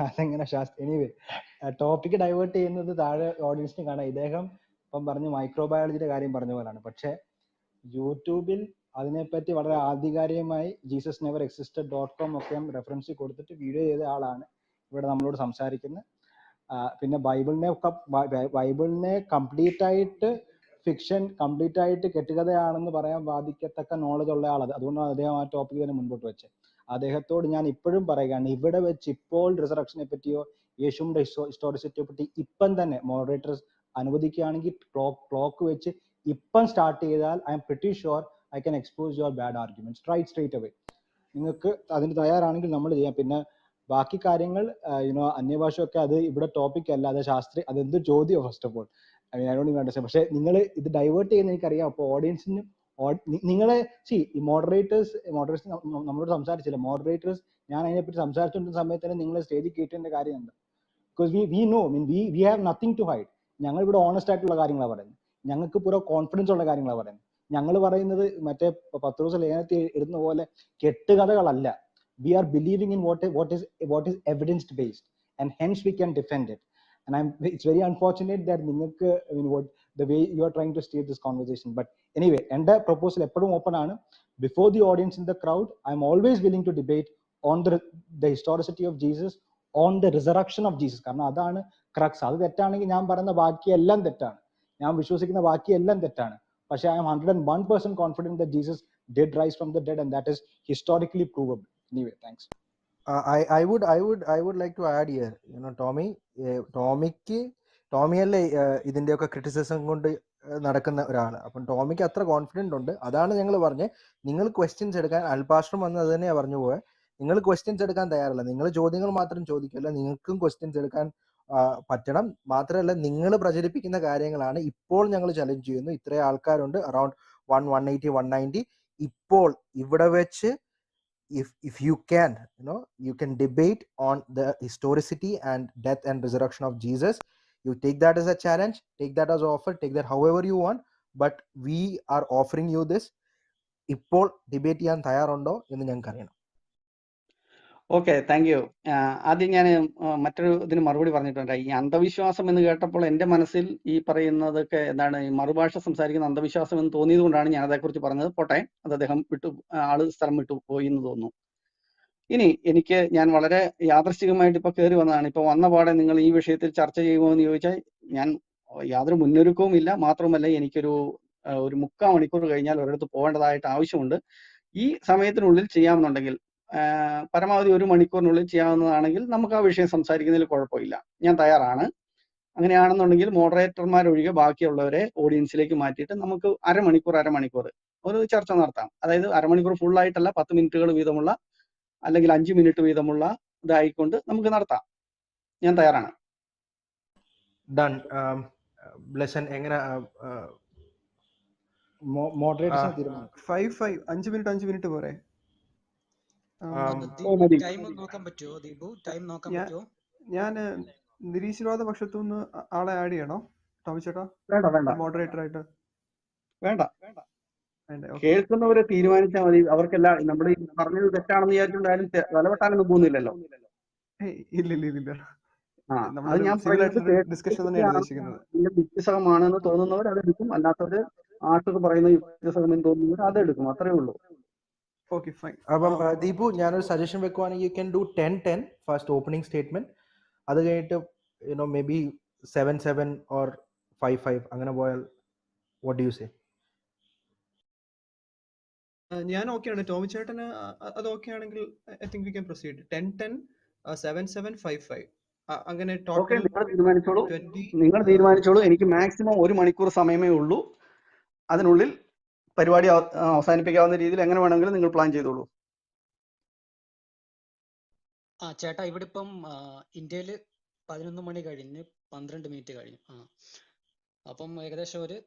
അതെങ്ങനെ ശാസ്ത്രം. Anyway topic divert ചെയ്യുന്നത് താഴെ ഓഡിയൻസിന് കാണാം. ഇദ്ദേഹം ഇപ്പം പറഞ്ഞു മൈക്രോബയോളജിയുടെ കാര്യം പറഞ്ഞ പോലാണ്. പക്ഷെ യൂട്യൂബിൽ അതിനെപ്പറ്റി വളരെ ആധികാരികമായി jesusneverexisted.com ഒക്കെ റെഫറൻസ് കൊടുത്തിട്ട് വീഡിയോ ചെയ്ത ആളാണ് ഇവിടെ നമ്മളോട് സംസാരിക്കുന്നത്. പിന്നെ ബൈബിളിനെ കംപ്ലീറ്റ് ആയിട്ട് ഫിക്ഷൻ, കംപ്ലീറ്റ് ആയിട്ട് കെട്ടുകഥയാണെന്ന് പറയാൻ വാദിക്കത്തക്ക നോളജ് ഉള്ള ആളത്. അതുകൊണ്ടാണ് അദ്ദേഹം ആ ടോപ്പിക് തന്നെ മുൻപോട്ട് വെച്ചത്. അദ്ദേഹത്തോട് ഞാൻ ഇപ്പോഴും പറയുകയാണ്, ഇവിടെ വെച്ച് ഇപ്പോൾ റിസറക്ഷനെ പറ്റിയോ യേശുവിന്റെ ഹിസ്റ്റോറിസിറ്റിയെ പറ്റി ഇപ്പം തന്നെ മോഡറേറ്റേഴ്സ് അനുവദിക്കുകയാണെങ്കിൽ ക്ലോക്ക് വെച്ച് ഇപ്പം സ്റ്റാർട്ട് ചെയ്താൽ I M pretty sure I can expose your bad arguments straight away. നിങ്ങൾക്ക് അതിന് തയ്യാറാണെങ്കിൽ നമ്മൾ ചെയ്യാം. പിന്നെ ബാക്കി കാര്യങ്ങൾ അന്യഭാഷയൊക്കെ അത് ഇവിടെ ടോപ്പിക് അല്ല, അത് അതെന്ത് ചോദ്യം first of all I don't even understand. പക്ഷെ നിങ്ങൾ ഇത് ഡൈവേർട്ട് ചെയ്യുന്ന എനിക്കറിയാം. അപ്പോൾ ഓഡിയൻസിന് നിങ്ങളെ ഈ മോഡറേറ്റേഴ്സ് നമ്മളോട് സംസാരിച്ചില്ല. മോഡറേറ്റേഴ്സ് ഞാൻ അതിനെപ്പറ്റി സംസാരിച്ചുകൊണ്ടിരുന്ന സമയത്ത് തന്നെ നിങ്ങളെ സ്റ്റേജിൽ കയറ്റേണ്ട കാര്യം എന്താ? Because we know we have nothing to hide. ഞങ്ങൾ ഇവിടെ ഓണസ്റ്റ് ആയിട്ടുള്ള കാര്യങ്ങളാണ് പറയുന്നത്. ഞങ്ങൾക്ക് പൂര കോൺഫിഡൻസ് ഉള്ള കാര്യങ്ങളാണ് പറയുന്നത്. ഞങ്ങൾ പറയുന്നത് മറ്റേ 10 ദിവസം ലേഖനത്തിൽ ഇടുന്ന പോലെ കെട്ടുകഥകളല്ല. We are believing in what is evidence based, and hence we can defend it. And it's very unfortunate that നിങ്ങൾക്ക് the way you are trying to steer this conversation. But anyway, എൻ്റെ proposal എപ്പോഴും open ആണ്. Before the audience in the crowd, I'm always willing to debate on the historicity of Jesus, on the resurrection of Jesus. കാരണം അതാണ് crux. അത് തെറ്റാണെങ്കിൽ ഞാൻ പറയുന്ന ബാക്കിയെല്ലാം തെറ്റാണ്, ഞാൻ വിശ്വസിക്കുന്ന ബാക്കിയെല്ലാം തെറ്റാണ്. പക്ഷെ I am 101% confident that Jesus did rise from the dead, and that is historically provable. Anyway, thanks. I would like to add here, ടോമിയല്ലേ ഇതിൻ്റെയൊക്കെ ക്രിറ്റിസിസം കൊണ്ട് നടക്കുന്ന ഒരാൾ. അപ്പം ടോമിക്ക് അത്ര കോൺഫിഡൻ്റ് ഉണ്ട്. അതാണ് ഞങ്ങൾ പറഞ്ഞത്, നിങ്ങൾ ക്വസ്റ്റ്യൻസ് എടുക്കാൻ, അൽപാസ്റ്റർ വന്ന് അത് തന്നെയാണ് പറഞ്ഞു പോയത്, നിങ്ങൾ ക്വസ്റ്റ്യൻസ് എടുക്കാൻ തയ്യാറല്ല. നിങ്ങൾ ചോദ്യങ്ങൾ മാത്രം ചോദിക്കില്ല, നിങ്ങൾക്കും ക്വസ്റ്റ്യൻസ് എടുക്കാൻ പറ്റണം. മാത്രമല്ല, നിങ്ങൾ പ്രചരിപ്പിക്കുന്ന കാര്യങ്ങളാണ് ഇപ്പോൾ ഞങ്ങൾ ചലഞ്ച് ചെയ്യുന്നു. ഇത്രയും ആൾക്കാരുണ്ട്, അറൌണ്ട് 180 190. ഇപ്പോൾ ഇവിടെ വെച്ച് if you can you can debate on the historicity and death and resurrection of Jesus. You take that as a challenge, take that as an offer, take that however you want, but we are offering you this. ഇപ്പോൾ debate ചെയ്യാൻ തയ്യാറുണ്ടോ എന്ന് ഞങ്ങൾക്ക് അറിയണം. Okay, thank U. ആദ്യം ഞാൻ മറ്റൊരു ഇതിന് മറുപടി പറഞ്ഞിട്ടുണ്ട്. ഈ അന്ധവിശ്വാസം എന്ന് കേട്ടപ്പോൾ എൻ്റെ മനസ്സിൽ ഈ പറയുന്നതൊക്കെ എന്താണ്, ഈ മറുഭാഷ സംസാരിക്കുന്ന അന്ധവിശ്വാസം എന്ന് തോന്നിയത് കൊണ്ടാണ് ഞാൻ അതേക്കുറിച്ച് പറഞ്ഞത്. പോട്ടെ, അത് അദ്ദേഹം സ്ഥലം വിട്ടു പോയി എന്ന് തോന്നുന്നു. ഇനി ഞാൻ വളരെ യാദൃശ്ചികമായിട്ട് ഇപ്പൊ കയറി വന്നതാണ്. ഇപ്പൊ വന്ന പാടെ നിങ്ങൾ ഈ വിഷയത്തിൽ ചർച്ച ചെയ്യുമോ എന്ന് ചോദിച്ചാൽ ഞാൻ യാതൊരു മുന്നൊരുക്കവും ഇല്ല. മാത്രമല്ല, എനിക്കൊരു 3/4 മണിക്കൂർ കഴിഞ്ഞാൽ ഒരിടത്ത് പോകേണ്ടതായിട്ട് ആവശ്യമുണ്ട്. ഈ സമയത്തിനുള്ളിൽ ചെയ്യാമെന്നുണ്ടെങ്കിൽ, പരമാവധി 1 മണിക്കൂറിനുള്ളിൽ ചെയ്യാവുന്നതാണെങ്കിൽ നമുക്ക് ആ വിഷയം സംസാരിക്കുന്നതിൽ കുഴപ്പമില്ല. ഞാൻ തയ്യാറാണ്. അങ്ങനെയാണെന്നുണ്ടെങ്കിൽ മോഡറേറ്റർമാരൊഴികെ ബാക്കിയുള്ളവരെ ഓഡിയൻസിലേക്ക് മാറ്റിയിട്ട് നമുക്ക് അരമണിക്കൂർ ഒരു ചർച്ച നടത്താം. അതായത് അരമണിക്കൂർ ഫുള്ളായിട്ടല്ല, 10 മിനിറ്റുകൾ വീതമുള്ള അല്ലെങ്കിൽ 5 മിനിറ്റ് വീതമുള്ള ഇതായിക്കൊണ്ട് നമുക്ക് നടത്താം. ഞാൻ തയ്യാറാണ്. ഡൺ. ബ്ലെസൻ എങ്ങനെ? മോഡറേറ്റേഴ്സിനെ തീരുമാനിക്കും. 5 മിനിറ്റ് പോരെ? ഞാൻ നിരീശ്വരവാദ പക്ഷത്തുനിന്ന് ആളെ ആഡ് ചെയ്യണോ ടോമി ചേട്ടാ? മോഡറേറ്റർ ആയിട്ട് വേണ്ട, കേൾക്കുന്നവരെ തീരുമാനിച്ചാൽ മതി. അവർക്കെല്ലാം നമ്മൾ ഈ പറഞ്ഞത് തെറ്റാണെന്ന് വിചാരിച്ചുകൊണ്ടായാലും വിലവെട്ടാനൊന്നും പോകുന്നില്ലല്ലോ. ഇല്ല. അത് ഞാൻ യുക്തിസഹമാണെന്ന് തോന്നുന്നവർ അതെടുക്കും, അല്ലാത്തവര് ആർക്കൊക്കെ പറയുന്ന യുക്തിസഹമെന്ന് തോന്നുന്നവർ അതെടുക്കും. അത്രേ ഉള്ളൂ. Okay, fine. അപ്പം ദീപു, ഞാനൊരു സജഷൻ വെക്കുവാണെങ്കിൽ you can do 10-10 first opening statement. അത് കഴിഞ്ഞിട്ട് മേ ബി 7-7 ഓർ 5-5 അങ്ങനെ പോയാൽ വാട്ട് ഡു യു സേ? ഞാൻ ഓക്കെയാണ്. ടോമി ചേട്ടന് അത് ഓക്കെ ആണെങ്കിൽ I think we can proceed. 10-10 7-7 5-5 അങ്ങനെ ടോട്ടൽ നിങ്ങൾ തീരുമാനിച്ചോളൂ. എനിക്ക് മാക്സിമം 1 മണിക്കൂർ സമയമേ ഉള്ളൂ. അതിനുള്ളിൽ പരിപാടി അവസാനിപ്പിക്കാവുന്ന രീതിയിൽ എങ്ങനെ വേണമെങ്കിലും നിങ്ങൾ പ്ലാൻ ചെയ്തോളൂ. ചേട്ടാ, ഇവിടെ ഇപ്പം ഇന്ത്യയിൽ 11 മണി കഴിഞ്ഞ് 12 മിനിറ്റ് കഴിഞ്ഞു. അപ്പം ഏകദേശം ഒരു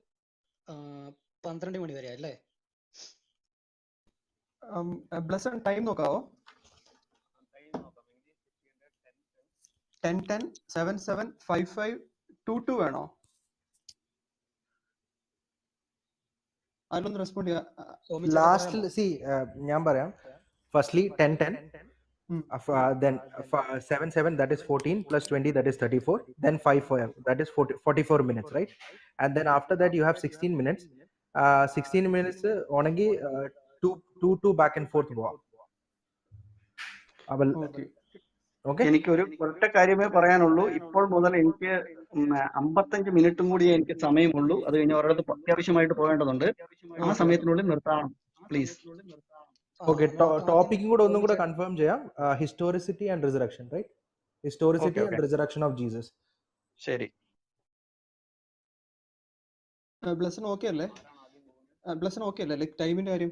12 മണി വരെ അല്ലേ? ബ്ലസൺ ടൈം നോക്കാവോ? 10-10 7-7 5-5 2-2 വേണോ? അതിലൊന്ന് റെസ്പോണ്ട് ചെയ്യാം. ലാസ്റ്റിൽ ഞാൻ പറയാം. Firstly 10-10 Then 7 7 that is 14 plus 20 that is 34, then 5 4 that is 44 minutes, right? And then after that you have 16 minutes. 16 minutes onagi 2 back and forth പോവാം. ഓക്കെ Okay, എനിക്ക് ഒറ്റ കാര്യമേ പറയാനുള്ളൂ. ഇപ്പോൾ മുതൽ എനിക്ക് 55 മിനിറ്റും കൂടി എനിക്ക് സമയമുള്ളൂ. അത് കഴിഞ്ഞ് ഒരിടത്ത് അത്യാവശ്യമായിട്ട് പോകേണ്ടതുണ്ട്. ആ സമയത്തിനുള്ളിൽ നിർത്താം പ്ലീസ്. okay, നമുക്ക് ടോപ്പിക്കും കൂടെ ഒന്നും കൂടെ ആദ്യം കൺഫേം ചെയ്യാം. Historicity and resurrection, right? Historicity and resurrection of Jesus. ശരി. ബ്ലെസൺ ഓക്കെ അല്ലേ? ബ്ലെസൺ ഓക്കെ അല്ലേ? ലൈക്ക് ടൈമിന്റെ കാര്യം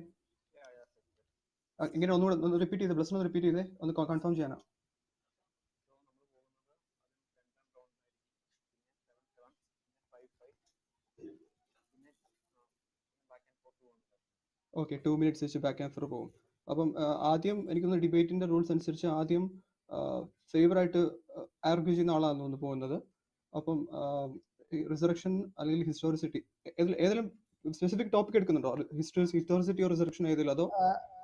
ഇങ്ങനെ ഒന്നുകൂടെ ഒന്ന് റിപ്പീറ്റ് ചെയ്ത്, ബ്ലെസൺ ഒന്ന് റിപ്പീറ്റ് ചെയ്തേ, ഒന്ന് കൺഫേം ചെയ്യാനാ. ഓക്കെ, 2 minutes വെച്ച് ബാക്ക് ആൻഡ് ഫോർ പോകും. അപ്പം ആദ്യം എനിക്കൊന്ന് ഡിബേറ്റിന്റെ റൂൾസ് അനുസരിച്ച് ആദ്യം ഫേവർ ആയിട്ട് ആർഗ്യൂ ചെയ്യുന്ന ആളാണ് തോന്നുന്നു പോകുന്നത്. അപ്പം റിസറക്ഷൻ അല്ലെങ്കിൽ ഹിസ്റ്റോറിസിറ്റി ഏതെങ്കിലും സ്പെസിഫിക് ടോപ്പിക് എടുക്കുന്നുണ്ടോ? ഹിസ്റ്റോറിസിറ്റി ഓർ റിസറക്ഷൻ ഏതെങ്കിലും? അതോ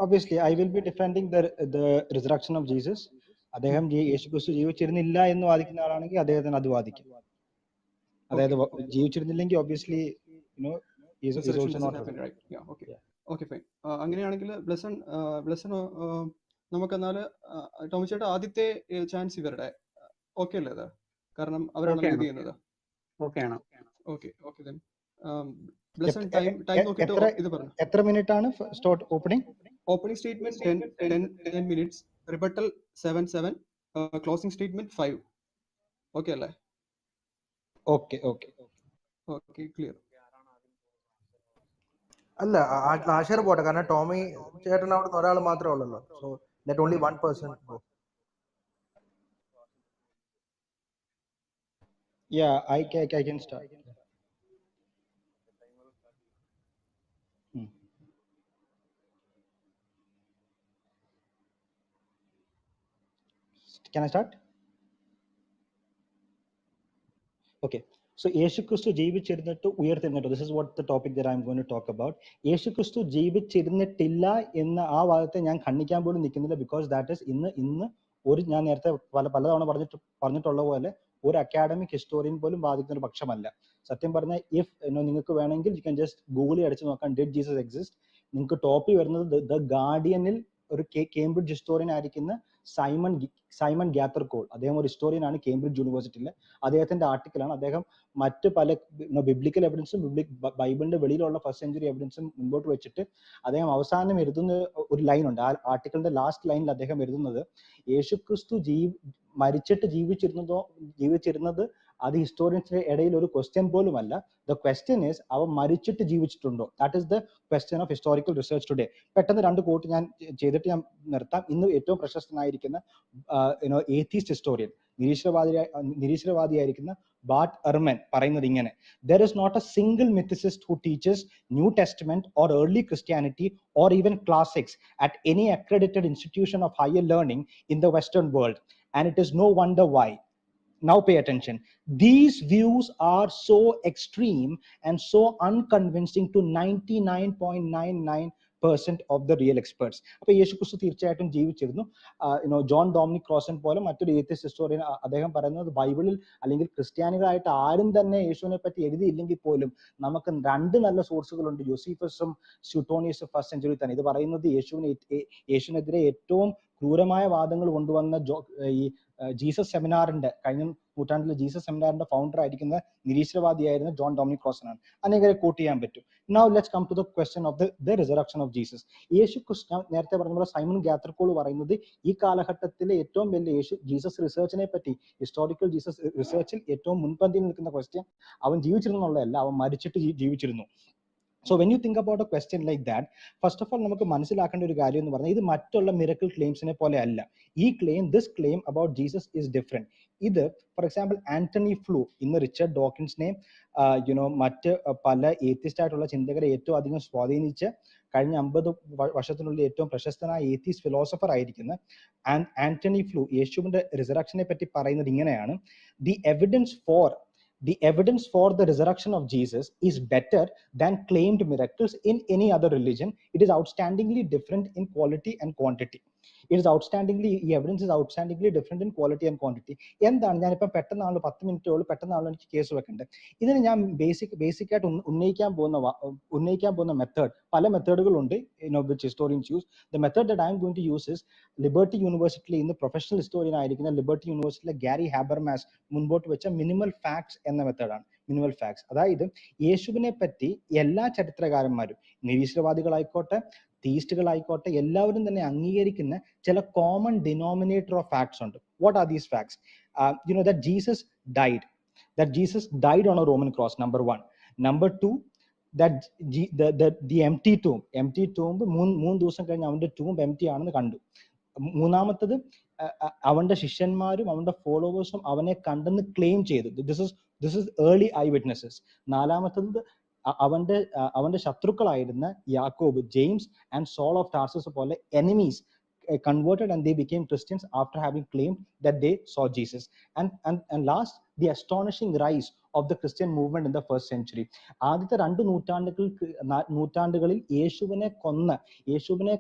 obviously I will be defending the resurrection of Jesus. അദ്ദേഹം യേശുക്രിസ്തു ജീവിച്ചിരുന്നില്ല എന്ന് വാദിക്കുന്ന ആളാണെങ്കിൽ അദ്ദേഹത്തിന് അത് വാദിക്കും. അതായത് ജീവിച്ചിരുന്നില്ലെങ്കിൽ obviously you know he is also not right. Yeah, okay fine. അങ്ങനെയാണെങ്കിൽ ബ്ലെസൺ നമുക്കെന്നാൽ ടോമി ചേട്ടാ ആദ്യത്തെ ചാൻസ് ഇവരുടെ ഓക്കെ അല്ലേ അത്? കാരണം അവരാണ് ലീഡ് ചെയ്യുന്നത്. ഓക്കെയാണ്. ഓക്കെ then ബ്ലെസൺ ടൈം നോക്കിയിട്ട് ഇത് പറഞ്ഞു. എത്ര മിനിറ്റ് ആണ് start opening statement 10 minutes, rebuttal 7 closing statement 5. Okay അല്ലേ? Okay clear. അല്ല, ആശയർ പോട്ടെ, കാരണം ടോമി ചേട്ടൻ അവിടെ ഒരാൾ മാത്രമേ ഉള്ളല്ലോ. So let only one person go. Yeah, I can start. Can I start? Okay. So യേശുക്രിസ്തു ജീവിച്ചിരുന്നിട്ട് ഉയർത്തെഴുന്നേറ്റു. This is what the topic that I'm going to talk about. യേശുക്രിസ്തു ജീവിച്ചിരുന്നിട്ടില്ല എന്ന ആ വാദത്തെ ഞാൻ ഖണ്ഡിക്കാൻ പോലും നിൽക്കുന്നില്ല. ബിക്കോസ് ദാറ്റ് ഇസ് ഇന്ന് ഒരു ഞാൻ നേരത്തെ പലതവണ പറഞ്ഞിട്ടുള്ള പോലെ ഒരു അക്കാഡമിക് ഹിസ്റ്റോറിയൻ പോലും വാദിക്കുന്ന ഒരു പക്ഷമല്ല. സത്യം പറഞ്ഞാൽ നിങ്ങൾക്ക് വേണമെങ്കിൽ യു ക്യാൻ ജസ്റ്റ് ഗൂഗിളിൽ അടിച്ചു നോക്കാം ഡിഡ് ജീസസ് എക്സിസ്റ്റ്. നിങ്ങൾക്ക് ടോപ്പിൽ വരുന്നത് ദ ഗാർഡിയനിൽ ഒരു കേംബ്രിഡ്ജ് ഹിസ്റ്റോറിയൻ ആയിരിക്കുന്ന സൈമൺ ഗ്യാത്തർകോൾ. അദ്ദേഹം ഒരു ഹിസ്റ്റോറിയൻ ആണ് കേംബ്രിഡ്ജ് യൂണിവേഴ്സിറ്റിയിൽ. അദ്ദേഹത്തിന്റെ ആർട്ടിക്കിളാണ്. അദ്ദേഹം മറ്റ് പല ബിബ്ലിക്കൽ എവിഡൻസും ബൈബിളിന്റെ വെളിയിലുള്ള ഫസ്റ്റ് സെഞ്ചുറി എവിഡൻസും മുമ്പോട്ട് വെച്ചിട്ട് അദ്ദേഹം അവസാനം എഴുതുന്ന ഒരു ലൈൻ ഉണ്ട്. ആ ആർട്ടിക്കിളിന്റെ ലാസ്റ്റ് ലൈനിൽ അദ്ദേഹം എഴുതുന്നത് യേശുക്രിസ്തു മരിച്ചിട്ട് ജീവിച്ചിരുന്നത് അത് ഹിസ്റ്റോറിയൻസിന്റെ ഇടയിൽ ഒരു ക്വസ്റ്റ്യൻ പോലും അല്ല. ദ ക്വസ്റ്റ്യൻ ഈസ് അവൻ മരിച്ചിട്ട് ജീവിച്ചിട്ടുണ്ടോ? That is the question of historical research today. പെട്ടെന്ന് 2 കോട്ട് ഞാൻ ചെയ്തിട്ട് ഞാൻ നിർത്താം. ഇന്ന് ഏറ്റവും പ്രശസ്തനായിരിക്കുന്ന ഏത്തീസ്റ്റ് ഹിസ്റ്റോറിയൻ, നിരീശ്വരവാദിയായിരിക്കുന്ന ബാർട്ട് എർമൻ പറയുന്നത് ഇങ്ങനെ: there is not a single mythicist who teaches New Testament or early Christianity or even classics at any accredited institution of higher learning in the Western world, and it is no wonder why. Now pay attention. These views are so extreme and so unconvincing to 99.99% of the real experts. അപ്പോൾ യേശുക്രിസ്തു തീർച്ചയായിട്ടും ജീവിച്ചിരുന്നു. John Dominic ക്രോസൻ പോലെ മറ്റൊരു atheist historian അദ്ദേഹം പറയുന്നത് ബൈബിളിൽ അല്ലെങ്കിൽ ക്രിസ്ത്യാനികളായിട്ട് ആരും തന്നെ യേശുവിനെ പറ്റി എഴുതിയില്ലെങ്കിൽ പോലും നമുക്ക് 2 നല്ല സോഴ്സുകളുണ്ട്, യോസീഫസും സ്യൂട്ടോണിയസും ഫസ്റ്റ് സെഞ്ചുറി തന്നെ. ഇത് പറയുന്നത് യേശുവിനെതിരെ ഏറ്റവും ക്രൂരമായ വാദങ്ങൾ കൊണ്ടുവന്ന ഈ ജീസസ് സെമിനാറിന്റെ കഴിഞ്ഞ നൂറ്റാണ്ടിലെ ജീസസ് സെമിനാറിന്റെ ഫൗണ്ടർ ആയിരിക്കുന്ന നിരീശ്വരവാദിയായിരുന്ന ജോൺ ഡൊമിനിക് ക്രോസൻ ആണ്. അനേകരെ കോട്ട് ചെയ്യാൻ പറ്റും. Now let's come to the question of the resurrection of Jesus. യേശുക്രിസ്തു നേരത്തെ പറഞ്ഞ പോലെ സൈമൺ ഗ്യാത്തർകോൾ പറയുന്നത് ഈ കാലഘട്ടത്തിലെ ഏറ്റവും വലിയ ജീസസ് റിസർച്ചിനെ പറ്റി, ഹിസ്റ്റോറിക്കൽ ജീസസ് റിസർച്ചിൽ ഏറ്റവും മുൻപന്തിയിൽ നിൽക്കുന്ന ക്വസ്റ്റ്യൻ അവൻ ജീവിച്ചിരുന്നുള്ളതല്ല, അവൻ മരിച്ചിട്ട് ജീവിച്ചിരുന്നു. So when you think about a question like that, first of all നമുക്ക് മനസ്സിലാക്കേണ്ട ഒരു കാര്യം എന്ന് പറഞ്ഞാൽ ഇത് മറ്റുള്ള മിറക്കിൾ ക്ലെയിംസിനെ പോലെ അല്ല. this claim about Jesus is different. ഇത് ഫോർ എക്സാമ്പിൾ ആന്റണി ഫ്ലൂ, ഇന്ന് റിച്ചർഡ് ഡോക്കിൻസിനെ മറ്റ് പല ഏത്തിസ്റ്റ് ആയിട്ടുള്ള ചിന്തകരെ ഏറ്റവും അധികം സ്വാധീനിച്ച് കഴിഞ്ഞ 50 വർഷത്തിനുള്ളിൽ ഏറ്റവും പ്രശസ്തനായ ഏത്തിസ്റ്റ് ഫിലോസഫർ ആയിരിക്കുന്ന ആന്റണി ഫ്ലൂ യേശുവിന്റെ റിസറക്ഷനെ പറ്റി പറയുന്നത് ഇങ്ങനെയാണ്: the evidence four the evidence for the resurrection of Jesus is better than claimed miracles in any other religion. It is outstandingly different in quality and quantity. It is outstandingly, ഈ evidence is outstandingly different in quality and quantity. എന്താണ് ഞാനിപ്പം പെട്ടെന്നാണ് 10 മിനിറ്റോളം പെട്ടെന്നാണ് എനിക്ക് case വെക്കേണ്ടത്. ഇതിന് ഞാൻ ബേസിക് ആയിട്ട് ഉന്നയിക്കാൻ പോകുന്ന മെത്തേഡ്, പല മെത്തേഡുകളുണ്ട്, which historians use. The method that I am going to use is liberty യൂണിവേഴ്സിറ്റിയിൽ ഇന്ന് പ്രൊഫഷണൽ ഹിസ്റ്റോറിയൻ ആയിരിക്കുന്ന ലിബർട്ടി യൂണിവേഴ്സിറ്റിയിലെ ഗാരി ഹാബർമാസ് മുൻപോട്ട് വെച്ച മിനിമൽ ഫാക്ട്സ് എന്ന മെത്തേഡാണ്. മിനിമൽ ഫാക്ട്സ് അതായത് യേശുവിനെ പറ്റി എല്ലാ ചരിത്രകാരന്മാരും, നിരീശ്വരവാദികളായിക്കോട്ടെ തീയിസ്റ്റുകളായിക്കോട്ടെ, എല്ലാവരും തന്നെ അംഗീകരിക്കുന്ന ചില കോമൺ ഡിനോമിനേറ്റർ ഓഫ് ഫാക്ട്സ് ഉണ്ട്. What are these facts? that Jesus died on a Roman cross, number 1. Number 2, that the empty tomb മൂന്ന് ദിവസം കഴിഞ്ഞ് അവന്റെ tomb empty ആണെന്ന് കണ്ടു. മൂന്നാമത്തത് അവന്റെ ശിഷ്യന്മാരും അവന്റെ ഫോളോവേഴ്സും അവനെ കണ്ടെന്ന് ക്ലെയിം ചെയ്തു. This is early eye witnesses. നാലാമത്തത് അവന്റെ ശത്രുക്കളായിരുന്ന Yakob, James and Saul of Tarsus പോലെ enemies converted and they became Christians after having claimed that they saw Jesus. And last, the astonishing rise of the Christian movement in the first century. ആദ്യത്തെ 2 നൂറ്റാണ്ടുകളിൽ യേശുവിനെ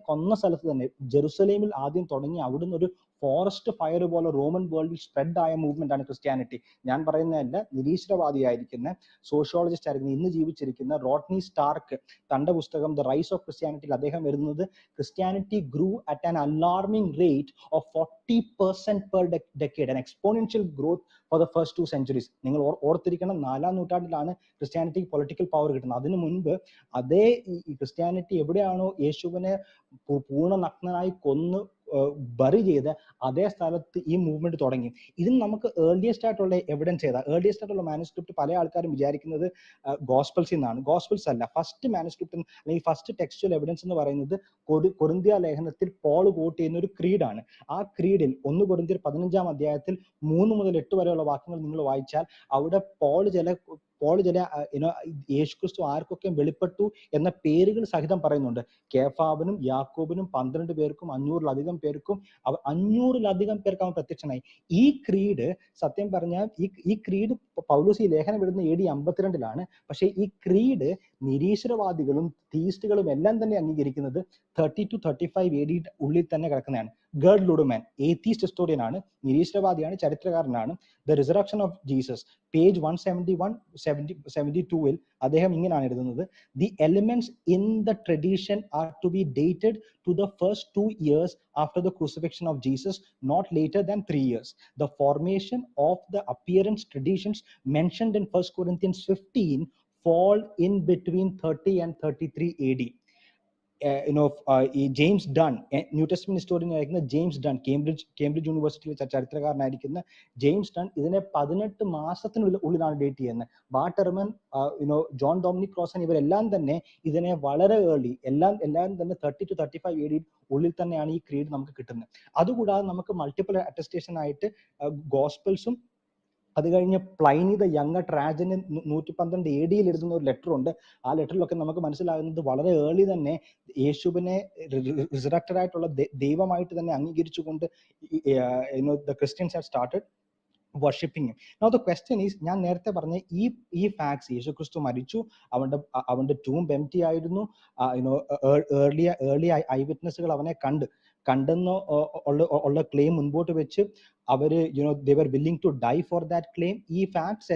കൊന്ന സ്ഥലത്ത് തന്നെ, ജെറുസലേമിൽ ആദ്യം തുടങ്ങി അവിടുന്ന് ഒരു ഫോറസ്റ്റ് ഫയർ പോലെ റോമൻ വേൾഡിൽ സ്പ്രെഡ് ആയ മൂവ്മെന്റ് ആണ് ക്രിസ്ത്യാനിറ്റി. ഞാൻ പറയുന്നതല്ല, നിരീശ്വരവാദിയായിരിക്കുന്ന സോഷ്യോളജിസ്റ്റ് ആയിരിക്കുന്ന ഇന്ന് ജീവിച്ചിരിക്കുന്ന റോട്ട്നി സ്റ്റാർക്ക് തന്റെ പുസ്തകം ദ റൈസ് ഓഫ് ക്രിസ്ത്യാനിറ്റിയിൽ അദ്ദേഹം വരുന്നത് Christianity grew at an alarming rate of 40% per decade, an exponential growth for the first 2 centuries. നിങ്ങൾ ഓർത്തിരിക്കണം, 4ാം നൂറ്റാണ്ടിലാണ് ക്രിസ്ത്യാനിറ്റിക്ക് പൊളിറ്റിക്കൽ പവർ കിട്ടുന്നത്. അതിനു മുൻപ് അതേ ഈ ക്രിസ്ത്യാനിറ്റി എവിടെയാണോ യേശുവിനെ പൂർണ്ണ നഗ്നനായി കൊന്ന് ബറി ചെയ്ത് അതേ സ്ഥലത്ത് ഈ മൂവ്മെന്റ് തുടങ്ങി. ഇതിന് നമുക്ക് ഏർലിയസ്റ്റ് ആയിട്ടുള്ള എവിഡൻസ് ഏതാ? ഏർലിയസ്റ്റ് ആയിട്ടുള്ള മാനുസ്ക്രിപ്റ്റ് പല ആൾക്കാരും വിചാരിക്കുന്നത് ഗോസ്പൽസിൽ നിന്നാണ്. ഗോസ്പൽസ് അല്ല. ഫസ്റ്റ് മാനുസ്ക്രിപ്റ്റ് അല്ലെങ്കിൽ ഫസ്റ്റ് ടെക്സ്ച്വൽ എവിഡൻസ് എന്ന് പറയുന്നത് കൊരിന്ത്യ ലേഖനത്തിൽ പോൾ കോട്ട് ചെയ്യുന്ന ഒരു ക്രീഡാണ്. ആ ക്രീഡിൽ 1 കൊരിന്ത്യർ 15-ാം അധ്യായത്തിൽ 3 മുതൽ 8 വരെയുള്ള വാക്യങ്ങൾ നിങ്ങൾ വായിച്ചാൽ അവിടെ പോൾ ചില യേശുക്രിസ്തു ആർക്കൊക്കെ വെളിപ്പെട്ടു എന്ന പേരുകൾ സഹിതം പറയുന്നുണ്ട്. കേഫാവിനും യാക്കോബിനും 12 പേർക്കും 500-ലധികം പേർക്കും പേർക്ക് അവൻ പ്രത്യക്ഷനായി. ഈ ക്രീഡ് സത്യം പറഞ്ഞാൽ ഈ ക്രീഡ് പൗലോസ് ഈ ലേഖനം എഴുതുന്ന AD 52-ലാണ്. പക്ഷേ ഈ ക്രീഡ് നിരീശ്വരവാദികളും തീയിസ്റ്റുകളും എല്ലാം തന്നെ അംഗീകരിക്കുന്നത് 30 to 35 AD ഉള്ളിൽ തന്നെ കിടക്കുന്നതാണ്. ഗേർഡ് ലുഡ്മാൻ ഏത്തീസ്റ്റ് ഹിസ്റ്റോറിയൻ ആണ്, നിരീശ്വരവാദിയാണ്, ചരിത്രകാരനാണ്. The resurrection of Jesus page 171-72 അദ്ദേഹം ഇങ്ങനെയാണ് എഴുതുന്നത്: the elements in the tradition are to be dated to the first 2 years after the crucifixion of Jesus, not later than 3 years. The formation of the appearance traditions mentioned in 1 Corinthians 15 fall in between 30 and 33 AD. James done, new Testament historian ആയിരിക്കുന്ന James done, Cambridge യൂണിവേഴ്സിറ്റിയിൽ ചരിത്രകാരനായിരിക്കുന്ന James done ഇതിനെ 18 മാസത്തിനുള്ളിലാണ് date ചെയ്യുന്നത്. ബാട്ടർമൻ, John Dominic ക്രോസൻ ഇവരെല്ലാം തന്നെ ഇതിനെ വളരെ early, എല്ലാവരും തന്നെ 30 to 35 AD ഉള്ളിൽ തന്നെയാണ് ഈ ക്രീഡ് നമുക്ക് കിട്ടുന്നത്. അതുകൂടാതെ നമുക്ക് മൾട്ടിപ്പിൾ അറ്റസ്റ്റേഷൻ ആയിട്ട് ഗോസ്പൽസും അത് കഴിഞ്ഞ് പ്ലൈനി ദ യങ് ട്രാജന് 112 AD എഴുതുന്ന ഒരു ലെറ്റർ ഉണ്ട്. ആ ലെറ്ററിലൊക്കെ നമുക്ക് മനസ്സിലാകുന്നത് വളരെ ഏർലി തന്നെ യേശുവിനെ റിസറക്റ്റഡ് ആയിട്ടുള്ള ദൈവമായിട്ട് തന്നെ അംഗീകരിച്ചുകൊണ്ട് the Christians have started worshipping him. Now the question is, ഞാൻ നേരത്തെ പറഞ്ഞ ഈ ഫാക്ട്സ്, യേശുക്രിസ്തു മരിച്ചു, അവന്റെ tomb empty ആയിരുന്നു, ഏർലി ഐ വിറ്റ്നസ്സുകൾ അവനെ കണ്ടെന്ന് ഉള്ള ക്ലെയിം മുൻപോട്ട് വെച്ച് അവര് they were willing to die for that claim. ഈ ഫാക്ട്സ്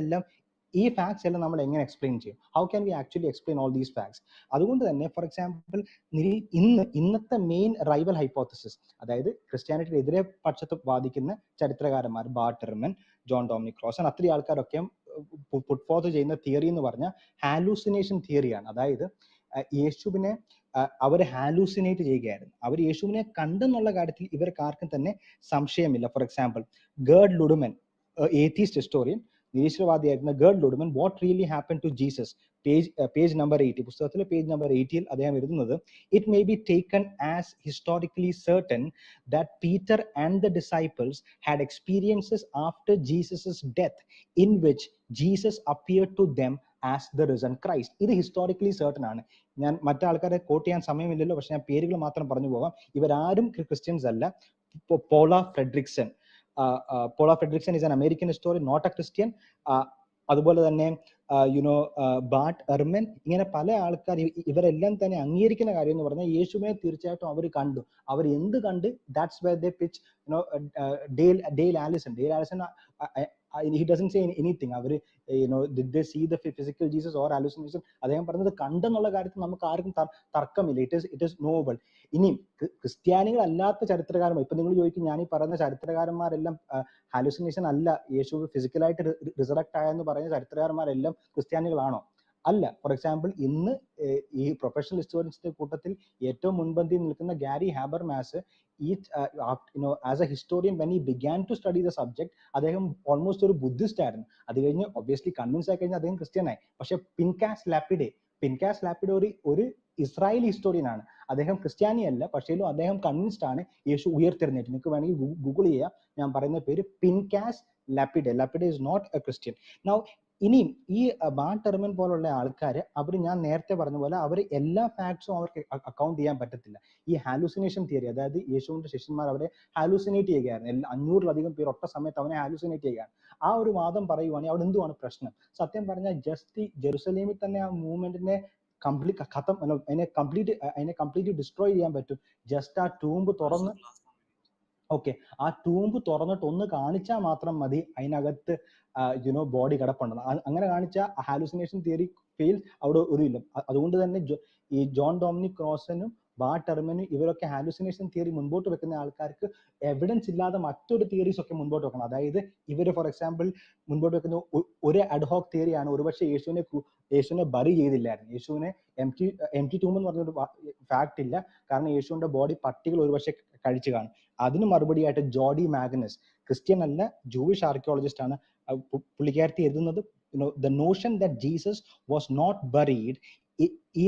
എല്ലാം നമ്മൾ എങ്ങനെ എക്സ്പ്ലെയിൻ ചെയ്യും? How can we actually explain all these facts? അതുകൊണ്ട് തന്നെ ഫോർ എക്സാമ്പിൾ ഇന്നത്തെ മെയിൻ റൈവൽ ഹൈപ്പോത്തസിസ്, അതായത് ക്രിസ്ത്യാനിറ്റിയുടെ എതിരെ പക്ഷത്ത് വാദിക്കുന്ന ചരിത്രകാരന്മാർ ബാട്ടർമൻ, ജോൺ ഡൊമിനിക് ക്രോസൻ, അത്രയും ആൾക്കാരൊക്കെ പുട്ട് ഫോർത്ത് ചെയ്യുന്ന തിയറി എന്ന് പറഞ്ഞാൽ ഹാലൂസിനേഷൻ തിയറിയാണ്. അതായത് യേശുവിനെ അവർ ഹാലൂസിനേറ്റ് ചെയ്യുകയായിരുന്നു. അവർ യേശുവിനെ കണ്ടെന്നുള്ള കാര്യത്തിൽ ഇവർക്ക് ആർക്കും തന്നെ സംശയമില്ല. For example Gerd Ludemann, atheist historian, നിരീശ്വരവാദിയായിരുന്ന Gerd Ludemann, what really happen to Jesus, page number 80, പുസ്തകത്തിലെ പേജ് നമ്പർ 80 അദ്ദേഹം എഴുതുന്നത്: it may be taken as historically certain that Peter and the disciples had experiences after Jesus death in which Jesus appeared to them as the risen Christ. ഇത് historically certain ആണ്. ഞാൻ മറ്റാൾക്കാരെ coat ചെയ്യാൻ സമയമില്ലല്ലോ, പക്ഷെ ഞാൻ പേരുകൾ മാത്രം പറഞ്ഞു പോകാം. ഇവരാരും ക്രിസ്ത്യൻസ് അല്ല. പോള Frederiksen is an American historian, not a Christian. അതുപോലെ തന്നെ ബാർട്ട് എർമൻ, ഇങ്ങനെ പല ആൾക്കാർ ഇവരെല്ലാം തന്നെ അംഗീകരിക്കുന്ന കാര്യം എന്ന് പറഞ്ഞാൽ യേശുവിനെ തീർച്ചയായിട്ടും അവർ കണ്ടു. അവർ എന്ത് കണ്ട്? That's where they pitch Dale Allison. he doesn't say anything. അവർ did they see the physical Jesus or hallucination? അദ്ദേഹം പറഞ്ഞത് കണ്ടെന്നുള്ള കാര്യത്തിൽ നമുക്ക് ആർക്കും തർക്കമില്ല. It is Noble. ഇനി ക്രിസ്ത്യാനികളല്ലാത്ത ചരിത്രകാരന്മാർ, ഇപ്പൊ നിങ്ങൾ ചോദിക്കും ഞാൻ ഈ പറയുന്ന ചരിത്രകാരന്മാരെല്ലാം ഹാലുസിനേഷൻ അല്ല, യേശു ഫിസിക്കലായിട്ട് റിസറക്ട് ആയെന്ന് പറയുന്ന ചരിത്രകാരന്മാരെല്ലാം ക്രിസ്ത്യാനികളാണോ? അല്ല. ഫോർ എക്സാമ്പിൾ, ഇന്ന് ഈ പ്രൊഫഷണൽ ഹിസ്റ്റോറിയൻസിന്റെ കൂട്ടത്തിൽ ഏറ്റവും മുൻപന്തിയിൽ നിൽക്കുന്ന Gary Habermas, as a historian when he began to study the subject, അദ്ദേഹം ഓൾമോസ്റ്റ് ഒരു ബുദ്ധിസ്റ്റ് ആയിരുന്നു. അത് കഴിഞ്ഞ് ഒബ്വിയസ്ലി കൺവിൻസ് ആയി കഴിഞ്ഞാൽ അദ്ദേഹം ക്രിസ്ത്യനായി. പക്ഷെ പിൻകാസ് ലാപ്പിഡെ ഒരു ഇസ്രായേലി ഹിസ്റ്റോറിയൻ ആണ്. അദ്ദേഹം ക്രിസ്ത്യാനിയല്ല, പക്ഷേ അദ്ദേഹം കൺവിൻസ്ഡ് ആണ് യേശു ഉയർത്തെഴുന്നേറ്റ്. നിങ്ങൾക്ക് വേണമെങ്കിൽ ഗൂഗിൾ ചെയ്യാം, ഞാൻ പറയുന്ന പേര് Pinchas Lapide. Lapide is not a Christian. Now ഇനിയും ഈ ബാർട്ട് എർമൻ പോലുള്ള ആൾക്കാർ, അവർ ഞാൻ നേരത്തെ പറഞ്ഞ പോലെ അവർ എല്ലാ ഫാക്ട്സും അവർക്ക് അക്കൗണ്ട് ചെയ്യാൻ പറ്റത്തില്ല. ഈ ഹാലൂസിനേഷൻ തിയറി, അതായത് യേശുവിന്റെ ശിഷ്യന്മാർ അവരെ ഹാലൂസിനേറ്റ് ചെയ്യുകയായിരുന്നു, 500-ലധികം പേർ ഒറ്റ സമയത്ത് അവനെ ഹാലൂസിനേറ്റ് ചെയ്യുകയാണ്. ആ ഒരു വാദം പറയുവാണെങ്കിൽ അവിടെ എന്തുവാണ് പ്രശ്നം? സത്യം പറഞ്ഞാൽ ജസ്റ്റ് ജെറുസലേമിൽ തന്നെ ആ മൂവ്മെന്റിനെ അതിനെ കംപ്ലീറ്റ്ലി ഡിസ്ട്രോയ് ചെയ്യാൻ പറ്റും. ജസ്റ്റ് ആ ടൂംബ് തുറന്ന് ആ ടൂംബ് തുറന്നിട്ട് ഒന്ന് കാണിച്ചാൽ മാത്രം മതി അതിനകത്ത് ബോഡി കിടപ്പുണ്ടെന്ന്. അങ്ങനെ കാണിച്ച ഹാലുസിനേഷൻ തിയറി ഫെയിൽ അവിടെ ഒരു ഇല്ല. അതുകൊണ്ട് തന്നെ ഈ ജോൺ ഡൊമിനിക് ക്രോസനും ബാർട്ട് എർമനും ഇവരൊക്കെ ഹാലുസിനേഷൻ തിയറി മുൻപോട്ട് വെക്കുന്ന ആൾക്കാർക്ക് എവിഡൻസ് ഇല്ലാതെ മറ്റൊരു തിയറീസ് ഒക്കെ മുൻപോട്ട് വെക്കണം. അതായത് ഇവര് ഫോർ എക്സാമ്പിൾ മുൻപോട്ട് വെക്കുന്ന ഒരു അഡ്ഹോക് തിയറിയാണ്, ഒരുപക്ഷെ യേശുവിനെ ബറി ചെയ്തില്ലായിരുന്നു. യേശുവിനെ എംറ്റി ടൂം എന്ന് പറഞ്ഞൊരു ഫാക്ട് ഇല്ല, കാരണം യേശുവിന്റെ ബോഡി പട്ടികൾ ഒരുപക്ഷെ കഴിച്ചു കാണും. അതിന് മറുപടിയായിട്ട് ജോഡി മാഗ്നസ്, ക്രിസ്ത്യൻ അല്ല, ജൂവിഷ് ആർക്കിയോളജിസ്റ്റ് ആണ്, പുള്ളിക്കാരത്തി എഴുതുന്നത് the notion that Jesus was not buried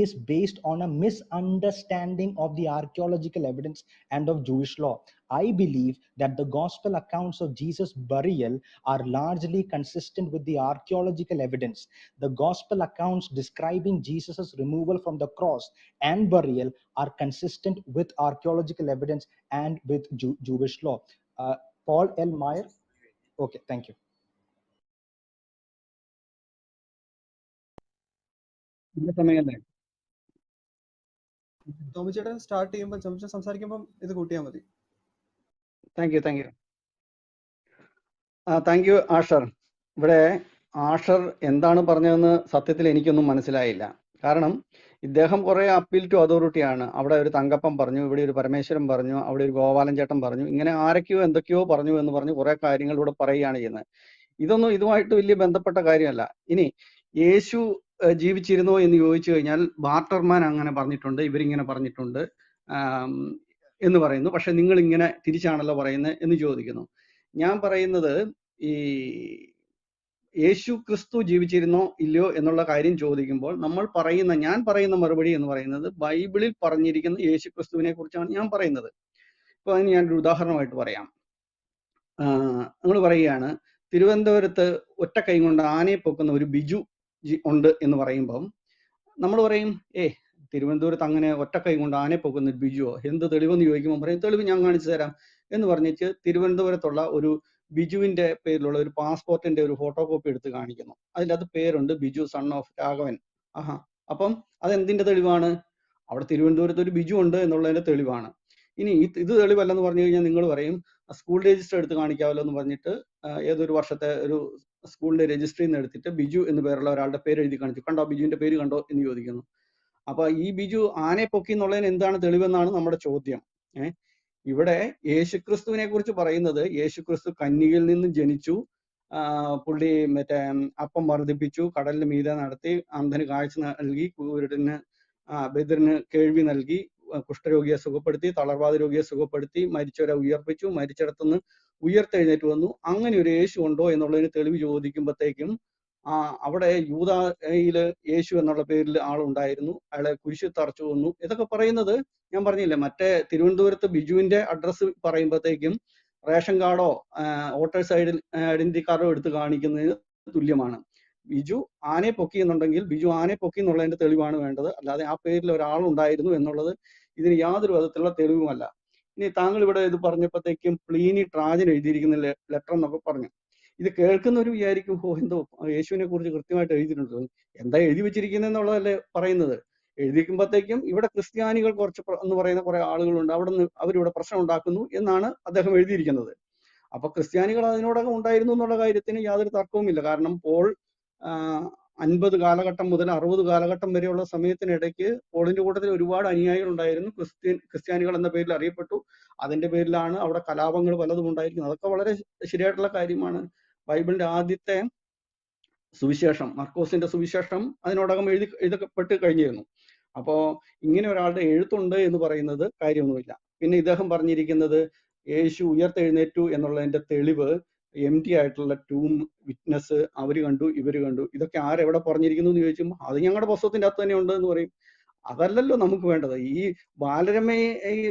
is based on a misunderstanding of the archaeological evidence and of Jewish law. I believe that the gospel accounts of Jesus' burial are largely consistent with the archaeological evidence. The gospel accounts describing Jesus' removal from the cross and burial are consistent with archaeological evidence and with Jewish law. Paul L. Meyer. Okay, thank you. സമയല്ലേ? ടോമിച്ചേട്ടൻ start ചെയ്യുമ്പോൾ സംസാരിക്കുമ്പോൾ ഇത് കൂട്ടിയാൽ മതി. Thank you Asher. ഇവിടെ Asher എന്താണ് പറഞ്ഞതെന്ന് സത്യത്തിൽ എനിക്കൊന്നും മനസ്സിലായില്ല. കാരണം ഇദ്ദേഹം കുറെ അപ്പീൽ ടു അതോറിറ്റിയാണ്. അവിടെ ഒരു തങ്കപ്പൻ പറഞ്ഞു, ഇവിടെ ഒരു പരമേശ്വരൻ പറഞ്ഞു, അവിടെ ഒരു ഗോപാലൻ ചേട്ടൻ പറഞ്ഞു, ഇങ്ങനെ ആരൊക്കെയോ എന്തൊക്കെയോ പറഞ്ഞു എന്ന് പറഞ്ഞ് കുറെ കാര്യങ്ങൾ ഇവിടെ പറയുകയാണ് ചെയ്യുന്നത്. ഇതൊന്നും ഇതുമായിട്ട് വലിയ ബന്ധപ്പെട്ട കാര്യമല്ല. ഇനി യേശു ജീവിച്ചിരുന്നോ എന്ന് ചോദിച്ചു കഴിഞ്ഞാൽ ബാർട്ട് എർമൻ അങ്ങനെ പറഞ്ഞിട്ടുണ്ട്, ഇവരിങ്ങനെ പറഞ്ഞിട്ടുണ്ട് എന്ന് പറയുന്നു. പക്ഷെ നിങ്ങൾ ഇങ്ങനെ തിരിച്ചാണല്ലോ പറയുന്നത് എന്ന് ചോദിക്കുന്നു. ഞാൻ പറയുന്നത്, ഈ യേശു ക്രിസ്തു ജീവിച്ചിരുന്നോ ഇല്ലയോ എന്നുള്ള കാര്യം ചോദിക്കുമ്പോൾ ഞാൻ പറയുന്ന മറുപടി എന്ന് പറയുന്നത് ബൈബിളിൽ പറഞ്ഞിരിക്കുന്ന യേശു ക്രിസ്തുവിനെ കുറിച്ചാണ് ഞാൻ പറയുന്നത്. ഇപ്പൊ അതിന് ഞാനൊരു ഉദാഹരണമായിട്ട് പറയാം. നമ്മൾ പറയുകയാണ്, തിരുവനന്തപുരത്ത് ഒറ്റ കൈ കൊണ്ട് ആനയെ പൊക്കുന്ന ഒരു ബിജു ഉണ്ട് എന്ന് പറയുമ്പം നമ്മൾ പറയും, തിരുവനന്തപുരത്ത് അങ്ങനെ ഒറ്റ കൈ കൊണ്ട് ആനയെ പൊക്കുന്ന ഒരു ബിജുവോ, എന്ത് തെളിവെന്ന് ചോദിക്കുമ്പോൾ പറയും, തെളിവ് ഞാൻ കാണിച്ചു തരാം എന്ന് പറഞ്ഞിട്ട് തിരുവനന്തപുരത്തുള്ള ഒരു ബിജുവിന്റെ പേരിലുള്ള ഒരു പാസ്പോർട്ടിന്റെ ഒരു ഫോട്ടോ കോപ്പി എടുത്ത് കാണിക്കുന്നു. അതിനകത്ത് പേരുണ്ട് ബിജു സൺ ഓഫ് രാഘവൻ. അപ്പം അതെന്തിന്റെ തെളിവാണ്? അവിടെ തിരുവനന്തപുരത്ത് ഒരു ബിജു ഉണ്ട് എന്നുള്ളതിന്റെ തെളിവാണ്. ഇനി ഇത് തെളിവല്ലെന്ന് പറഞ്ഞു കഴിഞ്ഞാൽ നിങ്ങൾ പറയും സ്കൂൾ രജിസ്റ്റർ എടുത്ത് കാണിക്കാമല്ലോ എന്ന് പറഞ്ഞിട്ട് ഏതൊരു വർഷത്തെ ഒരു സ്കൂളിന്റെ രജിസ്റ്ററിൽ നിന്ന് എടുത്തിട്ട് ബിജു എന്ന് പേരുള്ള ഒരാളുടെ പേര് എഴുതി കാണിച്ചു, കണ്ടോ ബിജുവിന്റെ പേര് കണ്ടോ എന്ന് ചോദിക്കുന്നു. അപ്പൊ ഈ ബിജു ആനയെ പൊക്കി എന്നുള്ളതിന് എന്താണ് തെളിവെന്നാണ് നമ്മുടെ ചോദ്യം. ഇവിടെ യേശുക്രിസ്തുവിനെ കുറിച്ച് പറയുന്നത്, യേശുക്രിസ്തു കന്യകയിൽ നിന്ന് ജനിച്ചു, പുള്ളി അപ്പം വർദ്ധിപ്പിച്ചു, കടലിന് മീതെ നടത്തി, അന്ധന് കാഴ്ച നൽകി, കുരുടന് ബദിരന് കേൾവി നൽകി, കുഷ്ഠരോഗിയെ സുഖപ്പെടുത്തി, തളർവാദ രോഗിയെ സുഖപ്പെടുത്തി, മരിച്ചവരെ ഉയർപ്പിച്ചു, മരിച്ചിടത്തുനിന്ന് ഉയർത്തെഴുന്നേറ്റ് വന്നു. അങ്ങനെ ഒരു യേശു ഉണ്ടോ എന്നുള്ളതിന് തെളിവ് ചോദിക്കുമ്പോഴത്തേക്കും അവിടെ യൂദായില് യേശു എന്നുള്ള പേരിൽ ആളുണ്ടായിരുന്നു, അയാളെ കുരിശിൽ തറച്ചു കൊന്നു. ഇതൊക്കെ പറയുന്നത് ഞാൻ പറഞ്ഞില്ലേ, മറ്റേ തിരുവനന്തപുരത്ത് ബിജുവിന്റെ അഡ്രസ്സ് പറയുമ്പോഴത്തേക്കും റേഷൻ കാർഡോ വോട്ടേഴ്സ് ഐഡന്റിറ്റി കാർഡോ എടുത്ത് കാണിക്കുന്നതിന് തുല്യമാണ്. ബിജു ആനയെ പൊക്കി എന്നുണ്ടെങ്കിൽ ബിജു ആനയെ പൊക്കി എന്നുള്ളതിന്റെ തെളിവാണ് വേണ്ടത്, അല്ലാതെ ആ പേരിൽ ഒരാളുണ്ടായിരുന്നു എന്നുള്ളത് ഇതിന് യാതൊരു വിധത്തിലുള്ള തെളിവുമല്ല. ഇനി താങ്കൾ ഇവിടെ ഇത് പറഞ്ഞപ്പോഴത്തേക്കും പ്ലീനി ട്രാജൻ എഴുതിയിരിക്കുന്ന ലെറ്റർ എന്നൊക്കെ പറഞ്ഞു. ഇത് കേൾക്കുന്നവർ വിചാരിക്കും, ഓ എന്തോ യേശുവിനെ കുറിച്ച് കൃത്യമായിട്ട് എഴുതിയിട്ടുണ്ട്, എന്താ എഴുതി വെച്ചിരിക്കുന്നതെന്നുള്ളതല്ലേ പറയുന്നത്. എഴുതിക്കുമ്പോഴത്തേക്കും ഇവിടെ ക്രിസ്ത്യാനികൾ കുറച്ച് എന്ന് പറയുന്ന കുറെ ആളുകളുണ്ട്, അവിടെ നിന്ന് അവരിവിടെ പ്രശ്നം ഉണ്ടാക്കുന്നു എന്നാണ് അദ്ദേഹം എഴുതിയിരിക്കുന്നത്. അപ്പൊ ക്രിസ്ത്യാനികൾ അതിനോടകം ഉണ്ടായിരുന്നു എന്നുള്ള കാര്യത്തിന് യാതൊരു തർക്കവുമില്ല. കാരണം പോൾ 50 കാലഘട്ടം മുതൽ 60 കാലഘട്ടം വരെയുള്ള സമയത്തിനിടയ്ക്ക് പോളിന്റെ കൂട്ടത്തിൽ ഒരുപാട് അനുയായികൾ ഉണ്ടായിരുന്നു, ക്രിസ്ത്യാനികൾ എന്ന പേരിൽ അറിയപ്പെട്ടു. അതിന്റെ പേരിലാണ് അവിടെ കലാപങ്ങൾ പലതും ഉണ്ടായിരിക്കുന്നത്. അതൊക്കെ വളരെ ശരിയായിട്ടുള്ള കാര്യമാണ്. ബൈബിളിന്റെ ആദ്യത്തെ സുവിശേഷം, മർക്കോസിന്റെ സുവിശേഷം അതിനോടകം എഴുതപ്പെട്ട് കഴിഞ്ഞിരുന്നു. അപ്പോ ഇങ്ങനെ ഒരാളുടെ എഴുത്തുണ്ട് എന്ന് പറയുന്നത് കാര്യമൊന്നുമില്ല. പിന്നെ ഇദ്ദേഹം പറഞ്ഞിരിക്കുന്നത് യേശു ഉയർത്തെഴുന്നേറ്റു എന്നുള്ളതിന്റെ തെളിവ് എംറ്റി ആയിട്ടുള്ള ടൂം വിറ്റ്നസ് അവര് കണ്ടു ഇവര് കണ്ടു, ഇതൊക്കെ ആരെവിടെ പറഞ്ഞിരിക്കുന്നു എന്ന് ചോദിച്ചുമ്പോൾ അത് ഞങ്ങളുടെ പുസ്തകത്തിന്റെ അകത്ത് തന്നെ ഉണ്ട് എന്ന് പറയും. അതല്ലല്ലോ നമുക്ക് വേണ്ടത്. ഈ ബാലരമയെ ഈ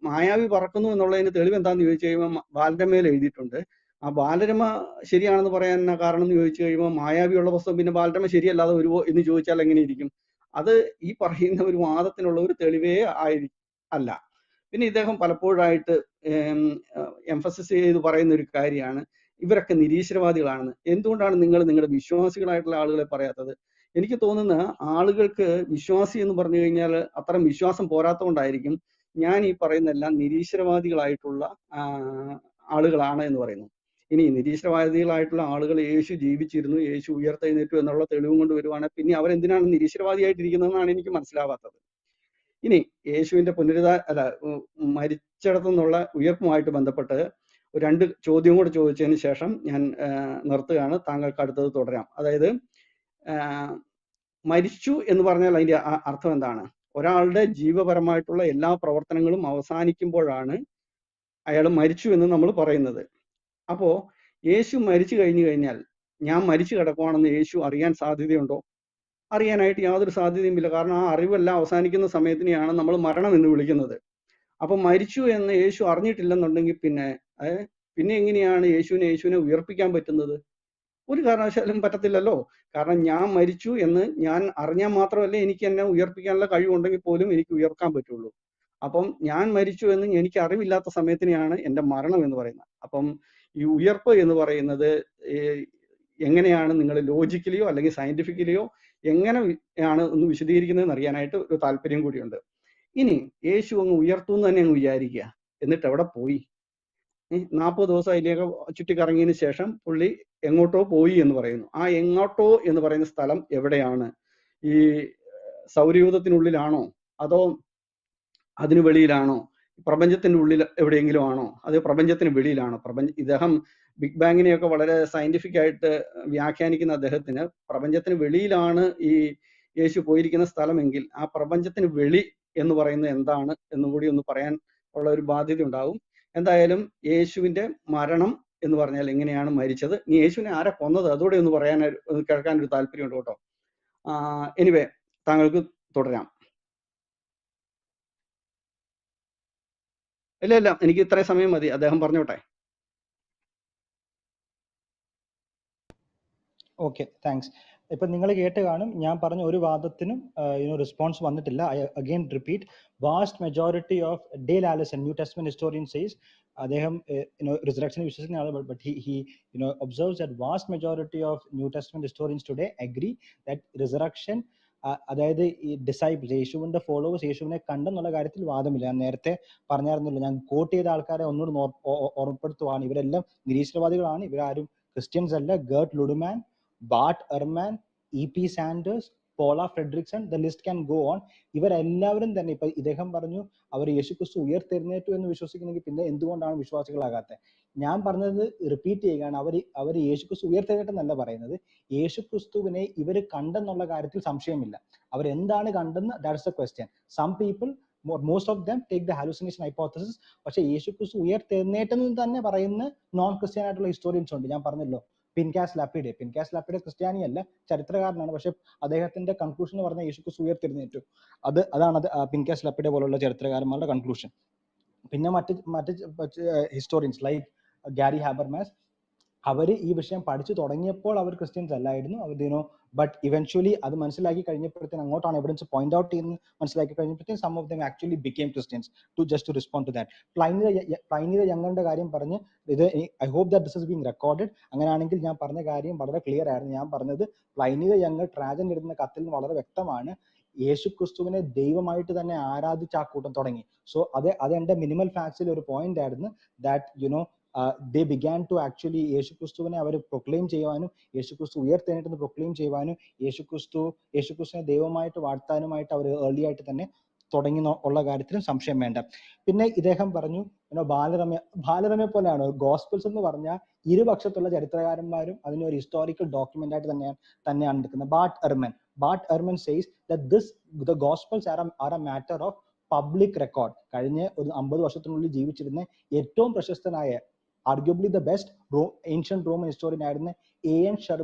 മായാവി പറക്കുന്നു എന്നുള്ളതിന് തെളിവ് എന്താന്ന് ചോദിച്ചു കഴിയുമ്പോൾ ബാലരമയിൽ എഴുതിയിട്ടുണ്ട്. ആ ബാലരമ ശരിയാണെന്ന് പറയാൻ കാരണം എന്ന് ചോദിച്ചു കഴിയുമ്പോൾ മായാവിയുള്ള പുസ്തകം പിന്നെ ബാലരമ ശരിയല്ലാതെ വരുമോ എന്ന് ചോദിച്ചാൽ എങ്ങനെ ഇരിക്കും? അത് ഈ പറയുന്ന ഒരു വാദത്തിനുള്ള ഒരു തെളിവേ അല്ല. പിന്നെ ഇദ്ദേഹം പലപ്പോഴായിട്ട് എംഫസിസ് ചെയ്ത് പറയുന്ന ഒരു കാര്യമാണ് ഇവരൊക്കെ നിരീശ്വരവാദികളാണെന്ന്. എന്തുകൊണ്ടാണ് നിങ്ങൾ നിങ്ങളുടെ വിശ്വാസികളായിട്ടുള്ള ആളുകളെ പറയാത്തത്? എനിക്ക് തോന്നുന്ന ആളുകൾക്ക് വിശ്വാസി എന്ന് പറഞ്ഞു കഴിഞ്ഞാൽ അത്രയും വിശ്വാസം പോരാത്തതുകൊണ്ടായിരിക്കും ഞാൻ ഈ പറയുന്നതെല്ലാം നിരീശ്വരവാദികളായിട്ടുള്ള ആളുകളാണ് എന്ന് പറയുന്നു. ഇനി നിരീശ്വരവാദികളായിട്ടുള്ള ആളുകൾ യേശു ജീവിച്ചിരുന്നു, യേശു ഉയർത്തെഴുന്നേറ്റു എന്നുള്ള തെളിവും കൊണ്ട് വരുവാണെങ്കിൽ പിന്നെ അവരെന്തിനാണ് നിരീശ്വരവാദിയായിട്ടിരിക്കുന്നതെന്നാണ് എനിക്ക് മനസ്സിലാവാത്തത്. ഇനി യേശുവിന്റെ മരിച്ചിടത്തു നിന്നുള്ള ഉയർപ്പുമായിട്ട് ബന്ധപ്പെട്ട് 2 ചോദ്യം കൂടെ ചോദിച്ചതിന് ശേഷം ഞാൻ നിർത്തുകയാണ്. താങ്കൾക്ക് അടുത്തത് തുടരാം. അതായത് മരിച്ചു എന്ന് പറഞ്ഞാൽ അതിന്റെ അർത്ഥം എന്താണ്? ഒരാളുടെ ജീവപരമായിട്ടുള്ള എല്ലാ പ്രവർത്തനങ്ങളും അവസാനിക്കുമ്പോഴാണ് അയാൾ മരിച്ചു എന്ന് നമ്മൾ പറയുന്നത്. അപ്പോ യേശു മരിച്ചു കഴിഞ്ഞു കഴിഞ്ഞാൽ ഞാൻ മരിച്ചു കിടക്കുവാണെന്ന് യേശു അറിയാൻ സാധ്യതയുണ്ടോ? അറിയാനായിട്ട് യാതൊരു സാധ്യതയുമില്ല. കാരണം ആ അറിവെല്ലാം അവസാനിക്കുന്ന സമയത്തിനെയാണ് നമ്മൾ മരണം എന്ന് വിളിക്കുന്നത്. അപ്പൊ മരിച്ചു എന്ന് യേശു അറിഞ്ഞിട്ടില്ലെന്നുണ്ടെങ്കിൽ പിന്നെ എങ്ങനെയാണ് യേശുവിനെ ഉയർപ്പിക്കാൻ പറ്റുന്നത്? ഒരു കാരണവശാലും പറ്റത്തില്ലല്ലോ. കാരണം ഞാൻ മരിച്ചു എന്ന് ഞാൻ അറിഞ്ഞാൽ മാത്രമല്ല എനിക്ക് എന്നെ ഉയർപ്പിക്കാനുള്ള കഴിവുണ്ടെങ്കിൽ പോലും എനിക്ക് ഉയർക്കാൻ പറ്റുള്ളൂ. അപ്പം ഞാൻ മരിച്ചു എന്ന് എനിക്ക് അറിവില്ലാത്ത സമയത്തിനെയാണ് എൻ്റെ മരണം എന്ന് പറയുന്നത്. അപ്പം ഈ ഉയർപ്പ് എന്ന് പറയുന്നത് എങ്ങനെയാണ് നിങ്ങൾ ലോജിക്കലിയോ അല്ലെങ്കിൽ സയന്റിഫിക്കലിയോ എങ്ങനെയാണ് ഒന്ന് വിശദീകരിക്കുന്നതെന്ന് അറിയാനായിട്ട് ഒരു താല്പര്യം കൂടിയുണ്ട്. ഇനി യേശു അങ്ങ് ഉയർത്തു എന്ന് തന്നെ അങ്ങ് വിചാരിക്കുക, എന്നിട്ട് എവിടെ പോയി? 40 ദിവസം അതിലേക്ക് ചുറ്റിക്കറങ്ങിയതിന് ശേഷം പുള്ളി എങ്ങോട്ടോ പോയി എന്ന് പറയുന്നു. ആ എങ്ങോട്ടോ എന്ന് പറയുന്ന സ്ഥലം എവിടെയാണ്? ഈ സൗരയൂഥത്തിനുള്ളിലാണോ അതോ അതിന് വെളിയിലാണോ? പ്രപഞ്ചത്തിന്റെ ഉള്ളിൽ എവിടെയെങ്കിലും ആണോ? അത് പ്രപഞ്ചത്തിന് വെളിയിലാണോ? ഇദ്ദേഹം ബിഗ് ബാങ്ങിനെയൊക്കെ വളരെ സയന്റിഫിക് ആയിട്ട് വ്യാഖ്യാനിക്കുന്ന അദ്ദേഹത്തിന് പ്രപഞ്ചത്തിന് വെളിയിലാണ് ഈ യേശു പോയിരിക്കുന്ന സ്ഥലമെങ്കിൽ ആ പ്രപഞ്ചത്തിന് വെളി എന്ന് പറയുന്നത് എന്താണ് എന്നും കൂടി ഒന്ന് പറയാൻ ഉള്ള ഒരു ബാധ്യത ഉണ്ടാവും. എന്തായാലും യേശുവിന്റെ മരണം എന്ന് പറഞ്ഞാൽ എങ്ങനെയാണ് മരിച്ചത്, ഇനി യേശുവിനെ ആരെ കൊന്നത് അതുകൂടെ ഒന്ന് കേൾക്കാൻ ഒരു താല്പര്യമുണ്ട് കേട്ടോ. എനിവേ താങ്കൾക്ക് തുടരാം. ഇല്ല എനിക്ക് ഇത്രയും സമയം മതി, അദ്ദേഹം പറഞ്ഞോട്ടെ. Okay, thanks. ഇപ്പൊ നിങ്ങൾ കേട്ട് കാണും, ഞാൻ പറഞ്ഞ ഒരു വാദത്തിനും റെസ്പോൺസ് വന്നിട്ടില്ല. I again repeat, vast majority of Dale Allison, New Testament historian says, അദ്ദേഹം റിസറക്ഷനെ വിശ്വസിക്കുന്ന ആളാണ്, but he observes that vast majority of New Testament historians today agree that resurrection, അതായത് ഈ ഡിസൈപ്പിൾസ്, യേശുവിന്റെ ഫോളോവേഴ്സ് യേശുവിനെ കണ്ടെന്നുള്ള കാര്യത്തിൽ വാദമില്ല. ഞാൻ നേരത്തെ പറഞ്ഞായിരുന്നല്ലോ, ഞാൻ കോട്ട് ചെയ്ത ആൾക്കാരെ ഒന്നുകൂടി ഓർമ്മപ്പെടുത്തുവാണ്. ഇവരെല്ലാം നിരീശ്വരവാദികളാണ്, ഇവരാരും ക്രിസ്ത്യൻസ് അല്ല. ഗേർട്ട് ലുഡ്മാൻ, ബാർട്ട് എർമാൻ, ഇ.പി. സാൻഡേഴ്സ്, പോള Frederiksen, the list can go on. ഇവരെല്ലാവരും തന്നെ ഇപ്പൊ ഇദ്ദേഹം പറഞ്ഞു അവർ യേശുക്രിസ്തു ഉയർത്തെഴുന്നേറ്റു എന്ന് വിശ്വസിക്കുന്നെങ്കിൽ പിന്നെ എന്തുകൊണ്ടാണ് വിശ്വാസികളാകാത്തത്? ഞാൻ പറഞ്ഞത് റിപ്പീറ്റ് ചെയ്യുകയാണ്. അവർ യേശുക്രിസ്തു ഉയർത്തെഴുന്നേറ്റെന്നല്ല പറയുന്നത്, യേശുക്രിസ്തുവിനെ ഇവർ കണ്ടെന്നുള്ള കാര്യത്തിൽ സംശയമില്ല. അവരെന്താണ് കണ്ടെന്ന്, that's the question. Some people, most of them take the hallucination hypothesis. പക്ഷെ യേശുക്രിസ്തു ഉയർത്തെഴുന്നേറ്റെന്ന് തന്നെ പറയുന്ന നോൺ ക്രിസ്ത്യൻ ആയിട്ടുള്ള ഹിസ്റ്റോറിയൻസ് ഉണ്ട്. ഞാൻ പറഞ്ഞല്ലോ, പിൻകാസ് ലാപ്പിഡെ ക്രിസ്ത്യാനിയല്ല, ചരിത്രകാരനാണ്. പക്ഷെ അദ്ദേഹത്തിന്റെ കൺക്ലൂഷൻ എന്ന് പറഞ്ഞാൽ യേശുക്രിസ്തു ഉയർത്തെഴുന്നേറ്റു. അതാണ് പിൻകാസ് ലാപ്പിഡെ പോലുള്ള ചരിത്രകാരന്മാരുടെ കൺക്ലൂഷൻ. പിന്നെ മറ്റ് ഹിസ്റ്റോറിയൻസ് ലൈക്ക് ഗാരി ഹാബർമാസ്, അവർ ഈ വിഷയം പഠിച്ചു തുടങ്ങിയപ്പോൾ അവർ ക്രിസ്ത്യൻസ് അല്ലായിരുന്നു, അവർ ബട്ട് ഇവൻച്വലി അത് മനസ്സിലാക്കി കഴിഞ്ഞപ്പോഴത്തേന് അങ്ങോട്ടാണ് എവിഡൻസ് പോയിന്റ് ഔട്ട് ചെയ്യുന്നത് മനസ്സിലാക്കി കഴിഞ്ഞപ്പോഴത്തേന് some of them actually became Christians to respond to that. Pliny the യങ്ങറിന്റെ കാര്യം പറഞ്ഞ് ഇത് I hope that this is being recorded. അങ്ങനെയാണെങ്കിൽ ഞാൻ പറഞ്ഞ കാര്യം വളരെ ക്ലിയർ ആയിരുന്നു. ഞാൻ പറഞ്ഞത് പ്ലൈനി ദ യങ്ങർ ട്രാജൻ എഴുതുന്ന കത്തിൽ നിന്ന് വളരെ വ്യക്തമാണ്, യേശു ക്രിസ്തുവിനെ ദൈവമായിട്ട് തന്നെ ആരാധിച്ച് ആ കൂട്ടം തുടങ്ങി. സോ അത് എന്റെ മിനിമൽ ഫാക്ട്സിൽ ഒരു പോയിന്റ് ആയിരുന്നു that they began to actually യേശുക്രിസ്തുവിനെ അവർ പ്രൊക്ലെയിം ചെയ്യുവാനും യേശുക്രിസ്തു ഉയർത്തെഴുന്നേറ്റെന്ന് പ്രൊക്ലെയിം ചെയ്യുവാനും യേശുക്രിസ്തുവിനെ ദൈവമായിട്ട് വാഴ്ത്താനുമായിട്ട് അവർ ഏർലി ആയിട്ട് തന്നെ തുടങ്ങി ഉള്ള കാര്യത്തിലും സംശയം വേണ്ട. പിന്നെ ഇദ്ദേഹം പറഞ്ഞു ബാലരമയെ പോലെയാണ് ഗോസ്പിൾസ് എന്ന് പറഞ്ഞാൽ ഇരുപക്ഷത്തുള്ള ചരിത്രകാരന്മാരും അതിനെ ഒരു ഹിസ്റ്റോറിക്കൽ ഡോക്യുമെന്റ് ആയിട്ട് തന്നെയാണ് എടുക്കുന്നത്. Bart Ehrman says that the gospels are a matter of public record. കഴിഞ്ഞ ഒരു 50 വർഷത്തിനുള്ളിൽ ജീവിച്ചിരുന്ന ഏറ്റവും പ്രശസ്തനായ arguably the best ancient Roman historian ആയിരുന്ന A.N.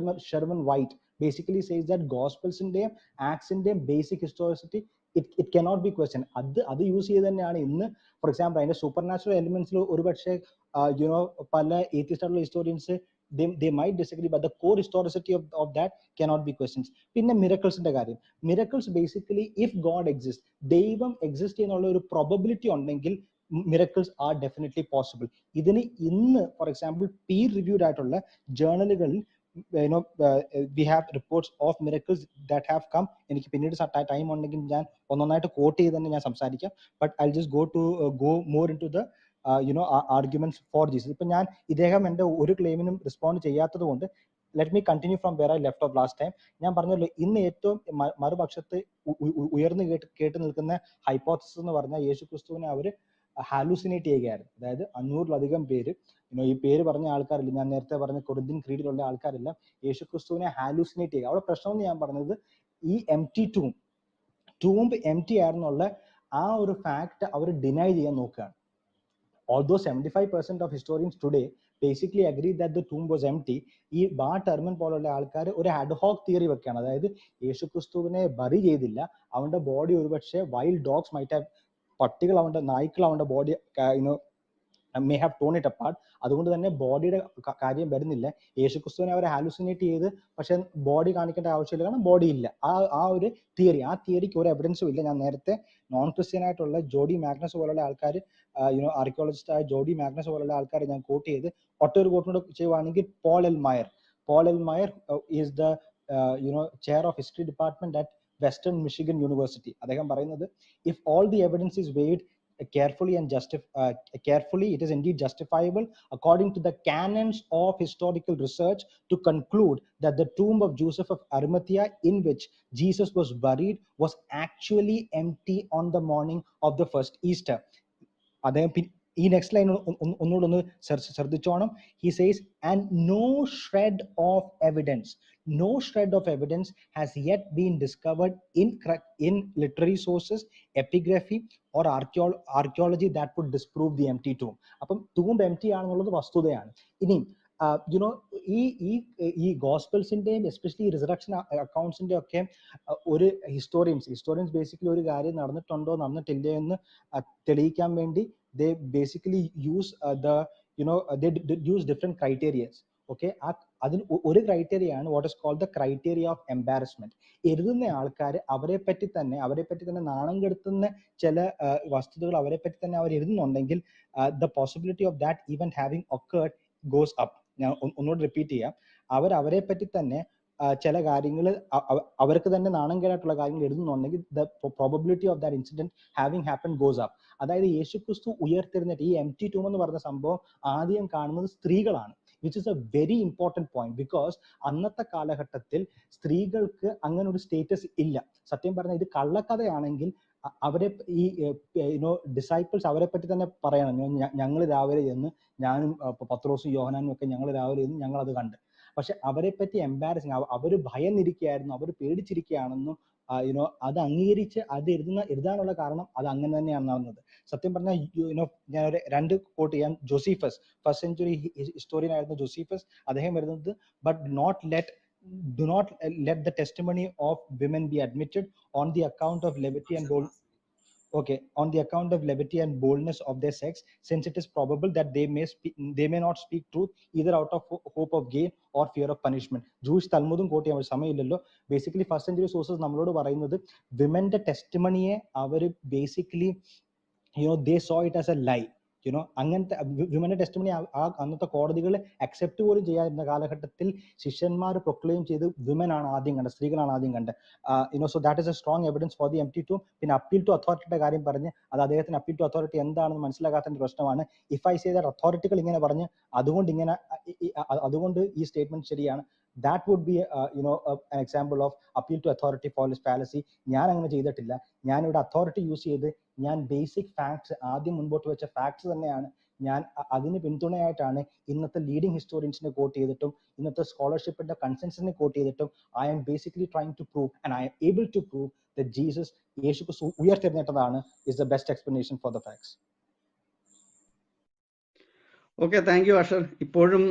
Sherman White basically says that gospelsന്റെയും ആക്ട്സിന്റെയും basic historicity it cannot be questioned. അത് യൂസ് ചെയ്ത് തന്നെയാണ് ഇന്ന് ഫോർ എക്സാമ്പിൾ അതിന്റെ സൂപ്പർ നാച്ചുറൽ എലിമെന്റ്സിൽ ഒരു പക്ഷേ പല ഏത്തിസ്റ്റ് ആയിട്ടുള്ള historians they might disagree, but the core historicity of that cannot be questioned. പിന്നെ മിറക്കിൾസിന്റെ കാര്യം, miracles basically if God exist, ദൈവം എക്സിസ്റ്റ് എന്നുള്ള ഒരു പ്രോബബിലിറ്റി ഉണ്ടെങ്കിൽ miracles are definitely possible. ഇതിന് ഇന്ന് ഫോർ എക്സാമ്പിൾ പീർ റിവ്യൂഡ് ആയിട്ടുള്ള ജേർണലുകളിൽ we have reports of miracles that have come. എനിക്ക് പിന്നീട് ടൈം ഉണ്ടെങ്കിൽ ഞാൻ ഒന്നൊന്നായിട്ട് കോട്ട് ചെയ്ത് തന്നെ ഞാൻ സംസാരിക്കാം. But I just go more into the arguments for Jesus. ഇപ്പൊ ഞാൻ ഇദ്ദേഹം എന്റെ ഒരു ക്ലെയിമിനും റെസ്പോണ്ട് ചെയ്യാത്തത് കൊണ്ട് let me continue from where I left off last time. ഞാൻ പറഞ്ഞല്ലോ ഇന്ന് ഏറ്റവും മറുപക്ഷത്ത് ഉയർന്നു കേട്ട് നിൽക്കുന്ന ഹൈപ്പോത്തസിസ് എന്ന് പറഞ്ഞാൽ യേശുക്രിസ്തുവിനെ അവർ ഹാലൂസിനേറ്റ് ചെയ്യുകയായിരുന്നു. അതായത് 500-ലധികം പേര്, ഈ പേര് പറഞ്ഞ ആൾക്കാരില്ല, ഞാൻ നേരത്തെ പറഞ്ഞ കൊറിന്ത്യൻ ക്രീഡിലുള്ള ആൾക്കാരെല്ലാം യേശുക്രിസ്തുവിനെ ഹാലൂസിനേറ്റ് ചെയ്യുക. അവിടെ പ്രശ്നം എന്ന് ഞാൻ പറഞ്ഞത് ഈ എംപ്റ്റി ടൂംബ് എംപ്റ്റി ആയിരുന്നുള്ള ആ ഒരു ഫാക്ട് അവർ ഡിനൈ ചെയ്യാൻ നോക്കുകയാണ്. Although 75% of historians today basically agree that the tomb was empty, ഈ ബാർട്ട് എർമൻ പോലുള്ള ആൾക്കാർ ഒരു അഡ്ഹോക് തിയറി വെക്കുകയാണ്. അതായത് യേശുക്രിസ്തുവിനെ ബറി ചെയ്തില്ല, അവന്റെ ബോഡി ഒരുപക്ഷെ വൈൽഡ് ഡോഗ്സ് മൈറ്റ് ഹാവ്, നായ്ക്കൾ അവന്റെ body may have torn it apart. അതുകൊണ്ട് തന്നെ ബോഡിയുടെ കാര്യം വരുന്നില്ല. യേശുക്രിസ്തുവിനെ അവരെ ഹാലുസിനേറ്റ് ചെയ്ത് പക്ഷെ ബോഡി കാണിക്കേണ്ട ആവശ്യമില്ല, കാരണം ബോഡി ഇല്ല. ആ ഒരു ആ തിയറിക്ക് ഒരു എവിഡൻസും ഇല്ല. ഞാൻ നേരത്തെ നോൺ ക്രിസ്ത്യൻ ആയിട്ടുള്ള ജോഡി മാഗ്നസ് പോലുള്ള ആൾക്കാർ, ആർക്കിയോളജിസ്റ്റ് ആയ ജോഡി മാഗ്നസ് പോലുള്ള ആൾക്കാരെ ഞാൻ കോട്ട് ചെയ്ത് ഒട്ടൊരു കോട്ടിനോട് ചെയ്യുവാണെങ്കിൽ Paul L Maier is the chair of history department at Western Michigan University. അദ്ദേഹം പറയുന്നത് if all the evidence is weighed carefully it is indeed justifiable according to the canons of historical research to conclude that the tomb of Joseph of Arimathea in which Jesus was buried was actually empty on the morning of the first Easter. അദ്ദേഹം ഈ next line ഒന്നുകൂടെ ശ്രദ്ധിച്ചോണം. He says, and no shred of evidence has yet been discovered in literary sources, epigraphy or archaeology that would disprove the empty tomb. അപ്പം tomb empty ആണെന്നുള്ളത് വസ്തുതയാണ്. ഇനി ഈ ഗോസ്പൽസിന്റെയും especially resurrection അക്കൗണ്ട്സിന്റെ ഒക്കെ ഒരു ഹിസ്റ്റോറിയൻസ് ബേസിക്കലി ഒരു കാര്യം നടന്നിട്ടുണ്ടോ നടന്നിട്ടില്ലേ എന്ന് തെളിയിക്കാൻ വേണ്ടി they basically use they use different criterias. Okay, അതിൽ ഒരു ക്രൈറ്റീരിയ ആണ് what is called the criteria of embarrassment. എഴുതുന്ന ആൾക്കാർ അവരെ പറ്റി തന്നെ നാണം കെടുത്തുന്ന ചില വസ്തുതകൾ അവരെ പറ്റി തന്നെ അവർ എഴുതുന്നുണ്ടെങ്കിൽ the possibility of that even having occurred goes up. ഞാൻ ഒന്നുകൂടി റിപ്പീറ്റ് ചെയ്യാം. അവരെ പറ്റി തന്നെ ചില കാര്യങ്ങൾ അവർക്ക് തന്നെ നാണം കേടായിട്ടുള്ള കാര്യങ്ങൾ എഴുതുന്നുണ്ടെങ്കിൽ the probability of that incident having happen goes up. അതായത് യേശുക്രിസ്തു ഉയർത്തെഴുന്നേറ്റ് ഈ എംപ്റ്റി ടൂം എന്ന് പറഞ്ഞ സംഭവം ആദ്യം കാണുന്നത് സ്ത്രീകളാണ്, which is a very important point because അന്നത്തെ കാലഘട്ടത്തിൽ സ്ത്രീകൾക്ക് അങ്ങനെ ഒരു സ്റ്റേറ്റസ് ഇല്ല. സത്യം പറഞ്ഞാൽ ഇത് കള്ളക്കഥയാണെങ്കിൽ അവരെ ഈ ഡിസൈപ്പിൾസ് അവരെ പറ്റി തന്നെ പറയണം, ഞങ്ങൾ രാവിലെ ചെന്ന് ഞാനും പത്രോസും യോഹന്നാനും ഒക്കെ ഞങ്ങൾ രാവിലെ ചെന്ന് ഞങ്ങൾ അത് കണ്ട്. പക്ഷെ അവരെ പറ്റി എംബാരസിങ്, അവർ ഭയന്നിരിക്കുകയായിരുന്നു, അവർ പേടിച്ചിരിക്കുകയാണെന്നും അത് അംഗീകരിച്ച് അത് എഴുതാനുള്ള കാരണം അത് അങ്ങനെ തന്നെയാണ് നടന്നത്. സത്യം പറഞ്ഞാൽ ഞാൻ ഒരു 2 കോട്ട് ചെയ്യാം. ജോസീഫസ്, ഫസ്റ്റ് സെഞ്ചുറി ഹിസ്റ്റോറിയൻ ആയിരുന്ന ജോസീഫസ്, അദ്ദേഹം എഴുതുന്നത് but do not let the testimony of women be admitted on the account of levity and bold. okay, on the account of levity and boldness of their sex, since it is probable that they may not speak truth either out of hope of gain or fear of punishment. Jewish തൽമുദും quote ചെയ്യാൻ സമയമില്ലല്ലോ. Basically first century sources നമ്മളോട് പറയുന്നത് വിമന്റെ ടെസ്റ്റിമണിയെ അവർ basically they saw it as a lie. അങ്ങനത്തെ വിമന്റെ testimony ആ അന്നത്തെ കോടതികൾ അക്സെപ്റ്റ് പോലും ചെയ്യാതിരുന്ന കാലഘട്ടത്തിൽ ശിഷ്യന്മാർ പ്രൊക്ലെയിം ചെയ്ത് വിമൻ ആണ് ആദ്യം കണ്ടത്, സ്ത്രീകളാണ് ആദ്യം കണ്ടത്. So that is A strong evidence for the empty tomb. പിന്നെ അപ്പീൽ ടു അതോറിറ്റിയുടെ കാര്യം പറഞ്ഞ് അത് അദ്ദേഹത്തിന് അപ്പീൽ ടു അതോറിറ്റി എന്താണെന്ന് മനസ്സിലാക്കാത്തതിന്റെ പ്രശ്നമാണ്. ഇഫ് ഐ സേ ദാറ്റ് അതോറിറ്റികൾ ഇങ്ങനെ പറഞ്ഞ് അതുകൊണ്ട് ഈ സ്റ്റേറ്റ്മെന്റ് ശരിയാണ്, that would be an example of appeal to authority fallacy. ഞാൻ അങ്ങനെ ചെയ്തിട്ടില്ല. ഞാൻ ഇവിടെ അതോറിറ്റി യൂസ് ചെയ്ത് ഞാൻ ബേസിക് ഫാക്ട്സ് ആദ്യം മുൻപോട്ട് വെച്ച ഫാക്ട്സ് തന്നെയാണ് ഞാൻ അതിന് പിന്തുണയായിട്ടാണ് ഇന്നത്തെ ലീഡിംഗ് ഹിസ്റ്റോറിയൻസിനെ കോട്ട് ചെയ്തിട്ടും ഇന്നത്തെ സ്കോളർഷിപ്പിന്റെ കൺസെൻസസിനെ കോട്ട് ചെയ്തിട്ടും I am basically trying to prove and I am able to prove that Jesus യേശു ഉയർത്തെഴുന്നേറ്റതാണ് is the best explanation for the facts. Okay, thank you Asher. ഇപ്പോഴും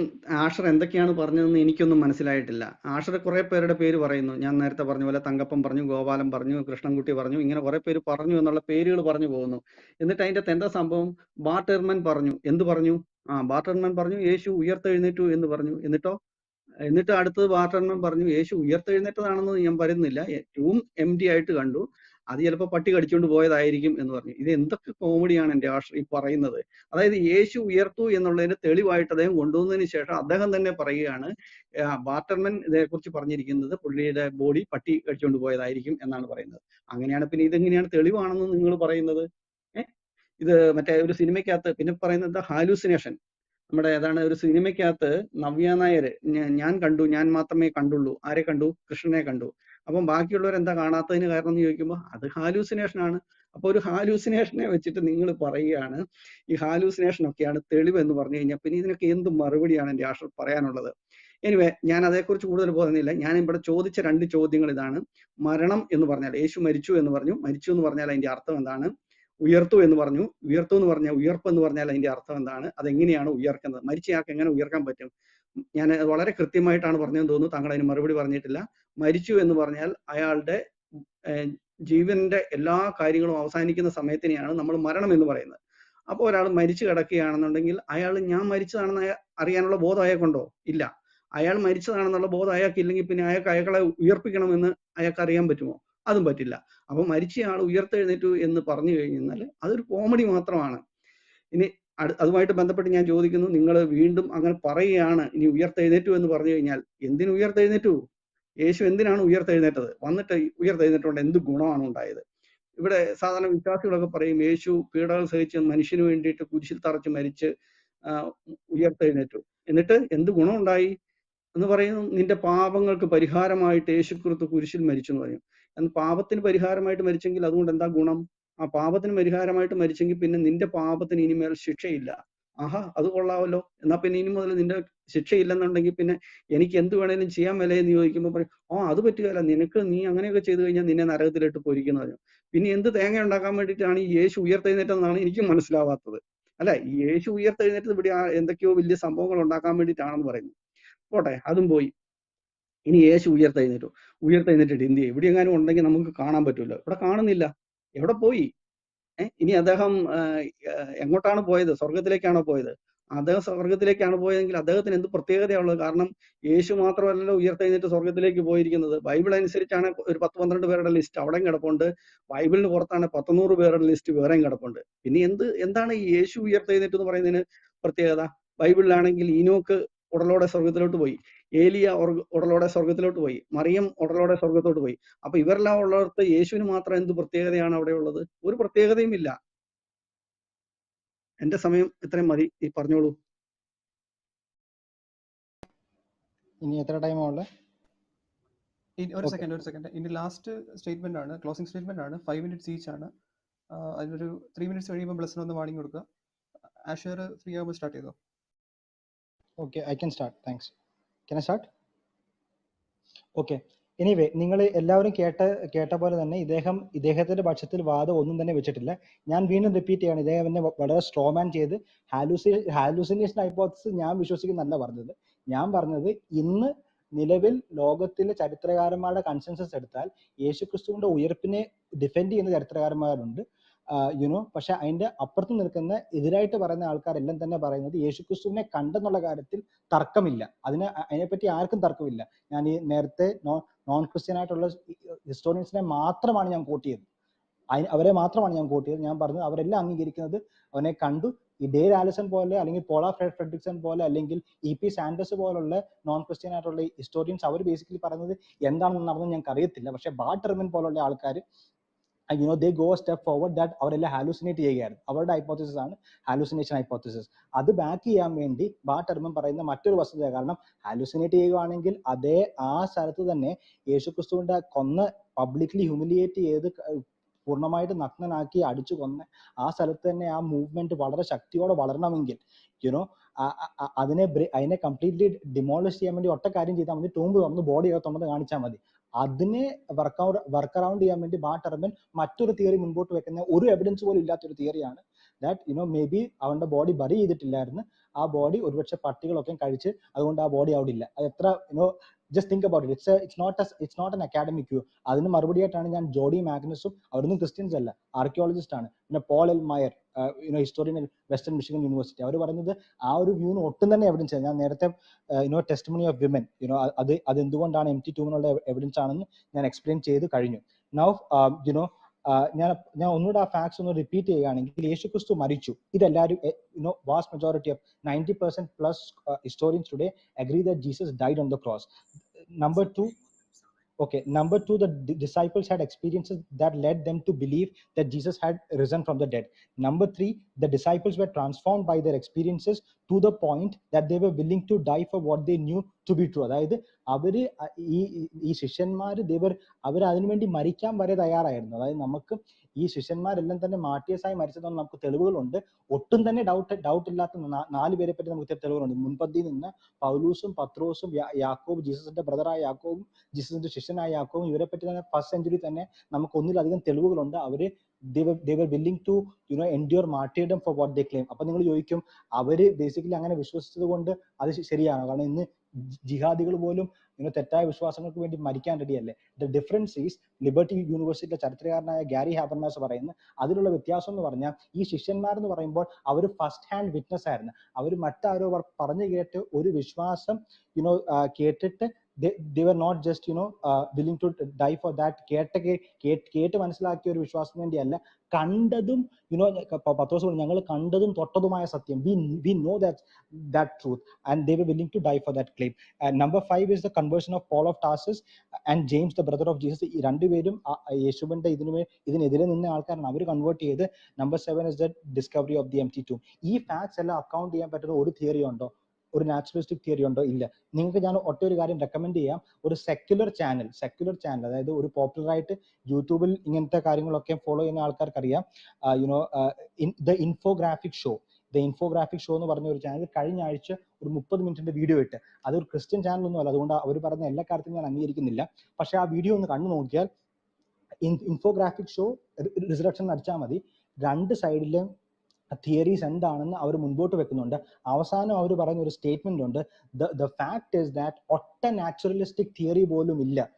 ആഷർ എന്തൊക്കെയാണ് പറഞ്ഞതെന്ന് എനിക്കൊന്നും മനസ്സിലായിട്ടില്ല. ആഷർ കുറെ പേരുടെ പേര് പറയുന്നു. ഞാൻ നേരത്തെ പറഞ്ഞ പോലെ തങ്കപ്പൻ പറഞ്ഞു, ഗോപാലൻ പറഞ്ഞു, കൃഷ്ണൻകുട്ടി പറഞ്ഞു, ഇങ്ങനെ കുറെ പേര് പറഞ്ഞു എന്നുള്ള പേരുകൾ പറഞ്ഞു പോകുന്നു. എന്നിട്ട് അതിൻ്റെ അകത്ത് എന്താ സംഭവം? ബാർട്ടർമൻ പറഞ്ഞു. എന്ത് പറഞ്ഞു? ബാർട്ടർമൻ പറഞ്ഞു യേശു ഉയർത്തെഴുന്നേറ്റു എന്ന് പറഞ്ഞു. എന്നിട്ട് അടുത്തത് ബാർട്ടർമൻ പറഞ്ഞു യേശു ഉയർത്തെഴുന്നേറ്റതാണെന്ന് ഞാൻ പറയുന്നില്ല, ടൂം എംപ്റ്റി ആയിട്ട് കണ്ടു, അത് ചിലപ്പോൾ പട്ടി കടിച്ചുകൊണ്ട് പോയതായിരിക്കും എന്ന് പറഞ്ഞു. ഇത് എന്തൊക്കെ കോമഡിയാണ് എൻ്റെ ആഷർ ഈ പറയുന്നത്. അതായത് യേശു ഉയർത്തു എന്നുള്ളതിന് തെളിവായിട്ട് അദ്ദേഹം കൊണ്ടുവന്നതിന് ശേഷം അദ്ദേഹം തന്നെ പറയുകയാണ്, ബാർട്ടർമൻ ഇതേക്കുറിച്ച് പറഞ്ഞിരിക്കുന്നത് പുള്ളിയുടെ ബോഡി പട്ടി കടിച്ചുകൊണ്ട് പോയതായിരിക്കും എന്നാണ് പറയുന്നത്. അങ്ങനെയാണ് പിന്നെ ഇതെങ്ങനെയാണ് തെളിവാണെന്ന് നിങ്ങൾ പറയുന്നത്? ഇത് മറ്റേ ഒരു സിനിമയ്ക്കകത്ത് പിന്നെ പറയുന്നത് ഹാലൂസിനേഷൻ. നമ്മുടെ ഏതാണ് ഒരു സിനിമയ്ക്കകത്ത് നവ്യ നായർ ഞാൻ കണ്ടു, ഞാൻ മാത്രമേ കണ്ടുള്ളൂ. ആരെ കണ്ടു? കൃഷ്ണനെ കണ്ടു. അപ്പം ബാക്കിയുള്ളവർ എന്താ കാണാത്തതിന് കാരണം എന്ന് ചോദിക്കുമ്പോൾ അത് ഹാലൂസിനേഷൻ ആണ്. അപ്പൊ ഒരു ഹാലൂസിനേഷനെ വെച്ചിട്ട് നിങ്ങൾ പറയുകയാണ് ഈ ഹാലൂസിനേഷൻ ഒക്കെയാണ് തെളിവ് എന്ന് പറഞ്ഞു കഴിഞ്ഞാൽ പിന്നെ ഇതിനൊക്കെ എന്ത് മറുപടിയാണ് എൻ്റെ ആഷർ പറയാനുള്ളത്? എനിവേ, ഞാൻ അതേക്കുറിച്ച് കൂടുതൽ പോകുന്നില്ല. ഞാൻ ഇവിടെ ചോദിച്ച 2 ചോദ്യങ്ങൾ ഇതാണ്. മരണം എന്ന് പറഞ്ഞാൽ യേശു മരിച്ചു എന്ന് പറഞ്ഞു, മരിച്ചു എന്ന് പറഞ്ഞാൽ അതിന്റെ അർത്ഥം എന്താണ്? ഉയർത്തു എന്ന് പറഞ്ഞു, ഉയർത്തു എന്ന് പറഞ്ഞാൽ ഉയർപ്പ് എന്ന് പറഞ്ഞാൽ അതിന്റെ അർത്ഥം എന്താണ്? അതെങ്ങനെയാണ് ഉയർക്കുന്നത്? മരിച്ചയാൾക്ക് എങ്ങനെ ഉയർക്കാൻ പറ്റും? ഞാൻ വളരെ കൃത്യമായിട്ടാണ് പറഞ്ഞതെന്ന് തോന്നുന്നു, താങ്കൾ അതിന് മറുപടി പറഞ്ഞിട്ടില്ല. മരിച്ചു എന്ന് പറഞ്ഞാൽ അയാളുടെ ജീവന്റെ എല്ലാ കാര്യങ്ങളും അവസാനിക്കുന്ന സമയത്തിനെയാണ് നമ്മൾ മരണം എന്ന് പറയുന്നത്. അപ്പോൾ ഒരാൾ മരിച്ചു കിടക്കുകയാണെന്നുണ്ടെങ്കിൽ അയാൾ ഞാൻ മരിച്ചതാണെന്ന് അറിയാനുള്ള ബോധം അയാൾക്കുണ്ടോ? ഇല്ല. അയാൾ മരിച്ചതാണെന്നുള്ള ബോധം അയാൾക്കില്ലെങ്കിൽ പിന്നെ അയാളെ ഉയർപ്പിക്കണമെന്ന് അയാൾക്ക് അറിയാൻ പറ്റുമോ? അതും പറ്റില്ല. അപ്പൊ മരിച്ചയാൾ ഉയർത്തെഴുന്നേറ്റു എന്ന് പറഞ്ഞു കഴിഞ്ഞാൽ അതൊരു കോമഡി മാത്രമാണ്. ഇനി അതുമായിട്ട് ബന്ധപ്പെട്ട് ഞാൻ ചോദിക്കുന്നു, നിങ്ങൾ വീണ്ടും അങ്ങനെ പറയുകയാണ് ഇനി ഉയർത്തെഴുന്നേറ്റു എന്ന് പറഞ്ഞു കഴിഞ്ഞാൽ എന്തിനു ഉയർത്തെഴുന്നേറ്റു? യേശു എന്തിനാണ് ഉയർത്തെഴുന്നേറ്റത്? വന്നിട്ട് ഉയർത്തെഴുന്നേറ്റുകൊണ്ട് എന്ത് ഗുണമാണ് ഉണ്ടായത്? ഇവിടെ സാധാരണ വിശ്വാസികളൊക്കെ പറയും യേശു പീഡകൾ സഹിച്ച് മനുഷ്യന് വേണ്ടിയിട്ട് കുരിശിൽ തറച്ച് മരിച്ച് ഉയർത്തെഴുന്നേറ്റു, എന്നിട്ട് എന്ത് ഗുണമുണ്ടായി എന്ന് പറയുന്നു? നിന്റെ പാപങ്ങൾക്ക് പരിഹാരമായിട്ട് യേശുക്രിസ്തു കുരിശിൽ മരിച്ചു എന്ന് പറയും. പാപത്തിന് പരിഹാരമായിട്ട് മരിച്ചെങ്കിൽ അതുകൊണ്ട് എന്താ ഗുണം? ആ പാപത്തിന് പരിഹാരമായിട്ട് മരിച്ചെങ്കിൽ പിന്നെ നിന്റെ പാപത്തിന് ഇനിമേൽ ശിക്ഷയില്ല. ആഹാ, അത് കൊള്ളാമല്ലോ. എന്നാ പിന്നെ ഇനി മുതൽ നിന്റെ ശിക്ഷയില്ലെന്നുണ്ടെങ്കിൽ പിന്നെ എനിക്ക് എന്ത് വേണേലും ചെയ്യാൻ മേലേ എന്ന് ചോദിക്കുമ്പോൾ പറയും അത് പറ്റുകയല്ല, നീ അങ്ങനെയൊക്കെ ചെയ്തു കഴിഞ്ഞാൽ നിന്നെ നരകത്തിലിട്ട് പൊരിക്കുന്നു പറഞ്ഞു. പിന്നെ എന്ത് തേങ്ങ ഉണ്ടാക്കാൻ വേണ്ടിയിട്ടാണ് ഈ യേശു ഉയർത്തെഴുന്നേറ്റതെന്നാണ് എനിക്കും മനസ്സിലാവാത്തത്. അല്ല, ഈ യേശു ഉയർത്തെഴുന്നേറ്റത് ഇവിടെ എന്തൊക്കെയോ വലിയ സംഭവങ്ങൾ ഉണ്ടാക്കാൻ വേണ്ടിയിട്ടാണെന്ന് പറയുന്നു. പോട്ടെ, അതും പോയി. ഇനി യേശു ഉയർത്തെഴുന്നേറ്റിട്ട് എന്ത് ചെയ്യും? ഇവിടെ എങ്ങാനും ഉണ്ടെങ്കിൽ നമുക്ക് കാണാൻ പറ്റൂല. ഇവിടെ കാണുന്നില്ല. എവിടെ പോയി? ഇനി അദ്ദേഹം എങ്ങോട്ടാണ് പോയത്? സ്വർഗത്തിലേക്കാണോ പോയത്? അദ്ദേഹം സ്വർഗത്തിലേക്കാണ് പോയതെങ്കിൽ അദ്ദേഹത്തിന് എന്ത് പ്രത്യേകതയുള്ളത്? കാരണം യേശു മാത്രമല്ലല്ലോ ഉയർത്തെഴുന്നേറ്റ് സ്വർഗത്തിലേക്ക് പോയിരിക്കുന്നത്. ബൈബിൾ അനുസരിച്ചാണ് ഒരു 10-12 പേരുടെ ലിസ്റ്റ് അവിടെയും കിടപ്പുണ്ട്. ബൈബിളിന് പുറത്താണ് 100 പേരുടെ ലിസ്റ്റ് വേറെയും കിടപ്പുണ്ട്. പിന്നെ എന്താണ് ഈ യേശു ഉയർത്തെഴുന്നേറ്റ് എന്ന് പറയുന്നതിന് പ്രത്യേകത? ബൈബിളിലാണെങ്കിൽ ഈനോക്ക് ഉടലോടെ സ്വർഗത്തിലോട്ട് പോയി, ഏലിയ ഉടലോടെ സ്വർഗത്തിലോട്ട് പോയി, മറിയം ഉടലോടെ സ്വർഗത്തോട്ട് പോയി. അപ്പൊ ഇവരെല്ലാം ഉള്ളിടത്ത് യേശുവിന് മാത്രം എന്ത് പ്രത്യേകതയാണ് അവിടെ ഉള്ളത്? ഒരു പ്രത്യേകതയും ഇല്ല. എന്റെ സമയം ഇത്രയും മതി. ഈ പറഞ്ഞോളൂ. ഇനി എത്ര ടൈം ഉള്ളത്? ഒരു സെക്കൻഡ്. ഇനി ലാസ്റ്റ് സ്റ്റേറ്റ്മെന്റ് ആണ്, ക്ലോസിംഗ് സ്റ്റേറ്റ്മെന്റ് ആണ്. 5 minutes ഈച്ച് ആണ്. അതിനൊരു 3 minutes കഴിയുമ്പോൾ ബ്ലസ്സിന് ഒന്ന് വാണിംഗ് കൊടുക്കുക. ആഷർ ഫ്രീ ആകുമ്പോൾ സ്റ്റാർട്ട് ചെയ്തോ. Okay, I can start. Thanks. Can I start? Okay. Anyway, നിങ്ങൾ എല്ലാവരും കേട്ട പോലെ തന്നെ ഇദ്ദേഹത്തിന്റെ പക്ഷത്തിൽ വാദം ഒന്നും തന്നെ വെച്ചിട്ടില്ല. ഞാൻ വീണ്ടും റിപ്പീറ്റ് ചെയ്യാണ്, ഇദ്ദേഹം എന്നെ വളരെ സ്ട്രോമാൻ ചെയ്ത് ഹാലൂസിനേഷൻ ഹൈപ്പോത്തസിസ് ഞാൻ വിശ്വസിക്കുന്നല്ല പറഞ്ഞത്. ഞാൻ പറഞ്ഞത് ഇന്ന് നിലവിൽ ലോകത്തിലെ ചരിത്രകാരന്മാരുടെ കൺസെൻസസ് എടുത്താൽ യേശുക്രിസ്തുവിന്റെ ഉയർപ്പിനെ ഡിഫെൻഡ് ചെയ്യുന്ന ചരിത്രകാരന്മാരുണ്ട്. യുനോ. പക്ഷെ അതിന്റെ അപ്പുറത്ത് നിൽക്കുന്ന എതിരായിട്ട് പറയുന്ന ആൾക്കാരെല്ലാം തന്നെ പറയുന്നത് യേശുക്രിസ്തുവിനെ കണ്ടെന്നുള്ള കാര്യത്തിൽ തർക്കമില്ല. അതിനെപ്പറ്റി ആർക്കും തർക്കമില്ല. ഞാൻ ഈ നേരത്തെ നോൺ ക്രിസ്ത്യൻ ആയിട്ടുള്ള ഹിസ്റ്റോറിയൻസിനെ മാത്രമാണ് ഞാൻ കോട്ട് ചെയ്തത്. അവരെ മാത്രമാണ് ഞാൻ കോട്ട് ചെയ്തത്. ഞാൻ പറഞ്ഞത് അവരെല്ലാം അംഗീകരിക്കുന്നത് അവനെ കണ്ടു. ഈ ഡേൽ ആലിസൺ പോലെ അല്ലെങ്കിൽ പോളാ ഫ്രെഡ്രിക്സൺ പോലെ അല്ലെങ്കിൽ EP സാൻഡേഴ്സ് പോലുള്ള നോൺ ക്രിസ്ത്യൻ ആയിട്ടുള്ള ഹിസ്റ്റോറിയൻസ് അവർ ബേസിക്കലി പറയുന്നത് എന്താണെന്ന് നടന്നത് ഞങ്ങൾക്ക് അറിയത്തില്ല. പക്ഷെ ബാർട്ട് എർമിൻ പോലുള്ള ആൾക്കാർ they go a step forward that അവരെല്ലാം ഹാലൂസിനേറ്റ് ചെയ്യുകയായിരുന്നു. അവരുടെ ഹൈപ്പോത്തിസിസ് ആണ് ഹാലൂസിനേഷൻ ഹൈപ്പോത്തിസിസ്. അത് ബാക്ക് ചെയ്യാൻ വേണ്ടി ബാർട്ട് എർമിൻ പറയുന്ന മറ്റൊരു വസ്തുത, കാരണം ഹാലൂസിനേറ്റ് ചെയ്യുകയാണെങ്കിൽ ആ സ്ഥലത്ത് തന്നെ യേശുക്രിസ്തുവിന്റെ കൊന്ന് പബ്ലിക്ലി ഹ്യൂമിലിയേറ്റ് ചെയ്ത് പൂർണ്ണമായിട്ട് നഗ്നനാക്കി അടിച്ചു കൊന്ന ആ സ്ഥലത്ത് തന്നെ ആ മൂവ്മെന്റ് വളരെ ശക്തിയോടെ വളരണമെങ്കിൽ അതിനെ കംപ്ലീറ്റ്ലി ഡിമോളിഷ് ചെയ്യാൻ വേണ്ടി ഒറ്റ കാര്യം ചെയ്താൽ മതി, ടൂമ്പ് തുറന്ന് ബോഡി തുറന്ന് കാണിച്ചാൽ മതി. അതിനെ വർക്ക് അറൗണ്ട് ചെയ്യാൻ വേണ്ടി ബാർട്ട് എർമിൻ മറ്റൊരു തിയറി മുൻപോട്ട് വെക്കുന്ന ഒരു എവിഡൻസ് പോലും ഇല്ലാത്തൊരു തിയറിയാണ് ദാറ്റ് മേ ബി അവന്റെ ബോഡി ബറി ചെയ്തിട്ടില്ലായിരുന്നു, ആ ബോഡി ഒരുപക്ഷെ പട്ടികളൊക്കെ കഴിച്ച് അതുകൊണ്ട് ആ ബോഡി അവിടെ ഇല്ല. അത് എത്ര just think about it. It's not an academic view. അതിന് മറുപടിയായിട്ടാണ് ഞാൻ ജോഡി മാഗ്നസും, അവരൊന്നും ക്രിസ്ത്യൻസ് അല്ല, ആർക്കിയോളജിസ്റ്റ് ആണ്, പിന്നെ Paul L Maier historian Western Michigan University, അവർ പറയുന്നത് ആ ഒരു വ്യൂവിന് ഒട്ടും തന്നെ എവിഡൻസ് ആണ്. ഞാൻ നേരത്തെ ടെസ്റ്റിമണി ഓഫ് വിമൻ അത് എന്തുകൊണ്ടാണ് MT2 എവിഡൻസ് ആണെന്ന് ഞാൻ എക്സ്പ്ലെയിൻ ചെയ്ത് കഴിഞ്ഞു. നൗ ഞാൻ ഒന്നുകൂടെ ആ ഫാക്ട്സ് ഒന്ന് റിപ്പീറ്റ് ചെയ്യുകയാണെങ്കിൽ, യേശുക്രിസ്തു മരിച്ചു. ഇതെല്ലാവരും vast majority of 90% plus historians today agree that Jesus died on the cross. Number two, the disciples had experiences that led them to believe that Jesus had risen from the dead. Number 3, the disciples were transformed by their experiences to the point that they were willing to die for what they knew to be true. അതായത് അവര് ഈ ശിഷ്യന്മാർ അവർ അതിനുവേണ്ടി മരിക്കാൻ വരെ തയ്യാറായിരുന്നു. അതായത് നമുക്ക് ഈ ശിഷ്യന്മാരെല്ലാം തന്നെ മാർട്ടിയസായി മരിച്ചതെന്ന് നമുക്ക് തെളിവുകളുണ്ട്. ഒട്ടും തന്നെ ഡൗട്ട് ഇല്ലാത്ത 4 പേരെ പറ്റി നമുക്ക് തെളിവുകളുണ്ട്. മുൻപന്തിയിൽ നിന്ന് പൗലൂസും പത്രോസും യാക്കോബ്, ജീസസിന്റെ ബ്രദറായ യാക്കോബും ജീസസിന്റെ ശിഷ്യനായ യാക്കോബും, ഇവരെ പറ്റി തന്നെ ഫസ്റ്റ് സെഞ്ചുറി തന്നെ നമുക്ക് ഒന്നിലധികം തെളിവുകളുണ്ട്. അവര് they were willing to endure martyrdom for what they claim. അപ്പൊ നിങ്ങൾ ചോദിക്കും, അവര് ബേസിക്കലി അങ്ങനെ വിശ്വസിച്ചത് കൊണ്ട് അത് ശരിയാണോ? കാരണം ഇന്ന് ജിഹാദികൾ പോലും തെറ്റായ വിശ്വാസങ്ങൾക്ക് വേണ്ടി മരിക്കാൻ റെഡിയല്ലേ. ദ ഡിഫറൻസ് ഈസ്, ലിബർട്ടി യൂണിവേഴ്സിറ്റിയിലെ ചരിത്രകാരനായ ഗ്യാരി ഹാബർമാസ് പറയുന്നത്, അതിലുള്ള വ്യത്യാസം എന്ന് പറഞ്ഞാൽ ഈ ശിഷ്യന്മാരെന്ന് പറയുമ്പോൾ അവർ ഫസ്റ്റ് ഹാൻഡ് വിറ്റ്നസ് ആയിരുന്നു. അവർ മറ്റാരോ പറഞ്ഞു കേട്ട് ഒരു വിശ്വാസം കേട്ടിട്ട് they were not just willing to die for that. കേട്ട് മനസ്സിലാക്കിയ ഒരു വിശ്വാസത്തിന് വേണ്ടിയല്ല, കണ്ടതും പത്രോസ് പറഞ്ഞു, ഞങ്ങൾ കണ്ടതും തൊട്ടതുമായ സത്യം, we know that truth, and they were willing to die for that claim. Number 5 is the conversion of Paul of Tarsus and James the brother of Jesus. ഈ രണ്ടുപേരും യേശുവിന്റെ ഇതിനെതിരെ നിന്ന ആൾക്കാരാണ്, അവർ കൺവേർട്ട് ചെയ്ത്. Number 7 is the discovery of the MT2. ഈ facts എല്ലാം account ചെയ്യാൻ പറ്റുന്ന ഒരു തിയറി ഉണ്ടോ? ഒരു നാച്ചുറലിസ്റ്റിക് തിയറി ഉണ്ടോ? ഇല്ല. നിങ്ങൾക്ക് ഞാൻ ഒറ്റൊരു കാര്യം റെക്കമെൻഡ് ചെയ്യാം, ഒരു സെക്യുലർ ചാനൽ, അതായത് ഒരു പോപ്പുലർ ആയിട്ട് യൂട്യൂബിൽ ഇങ്ങനത്തെ കാര്യങ്ങളൊക്കെ ഫോളോ ചെയ്യുന്ന ആൾക്കാർക്ക് അറിയാം, ദ ഇൻഫോഗ്രാഫിക് ഷോ എന്ന് പറഞ്ഞ ഒരു ചാനൽ കഴിഞ്ഞ ആഴ്ച ഒരു 30 മിനിറ്റിന്റെ വീഡിയോ ഇട്ട്. അതൊരു ക്രിസ്ത്യൻ ചാനലൊന്നും അല്ല, അതുകൊണ്ട് അവർ പറയുന്ന എല്ലാ കാര്യത്തിലും ഞാൻ അംഗീകരിക്കുന്നില്ല. പക്ഷെ ആ വീഡിയോ ഒന്ന് കണ്ടു നോക്കിയാൽ, ഇൻഫോഗ്രാഫിക് ഷോ റിസറക്ഷൻ അടിച്ചാൽ മതി, രണ്ട് സൈഡിലും തിയറീസ് എന്താണെന്ന് അവർ മുൻപോട്ട് വെക്കുന്നുണ്ട്. അവസാനം അവർ പറയുന്ന ഒരു സ്റ്റേറ്റ്മെന്റ് ഉണ്ട്, ദ ഫാക്ട് ഇസ് ദാറ്റ് ഒറ്റ നാച്ചുറലിസ്റ്റിക് തിയറി പോലും ഇല്ല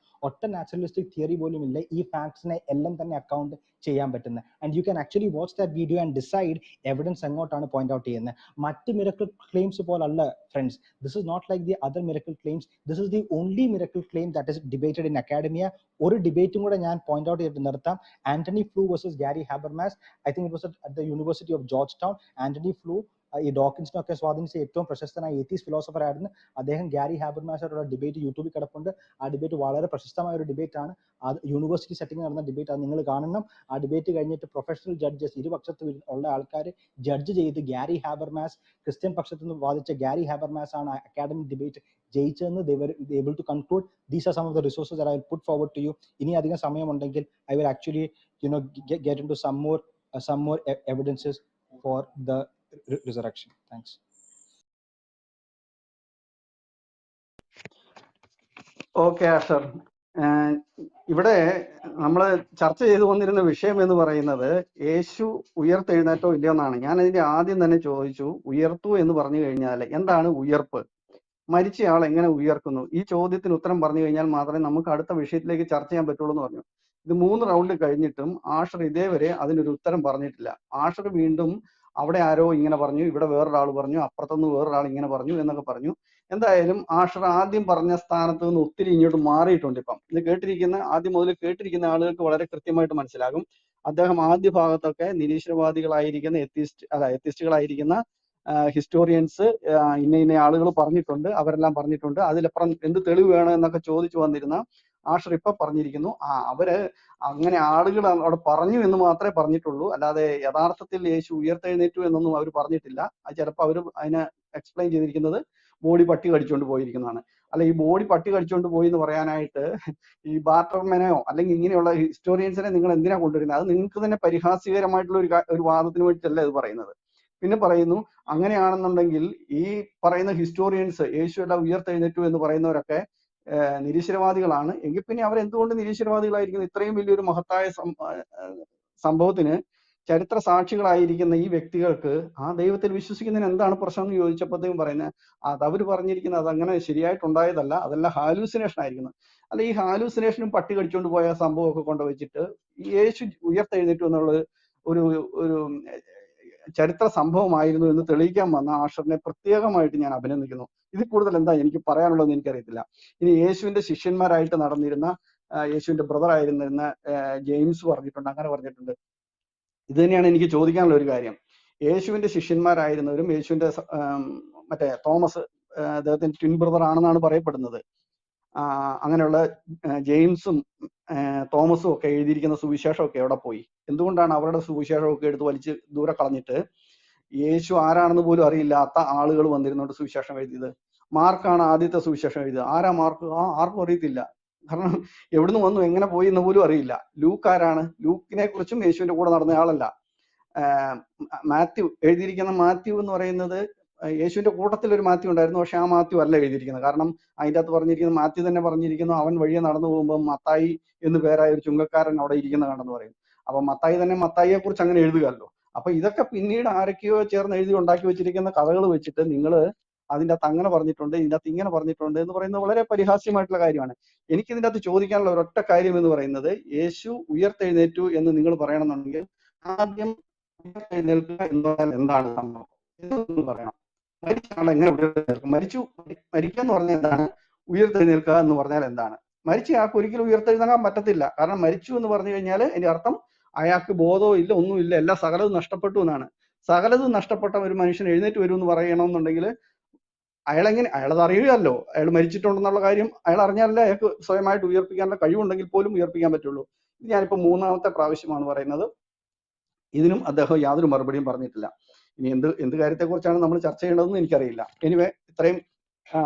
ഈ ഫാക്ട്സിനെ എല്ലാം തന്നെ അക്കൗണ്ട് ചെയ്യാൻ പറ്റുന്നത്. And you can actually watch that video and decide evidence എങ്ങോട്ടാണ് പോയിന്റ് ഔട്ട് ചെയ്യുന്നത്. മറ്റ് മിറക്കിൾ ക്ലെയിംസ് പോലല്ല friends, this is not like the other miracle claims, this is the only miracle claim that is debated in academia. ഒരു ഡിബേറ്റും കൂടെ ഞാൻ point out ചെയ്തിട്ട് നിർത്താം. Antony Flew versus Gary Habermas. I think it was at the University of Georgetown. Antony Flew ഈ ഡോക്കിൻസിനൊക്കെ സ്വാധീനിച്ച ഏറ്റവും പ്രശസ്തനായ ഏത്തീസ്റ്റ് ഫിലോസഫർ ആയിരുന്നു. അദ്ദേഹം ഗ്യാരി ഹാബർമാസായിട്ടുള്ള ഡിബേറ്റ് യൂട്യൂബിൽ കിടപ്പുണ്ട്. ആ ഡിബേറ്റ് വളരെ പ്രശസ്തമായ ഒരു ഡിബേറ്റ് ആണ്. അത് യൂണിവേഴ്സിറ്റി സെറ്റിംഗ് നടന്ന ഡിബേറ്റ്, അത് നിങ്ങൾ കാണണം. ആ ഡിബേറ്റ് കഴിഞ്ഞിട്ട് പ്രൊഫഷണൽ ജഡ്ജസ്, ഇരുപക്ഷത്ത് ഉള്ള ആൾക്കാർ ജഡ്ജ് ചെയ്ത് ഗ്യാരി ഹാബർമാസ്, ക്രിസ്ത്യൻ പക്ഷത്ത് നിന്ന് വാദിച്ച ഗ്യാരി ഹാബർമാസ് ആണ് അക്കാഡമിക് ഡിബേറ്റ് ജയിച്ചതെന്ന് they were able to conclude. These are some of the resources that I will put forward to you. ഇനി അധികം സമയമുണ്ടെങ്കിൽ I will actually get into some more evidences for the resurrection. Thanks. Okay Asher, ഇവിടെ നമ്മൾ ചർച്ച ചെയ്തു വന്നിരുന്ന വിഷയം എന്ന് പറയുന്നത് യേശു ഉയർത്തെഴുന്നേറ്റോ ഇല്ലയോ എന്നാണ്. ഞാൻ അതിന്റെ ആദ്യം തന്നെ ചോദിച്ചു, ഉയർത്തു എന്ന് പറഞ്ഞു കഴിഞ്ഞാൽ എന്താണ് ഉയർപ്പ്? മരിച്ചയാൾ എങ്ങനെ ഉയർക്കുന്നു? ഈ ചോദ്യത്തിന് ഉത്തരം പറഞ്ഞു കഴിഞ്ഞാൽ മാത്രമേ നമുക്ക് അടുത്ത വിഷയത്തിലേക്ക് ചർച്ച ചെയ്യാൻ പറ്റുള്ളൂ എന്ന് പറഞ്ഞു. ഇത് 3 റൗണ്ട് കഴിഞ്ഞിട്ടും ആഷർ ഇതേവരെ അതിനൊരു ഉത്തരം പറഞ്ഞിട്ടില്ല. ആഷർ വീണ്ടും അവിടെ ആരോ ഇങ്ങനെ പറഞ്ഞു, ഇവിടെ വേറൊരാൾ പറഞ്ഞു, അപ്പുറത്തുനിന്ന് വേറൊരാൾ ഇങ്ങനെ പറഞ്ഞു എന്നൊക്കെ പറഞ്ഞു. എന്തായാലും ആഷർ ആദ്യം പറഞ്ഞ സ്ഥാനത്ത് നിന്ന് ഒത്തിരി ഇങ്ങോട്ട് മാറിയിട്ടുണ്ട്. ഇപ്പം ഇത് ആദ്യം മുതൽ കേട്ടിരിക്കുന്ന ആളുകൾക്ക് വളരെ കൃത്യമായിട്ട് മനസ്സിലാകും. അദ്ദേഹം ആദ്യ ഭാഗത്തൊക്കെ നിരീശ്വരവാദികളായിരിക്കുന്ന എത്തിസ്റ്റുകളായിരിക്കുന്ന ഹിസ്റ്റോറിയൻസ് ഇന്ന ആളുകൾ പറഞ്ഞിട്ടുണ്ട്, അവരെല്ലാം പറഞ്ഞിട്ടുണ്ട്, അതിലപ്പുറം എന്ത് തെളിവ് വേണം എന്നൊക്കെ ചോദിച്ചു വന്നിരുന്ന ആഷർ ഇപ്പൊ പറഞ്ഞിരിക്കുന്നു, അവര് അങ്ങനെ ആളുകൾ അവിടെ പറഞ്ഞു എന്ന് മാത്രമേ പറഞ്ഞിട്ടുള്ളൂ, അല്ലാതെ യഥാർത്ഥത്തിൽ യേശു ഉയർത്തെഴുന്നേറ്റു എന്നൊന്നും അവർ പറഞ്ഞിട്ടില്ല. അത് ചിലപ്പോൾ അവർ അതിനെ എക്സ്പ്ലെയിൻ ചെയ്തിരിക്കുന്നത് ബോഡി പട്ടി കടിച്ചുകൊണ്ട് പോയിരിക്കുന്നതാണ്. അല്ല, ഈ ബോഡി പട്ടി കടിച്ചുകൊണ്ട് പോയി എന്ന് പറയാനായിട്ട് ഈ ബാർട്ടർമെനെയോ അല്ലെങ്കിൽ ഇങ്ങനെയുള്ള ഹിസ്റ്റോറിയൻസിനെ നിങ്ങൾ എന്തിനാ കൊണ്ടുവരുന്നത്? അത് നിങ്ങൾക്ക് തന്നെ പരിഹാസ്യകരമായിട്ടുള്ള ഒരു വാദത്തിന് വേണ്ടിയിട്ടല്ല ഇത് പറയുന്നത്. പിന്നെ പറയുന്നു, അങ്ങനെയാണെന്നുണ്ടെങ്കിൽ ഈ പറയുന്ന ഹിസ്റ്റോറിയൻസ് യേശുവല്ല ഉയർത്തെഴുന്നേറ്റു എന്ന് പറയുന്നവരൊക്കെ നിരീശ്വരവാദികളാണ്. എങ്കിൽ പിന്നെ അവർ എന്തുകൊണ്ട് നിരീശ്വരവാദികളായിരിക്കുന്നു? ഇത്രയും വലിയൊരു മഹത്തായ സംഭവത്തിന് ചരിത്ര സാക്ഷികളായിരിക്കുന്ന ഈ വ്യക്തികൾക്ക് ആ ദൈവത്തിൽ വിശ്വസിക്കുന്നതിന് എന്താണ് പ്രശ്നം എന്ന് ചോദിച്ചപ്പോഴത്തേക്കും പറയുന്നത്, അത് അവർ പറഞ്ഞിരിക്കുന്നത് അതങ്ങനെ ശരിയായിട്ടുണ്ടായതല്ല, അതെല്ലാം ഹാലൂസിനേഷൻ ആയിരിക്കുന്നു. അല്ല, ഈ ഹാലൂസിനേഷനും പട്ടി കടിച്ചുകൊണ്ട് പോയ സംഭവമൊക്കെ കൊണ്ടുവച്ചിട്ട് യേശു ഉയർത്തെഴുന്നേറ്റു എന്നുള്ളത് ഒരു ഒരു ചരിത്ര സംഭവമായിരുന്നു എന്ന് തെളിയിക്കാൻ വന്ന ആഷറിനെ പ്രത്യേകമായിട്ട് ഞാൻ അഭിനന്ദിക്കുന്നു. ഇതിൽ കൂടുതൽ എന്താ എനിക്ക് പറയാനുള്ളതെന്ന് എനിക്കറിയത്തില്ല. ഇനി യേശുവിന്റെ ശിഷ്യന്മാരായിട്ട് നടന്നിരുന്ന യേശുവിന്റെ ബ്രദർ ആയിരുന്നിരുന്ന ജെയിംസ് പറഞ്ഞിട്ടുണ്ട്, അങ്ങനെ പറഞ്ഞിട്ടുണ്ട്. ഇത് തന്നെയാണ് എനിക്ക് ചോദിക്കാനുള്ള ഒരു കാര്യം. യേശുവിന്റെ ശിഷ്യന്മാരായിരുന്നവരും യേശുവിന്റെ മറ്റേ തോമസ് അദ്ദേഹത്തിന്റെ ട്വിൻ ബ്രദർ ആണെന്നാണ് പറയപ്പെടുന്നത്. അങ്ങനെയുള്ള ജെയിംസും തോമസും ഒക്കെ എഴുതിയിരിക്കുന്ന സുവിശേഷമൊക്കെ എവിടെ പോയി? എന്തുകൊണ്ടാണ് അവരുടെ സുവിശേഷമൊക്കെ എടുത്ത് വലിച്ച് ദൂരെ കളഞ്ഞിട്ട് യേശു ആരാണെന്ന് പോലും അറിയില്ലാത്ത ആളുകൾ വന്നിരുന്നോണ്ട് സുവിശേഷം എഴുതിയത്? മാർക്കാണ് ആദ്യത്തെ സുവിശേഷം എഴുതിയത്. ആരാ മാർക്ക്? ആർക്കും അറിയത്തില്ല. കാരണം എവിടുന്ന് വന്നു, എങ്ങനെ പോയി എന്ന് പോലും അറിയില്ല. ലൂക്ക് ആരാണ്? ലൂക്കിനെ കുറിച്ചും യേശുവിന്റെ കൂടെ നടന്ന ആളല്ല. മാത്യു എഴുതിയിരിക്കുന്ന മാത്യു എന്ന് പറയുന്നത് യേശുവിന്റെ കൂട്ടത്തിൽ ഒരു മാത്യു ഉണ്ടായിരുന്നു, പക്ഷെ ആ മാത്യു അല്ല എഴുതിയിരിക്കുന്നത്. കാരണം അതിൻ്റെ അകത്ത് പറഞ്ഞിരിക്കുന്നത്, മാത്യു തന്നെ പറഞ്ഞിരിക്കുന്നു, അവൻ വഴിയെ നടന്നു പോകുമ്പോൾ മത്തായി എന്ന് പേരായ ഒരു ചുങ്കക്കാരൻ അവിടെ ഇരിക്കുന്ന കണ്ടെന്ന് പറയും. അപ്പൊ മത്തായി തന്നെ മത്തായിയെ കുറിച്ച് അങ്ങനെ എഴുതുകയല്ലോ. അപ്പൊ ഇതൊക്കെ പിന്നീട് ആരൊക്കെയോ ചേർന്ന് എഴുതി ഉണ്ടാക്കി വെച്ചിരിക്കുന്ന കഥകൾ വെച്ചിട്ട് നിങ്ങൾ അതിൻ്റെ അകത്ത് അങ്ങനെ പറഞ്ഞിട്ടുണ്ട്, ഇതിൻ്റെ അകത്ത് ഇങ്ങനെ പറഞ്ഞിട്ടുണ്ട് എന്ന് പറയുന്നത് വളരെ പരിഹാസ്യമായിട്ടുള്ള കാര്യമാണ്. എനിക്ക് ഇതിൻ്റെ അകത്ത് ചോദിക്കാനുള്ള ഒരൊറ്റ കാര്യം എന്ന് പറയുന്നത്, യേശു ഉയർത്തെഴുന്നേറ്റു എന്ന് നിങ്ങൾ പറയണമെന്നുണ്ടെങ്കിൽ ആദ്യം ഉയർത്തെഴുന്നേൽക്കുക എന്ന് പറഞ്ഞാൽ എന്താണ് സംഭവം എന്ന് പറയണം. മരിച്ച ആളെ എങ്ങനെ ഉയർത്തെഴുന്നേൽക്കും? മരിക്കുക എന്ന് പറഞ്ഞാൽ എന്താണ്? ഉയർത്തെഴുന്നേൽക്കുക എന്ന് പറഞ്ഞാൽ എന്താണ്? മരിച്ച ആൾക്ക് ഒരിക്കലും ഉയർത്തെഴുന്നേൽക്കാൻ പറ്റത്തില്ല. കാരണം മരിച്ചു എന്ന് പറഞ്ഞു കഴിഞ്ഞാൽ അതിന്റെ അർത്ഥം അയാൾക്ക് ബോധവും ഇല്ല, ഒന്നുമില്ല, എല്ലാം സകലതും നഷ്ടപ്പെട്ടു എന്നാണ്. സകലതും നഷ്ടപ്പെട്ട ഒരു മനുഷ്യൻ എഴുന്നേറ്റ് വരും എന്ന് പറയണമെന്നുണ്ടെങ്കിൽ അയാളത് അറിയുകയല്ലോ, അയാൾ മരിച്ചിട്ടുണ്ടെന്നുള്ള കാര്യം അയാൾ അറിഞ്ഞാലല്ലേ അയാൾക്ക് സ്വയമായിട്ട് ഉയർപ്പിക്കാനുള്ള കഴിവുണ്ടെങ്കിൽ പോലും ഉയർപ്പിക്കാൻ പറ്റുള്ളൂ. ഇത് ഞാനിപ്പോ 3ാമത്തെ പ്രാവശ്യമാണ് പറയുന്നത്. ഇതിനും അദ്ദേഹം യാതൊരു മറുപടിയും പറഞ്ഞിട്ടില്ല. ഇനി എന്ത് കാര്യത്തെക്കുറിച്ചാണ് നമ്മൾ ചർച്ച ചെയ്യേണ്ടതെന്ന് എനിക്കറിയില്ല. എനിവേ, ഇത്രയും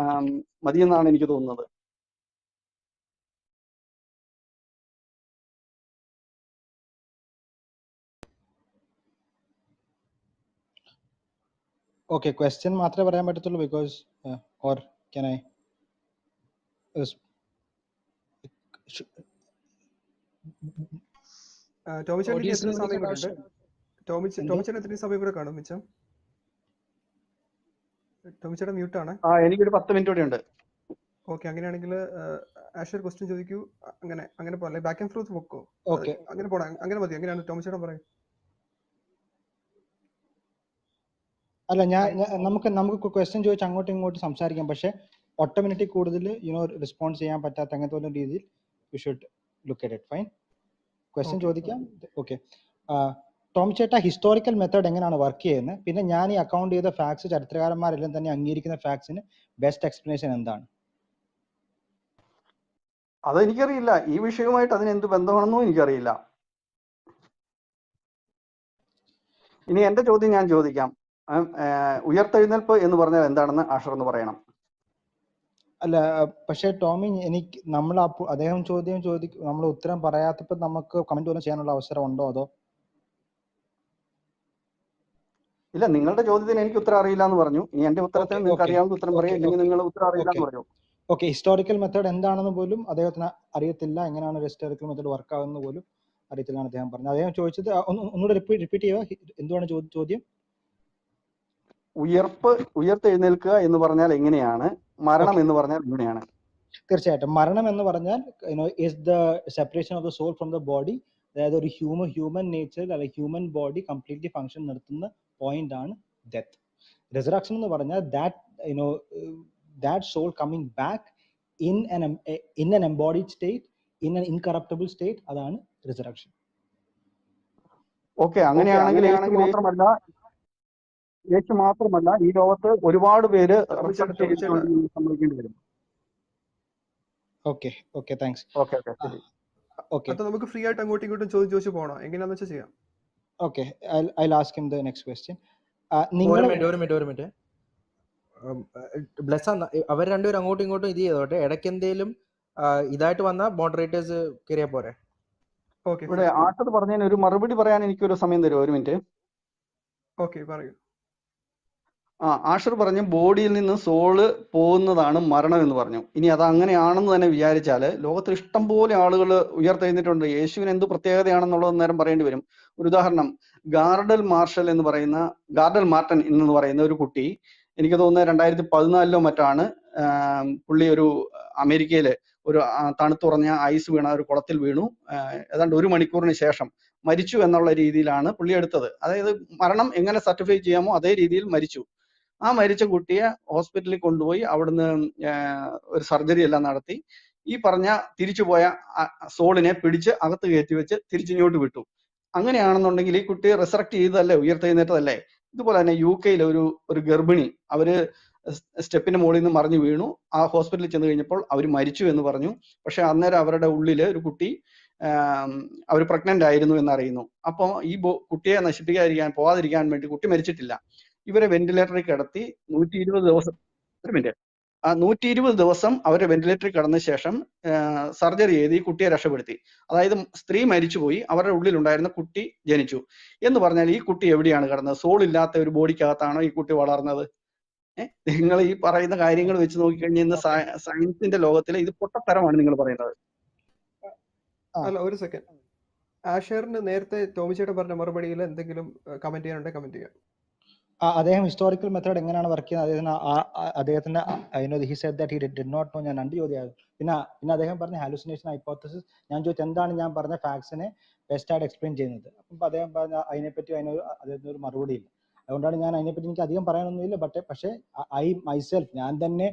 മതിയെന്നാണ് എനിക്ക് തോന്നുന്നത്. ഓക്കെ, ക്വസ്റ്റ്യൻ മാത്രമേ പറയാൻ പറ്റത്തുള്ളൂ, ബിക്കോസ് ഓർ ക്യാൻ ഐ ടോമിച്ചേട്ടൻ എത്ര സമയം കൂടെ ഉണ്ട്? ടോമിച്ചേട്ടൻ എത്ര സമയം കൂടെ കാണും മിച്ചം? ടോമിച്ചേട്ടൻ മ്യൂട്ട് ആണ്. എനിക്കൊരു 10 മിനിറ്റ് കൂടെ ഉണ്ട്. ഓക്കെ, അങ്ങനെയാണെങ്കിൽ ആഷർ ക്വസ്റ്റ്യൻ ചോദിക്കൂ. അങ്ങനെ പോലെ ബാക്ക് ആൻഡ് ഫോർത്ത് വെക്കോ? ഓക്കെ, അങ്ങനെ പോടാ, അങ്ങനെ മതി. അങ്ങനെയാണ് ടോമിച്ചേട്ടൻ പറയും. അല്ല, നമുക്ക് ക്വസ്റ്റ്യൻ ചോദിച്ച് അങ്ങോട്ടും ഇങ്ങോട്ടും സംസാരിക്കാം, പക്ഷെ ഒറ്റ മിനിറ്റിൽ കൂടുതൽ റെസ്പോൺസ് ചെയ്യാൻ പറ്റാത്ത അങ്ങനത്തെ ഒരു രീതിയിൽ you should look at it. Fine, question ചോദിക്കാം. ഓക്കെ, ടോം ചേട്ടാ, ഹിസ്റ്റോറിക്കൽ മെത്തേഡ് എങ്ങനെയാണ് വർക്ക് ചെയ്യുന്നത്? പിന്നെ ഞാൻ ഈ അക്കൗണ്ട് ചെയ്ത ഫാക്ട്സ് ചരിത്രകാരന്മാരെല്ലാം തന്നെ അംഗീകരിക്കുന്ന ഫാക്ട്സിന് ബെസ്റ്റ് എക്സ്പ്ലനേഷൻ എന്താണ്? അതെനിക്കറിയില്ല. ഈ വിഷയവുമായിട്ട് അതിന് എന്ത് ബന്ധമാണെന്നും എനിക്കറിയില്ല. ഇനി എന്റെ ചോദ്യം ഞാൻ ചോദിക്കാം. ഉയർത്തെഴുന്നേൽപ്പ് എന്ന് പറഞ്ഞാൽ എന്താണെന്ന് ആഷർ എന്ന് പറയണം. അല്ല, പക്ഷേ ടോമി, എനിക്ക് അദ്ദേഹം നമ്മൾ ഉത്തരം പറയാത്തപ്പോൾ നമുക്ക് കമന്റ് പോലും ചെയ്യാനുള്ള അവസരം ഉണ്ടോ? അതോ ഇല്ല, നിങ്ങളുടെ ചോദ്യത്തിന് എനിക്ക് ഉത്തരം അറിയില്ല എന്ന് പറഞ്ഞു. ഇനി എന്റെ ഉത്തരത്തിന് നിങ്ങൾക്ക് അറിയാവുന്ന ഉത്തരം പറയും, അല്ലെങ്കിൽ നിങ്ങൾ ഉത്തരം അറിയില്ല എന്ന് പറഞ്ഞു. ഓക്കെ, ഹിസ്റ്റോറിക്കൽ മെത്തേഡ് എന്താണെന്ന് പോലും അദ്ദേഹത്തിന് അറിയത്തില്ല, എങ്ങനെയാണ് ഹിസ്റ്റോറിക്കൽ മെത്തേഡ് വർക്ക് ആകുന്നത് പോലും അറിയത്തില്ല എന്ന് അദ്ദേഹം പറഞ്ഞു. അദ്ദേഹം ചോദിച്ചത് ഒന്നുകൂടെ റിപ്പീറ്റ് ചെയ്യുക, എന്തുവാണ് ചോദ്യം? ഉയർത്തെഴുന്നേൽക്കുക എന്ന് പറഞ്ഞാൽ എങ്ങനെയാണ്? മരണം എന്ന് പറഞ്ഞാൽ എങ്ങനെയാണ്? തീർച്ചയായിട്ടും മരണം എന്ന് പറഞ്ഞാൽ is the separation of the soul from the body. അതായത് ഒരു ഹ്യൂമൻ നേച്ചർ അല്ലെങ്കിൽ ഹ്യൂമൻ ബോഡി കംപ്ലീറ്റ്ലി ഫങ്ഷൻ നിർത്തുന്ന പോയിന്റ് ആണ് ഡെത്ത്. റിസറക്ഷൻ എന്ന് പറഞ്ഞാൽ that soul coming back in an embodied state, in an incorruptible state, അതാണ് റിസറക്ഷൻ. ഓക്കെ, അങ്ങനെയാണെങ്കിൽ യേശു മാത്രമല്ല ഈ ലോകത്ത് ഒരുപാട് പേര് സംഭവിക്കേണ്ടി വരും. Okay okay thanks. Okay okay ശരി. ഓക്കെ, അത് നമുക്ക് ഫ്രീ ആയിട്ട് അങ്ങോട്ടും ഇങ്ങോട്ടും ചോദിച്ചു പോകണം, എങ്ങനെയാണെന്ന് വെച്ചാൽ ചെയ്യാം. Okay, I'll ask him the next question. ഒരു മിനിറ്റ് ബ്ലസ് അവർ രണ്ടുപേരും അങ്ങോട്ടും ഇങ്ങോട്ടും ഇത് ചെയ്തോട്ടെ. ഇടയ്ക്ക് എന്തേലും ഇതായിട്ട് വന്ന മോഡറേറ്റേഴ്സ് കയറിയാ പോരെ. ഇവിടെ ആട്ടത് പറഞ്ഞതിന് ഒരു മറുപടി പറയാൻ എനിക്കൊരു സമയം തരുമോ? ഒരു മിനിറ്റ്. ഓക്കെ പറയൂ. ആഷർ പറഞ്ഞു ബോഡിയിൽ നിന്ന് സോള് പോകുന്നതാണ് മരണം എന്ന് പറഞ്ഞു. ഇനി അത് അങ്ങനെയാണെന്ന് തന്നെ വിചാരിച്ചാല് ലോകത്തിൽ ഇഷ്ടം പോലെ ആളുകൾ ഉയർത്തെഴുന്നിട്ടുണ്ട്. യേശുവിന് എന്ത് പ്രത്യേകതയാണെന്നുള്ളത് നേരം പറയേണ്ടി വരും. ഒരു ഉദാഹരണം, ഗാർഡൽ മാർട്ടൻ എന്ന് പറയുന്ന ഒരു കുട്ടി, എനിക്ക് തോന്നുന്നത് 2014 മറ്റാണ്, പുള്ളി ഒരു അമേരിക്കയില് ഒരു തണുത്തുറഞ്ഞ ഐസ് വീണ ഒരു കുളത്തിൽ വീണു. ഏതാണ്ട് 1 മണിക്കൂറിന് ശേഷം മരിച്ചു എന്നുള്ള രീതിയിലാണ് പുള്ളി എടുത്തത്. അതായത് മരണം എങ്ങനെ സർട്ടിഫൈ ചെയ്യാമോ അതേ രീതിയിൽ മരിച്ചു. ആ മരിച്ച കുട്ടിയെ ഹോസ്പിറ്റലിൽ കൊണ്ടുപോയി അവിടുന്ന് ഒരു സർജറി എല്ലാം നടത്തി ഈ പറഞ്ഞ തിരിച്ചുപോയ സോളിനെ പിടിച്ച് അകത്ത് കയറ്റി വെച്ച് തിരിച്ചിങ്ങോട്ട് വിട്ടു. അങ്ങനെയാണെന്നുണ്ടെങ്കിൽ ഈ കുട്ടിയെ റിസറക്ട് ചെയ്തതല്ലേ, ഉയർത്തെഴുന്നേറ്റതല്ലേ? ഇതുപോലെ തന്നെ UK ഒരു ഗർഭിണി, അവര് സ്റ്റെപ്പിന്റെ മുകളിൽ നിന്ന് മറിഞ്ഞു വീണു. ആ ഹോസ്പിറ്റലിൽ ചെന്ന് കഴിഞ്ഞപ്പോൾ അവർ മരിച്ചു എന്ന് പറഞ്ഞു. പക്ഷെ അന്നേരം അവരുടെ ഉള്ളില് ഒരു കുട്ടി അവർ പ്രഗ്നന്റ് ആയിരുന്നു എന്നറിയുന്നു. അപ്പോൾ ഈ കുട്ടിയെ പോകാതിരിക്കാൻ വേണ്ടി കുട്ടി മരിച്ചിട്ടില്ല. ഇവരെ വെന്റിലേറ്ററിൽ കിടത്തി 120 ദിവസം 120 ദിവസം അവരെ വെന്റിലേറ്ററിൽ കിടന്ന ശേഷം സർജറി ചെയ്ത് ഈ കുട്ടിയെ രക്ഷപ്പെടുത്തി. അതായത് സ്ത്രീ മരിച്ചുപോയി, അവരുടെ ഉള്ളിലുണ്ടായിരുന്ന കുട്ടി ജനിച്ചു എന്ന് പറഞ്ഞാൽ ഈ കുട്ടി എവിടെയാണ് കിടന്നത്? സോൾ ഇല്ലാത്ത ഒരു ബോഡിക്കകത്താണോ ഈ കുട്ടി വളർന്നത്? നിങ്ങൾ ഈ പറയുന്ന കാര്യങ്ങൾ വെച്ച് നോക്കിക്കഴിഞ്ഞാൽ ഇന്ന് സയൻസിന്റെ ലോകത്തിലെ ഇത് പൊട്ടത്തരമാണ് നിങ്ങൾ പറയുന്നത്. അല്ല, ഒരു സെക്കൻഡ്. ആഷറിന് നേരത്തെ ടോമിച്ചേട്ടൻ പറഞ്ഞ മറുപടിയിൽ എന്തെങ്കിലും കമന്റ് ചെയ്യാനുണ്ടെങ്കിൽ കമന്റ് ചെയ്യാം. അദ്ദേഹം ഹിസ്റ്റോറിക്കൽ മെത്തേഡ് എങ്ങനെയാണ് വർക്ക് ചെയ്യുന്നത് അദ്ദേഹത്തിന് he said that he did not know. ഞാൻ 2 ചോദ്യം. പിന്നെ അദ്ദേഹം പറഞ്ഞ ഹാലുസിനേഷൻ ഹൈപ്പോത്തസിസ്. ഞാൻ ചോദിച്ചു എന്താണ് ഞാൻ പറഞ്ഞ ഫാക്ട്സിനെ ബെസ്റ്റ് ആയിട്ട് എക്സ്പ്ലെയിൻ ചെയ്യുന്നത്. അപ്പം അദ്ദേഹം പറഞ്ഞ അതിനെപ്പറ്റി അദ്ദേഹത്തിന് ഒരു മറുപടി ഇല്ല. അതുകൊണ്ടാണ് ഞാൻ അതിനെപ്പറ്റി എനിക്ക് അധികം പറയാനൊന്നുമില്ല. പക്ഷേ ഞാൻ തന്നെ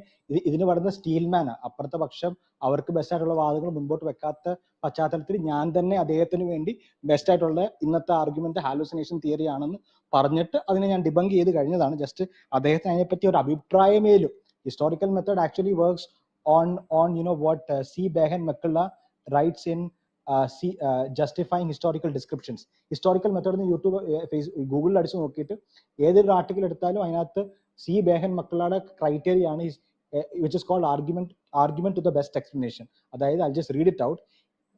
ഇതിന് പറയുന്ന സ്റ്റീൽമാനാണ്. അപ്പുറത്തെ പക്ഷം അവർക്ക് ബെസ്റ്റ് ആയിട്ടുള്ള വാദങ്ങൾ മുൻപോട്ട് വെക്കാത്ത പശ്ചാത്തലത്തിൽ ഞാൻ തന്നെ അദ്ദേഹത്തിന് വേണ്ടി ബെസ്റ്റ് ആയിട്ടുള്ള ഇന്നത്തെ ആർഗ്യുമെന്റ് ഹാലുസിനേഷൻ തിയറി ആണെന്ന് പറഞ്ഞിട്ട് അതിനെ ഞാൻ ഡിബങ്ക് ചെയ്ത് കഴിഞ്ഞതാണ്. ജസ്റ്റ് അദ്ദേഹത്തിന് അതിനെപ്പറ്റി ഒരു അഭിപ്രായമേലും. Historical method actually works on what C. Behan McCullough writes in justifying historical descriptions. Historical method YouTube ഗൂഗിളിൽ അടിച്ചു നോക്കിയിട്ട് ഏതൊരു ആർട്ടിക്കിൾ എടുത്താലും അതിനകത്ത് C. Behan McCulloughയുടെ ക്രൈറ്റീരിയ ആണ് which is called argument to the best explanation. അതായത് I'll just read it out.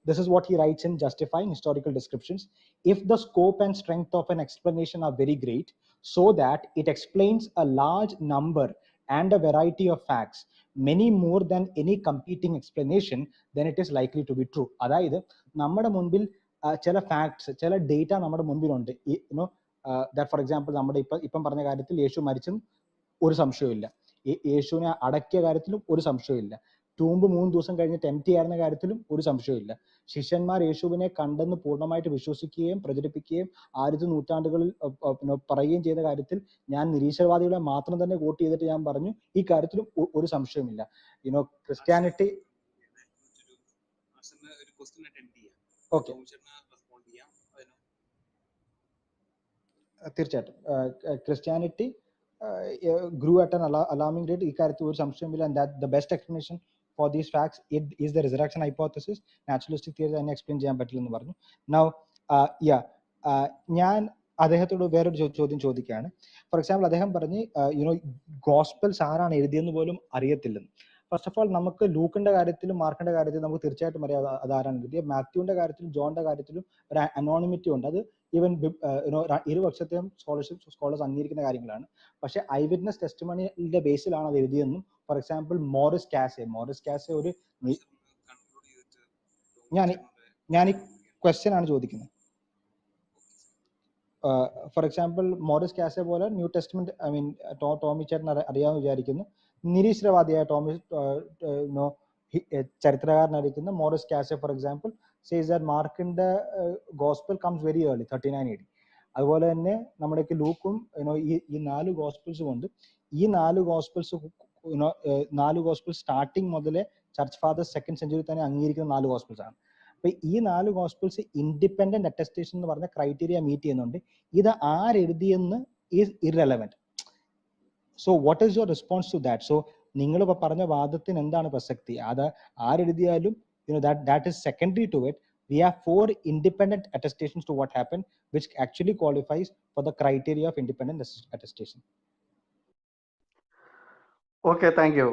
This is what he writes in justifying historical descriptions. If the scope and strength of an explanation are very great, so that it explains a large number and a variety of facts, many more than any competing explanation, then it is likely to be true. അതായത് നമ്മുടെ മുൻപിൽ ചില facts, ചില data നമ്മുടെ മുൻപിലുണ്ട്. that for example നമ്മുടെ ഇപ്പം പറഞ്ഞ കാര്യത്തിൽ യേശു മരിച്ചും ഒരു സംശയമില്ല, യേശുവിനെ അടക്കിയ കാര്യത്തിലും ഒരു സംശയമില്ല, ടൂമ്പ് 3 ദിവസം കഴിഞ്ഞിട്ട് എംപ്റ്റി ആയിരുന്ന കാര്യത്തിലും ഒരു സംശയമില്ല, ശിഷ്യന്മാർ യേശുവിനെ കണ്ടെന്ന് പൂർണ്ണമായിട്ട് വിശ്വസിക്കുകയും പ്രചരിപ്പിക്കുകയും 1000 നൂറ്റാണ്ടുകളിൽ പറയുകയും ചെയ്ത കാര്യത്തിൽ ഞാൻ നിരീശ്വരവാദികളെ മാത്രം തന്നെ വോട്ട് ചെയ്തിട്ട് ഞാൻ പറഞ്ഞു ഈ കാര്യത്തിലും ഒരു സംശയമില്ല. ക്രിസ്ത്യാനിറ്റി ഓക്കെ തീർച്ചയായിട്ടും Christianity grew at an alarming rate. ഈ കാര്യത്തിൽ ഒരു സംശയമില്ല. and that the best explanation for these facts is the resurrection hypothesis. naturalistic theory തന്നെ എക്സ്പ്ലെയിൻ ചെയ്യാൻ പറ്റില്ലെന്ന് പറഞ്ഞു. now ഞാൻ അദ്ദേഹത്തോട് വേറൊരു ചോദ്യം ചോദിക്കുകയാണ്. ഫോർ എക്സാമ്പിൾ അദ്ദേഹം പറഞ്ഞ് ഗോസ്പൽസ് ആരാണ് എഴുതിയെന്ന് പോലും അറിയത്തില്ലെന്ന്. ഫസ്റ്റ് ഓഫ് ഓൾ നമുക്ക് ലൂക്കിന്റെ കാര്യത്തിലും മാർക്കിന്റെ കാര്യത്തിലും നമുക്ക് തീർച്ചയായിട്ടും അറിയാം അതാരാണ് എഴുതിയത്. മാത്യുവിന്റെ കാര്യത്തിലും ജോണിന്റെ കാര്യത്തിലും ഒരു അനോണിമിറ്റി ഉണ്ട്. അത് ഈവൻ ഇരുപക്ഷത്തെയും സ്കോളേഴ്സ് അംഗീകരിക്കുന്ന കാര്യങ്ങളാണ്. പക്ഷെ ഐ വിറ്റ്നസ് ടെസ്റ്റിമണിയുടെ ബേസിലാണ് അത് എഴുതിയെന്നും. ഫോർ എക്സാമ്പിൾ മോറിസ് കാസെ ഒരു ഞാൻ ഈ ക്വസ്റ്റ്യൻ ആണ് ചോദിക്കുന്നത്. ഫോർ എക്സാമ്പിൾ മോറിസ് കാസെ പോലെ ന്യൂ ടെസ്റ്റ്മെന്റ് ടോമി ചേട്ടൻ അറിയാമെന്ന് വിചാരിക്കുന്നു. നിരീശ്വരവാദിയായ ചരിത്രകാരനായിരിക്കുന്ന Maurice Casey for example says that മാർക്കിന്റെ gospel comes very early 39 AD. അതുപോലെ തന്നെ നമ്മുടെയൊക്കെ ലൂക്കും ഈ 4 ഗോസ്പൽസും ഉണ്ട്. ഈ 4 ഗോസ്പൽസ് 4 ഗോസ്പൽ സ്റ്റാർട്ടിങ് മുതലേ ചർച്ച് ഫാദേഴ്സ് 2nd century തന്നെ അംഗീകരിക്കുന്ന 4 ഗോസ്പൽസ് ആണ്. അപ്പൊ ഈ 4 ഗോസ്പൽസ് ഇൻഡിപെൻഡന്റ് അറ്റസ്റ്റേഷൻ എന്ന് പറഞ്ഞ ക്രൈറ്റീരിയ മീറ്റ് ചെയ്യുന്നുണ്ട്. ഇത് ആരെഴുതിയെന്ന് is irrelevant. So what is your response to that? So നിങ്ങൾ ഇപ്പൊ പറഞ്ഞ വാദത്തിന് എന്താണ് പ്രസക്തി? അത് ആരെഴുതിയാലും that is secondary to it. We have 4 independent attestations to what happened, which actually qualifies for the criteria of independent attestation. Okay, thank U.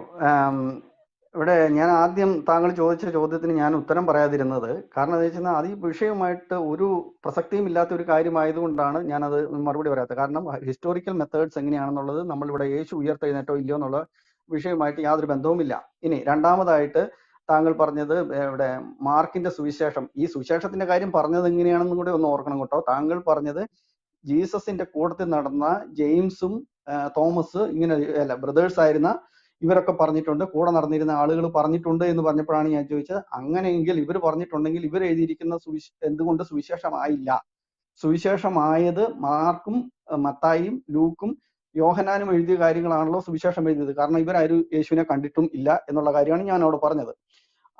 ഇവിടെ ഞാൻ ആദ്യം താങ്കൾ ചോദിച്ച ചോദ്യത്തിന് ഞാൻ ഉത്തരം പറയാതിരുന്നത് കാരണം എന്താ വെച്ചാൽ അത് ഈ വിഷയവുമായിട്ട് ഒരു പ്രസക്തിയും ഇല്ലാത്ത ഒരു കാര്യമായതുകൊണ്ടാണ് ഞാനത് മറുപടി പറയാത്തത്. കാരണം ഹിസ്റ്റോറിക്കൽ മെത്തേഡ്സ് എങ്ങനെയാണെന്നുള്ളത് നമ്മളിവിടെ യേശു ഉയർത്തെഴുന്നേറ്റോ ഇല്ലയോ എന്നുള്ള വിഷയവുമായിട്ട് യാതൊരു ബന്ധവുമില്ല. ഇനി രണ്ടാമതായിട്ട് താങ്കൾ പറഞ്ഞത് ഇവിടെ മാർക്കിന്റെ സുവിശേഷം, ഈ സുവിശേഷത്തിന്റെ കാര്യം പറഞ്ഞത് എങ്ങനെയാണെന്നും കൂടെ ഒന്ന് ഓർക്കണം കേട്ടോ. താങ്കൾ പറഞ്ഞത് ജീസസിന്റെ കൂട്ടത്തിൽ നടന്ന ജെയിംസും തോമസ് ഇങ്ങനെ അല്ല ബ്രദേഴ്സ് ആയിരുന്ന ഇവരൊക്കെ പറഞ്ഞിട്ടുണ്ട്, കൂടെ നടന്നിരുന്ന ആളുകൾ പറഞ്ഞിട്ടുണ്ട് എന്ന് പറഞ്ഞപ്പോഴാണ് ഞാൻ ചോദിച്ചത്, അങ്ങനെയെങ്കിൽ ഇവർ പറഞ്ഞിട്ടുണ്ടെങ്കിൽ ഇവർ എഴുതിയിരിക്കുന്ന എന്തുകൊണ്ട് സുവിശേഷമായില്ല? സുവിശേഷമായത് മാർക്കും മത്തായിയും ലൂക്കും യോഹന്നാനും എഴുതിയ കാര്യങ്ങളാണല്ലോ സുവിശേഷം എഴുതിയത്. കാരണം ഇവരാരും യേശുവിനെ കണ്ടിട്ടും ഇല്ല എന്നുള്ള കാര്യമാണ് ഞാൻ അവിടെ പറഞ്ഞത്.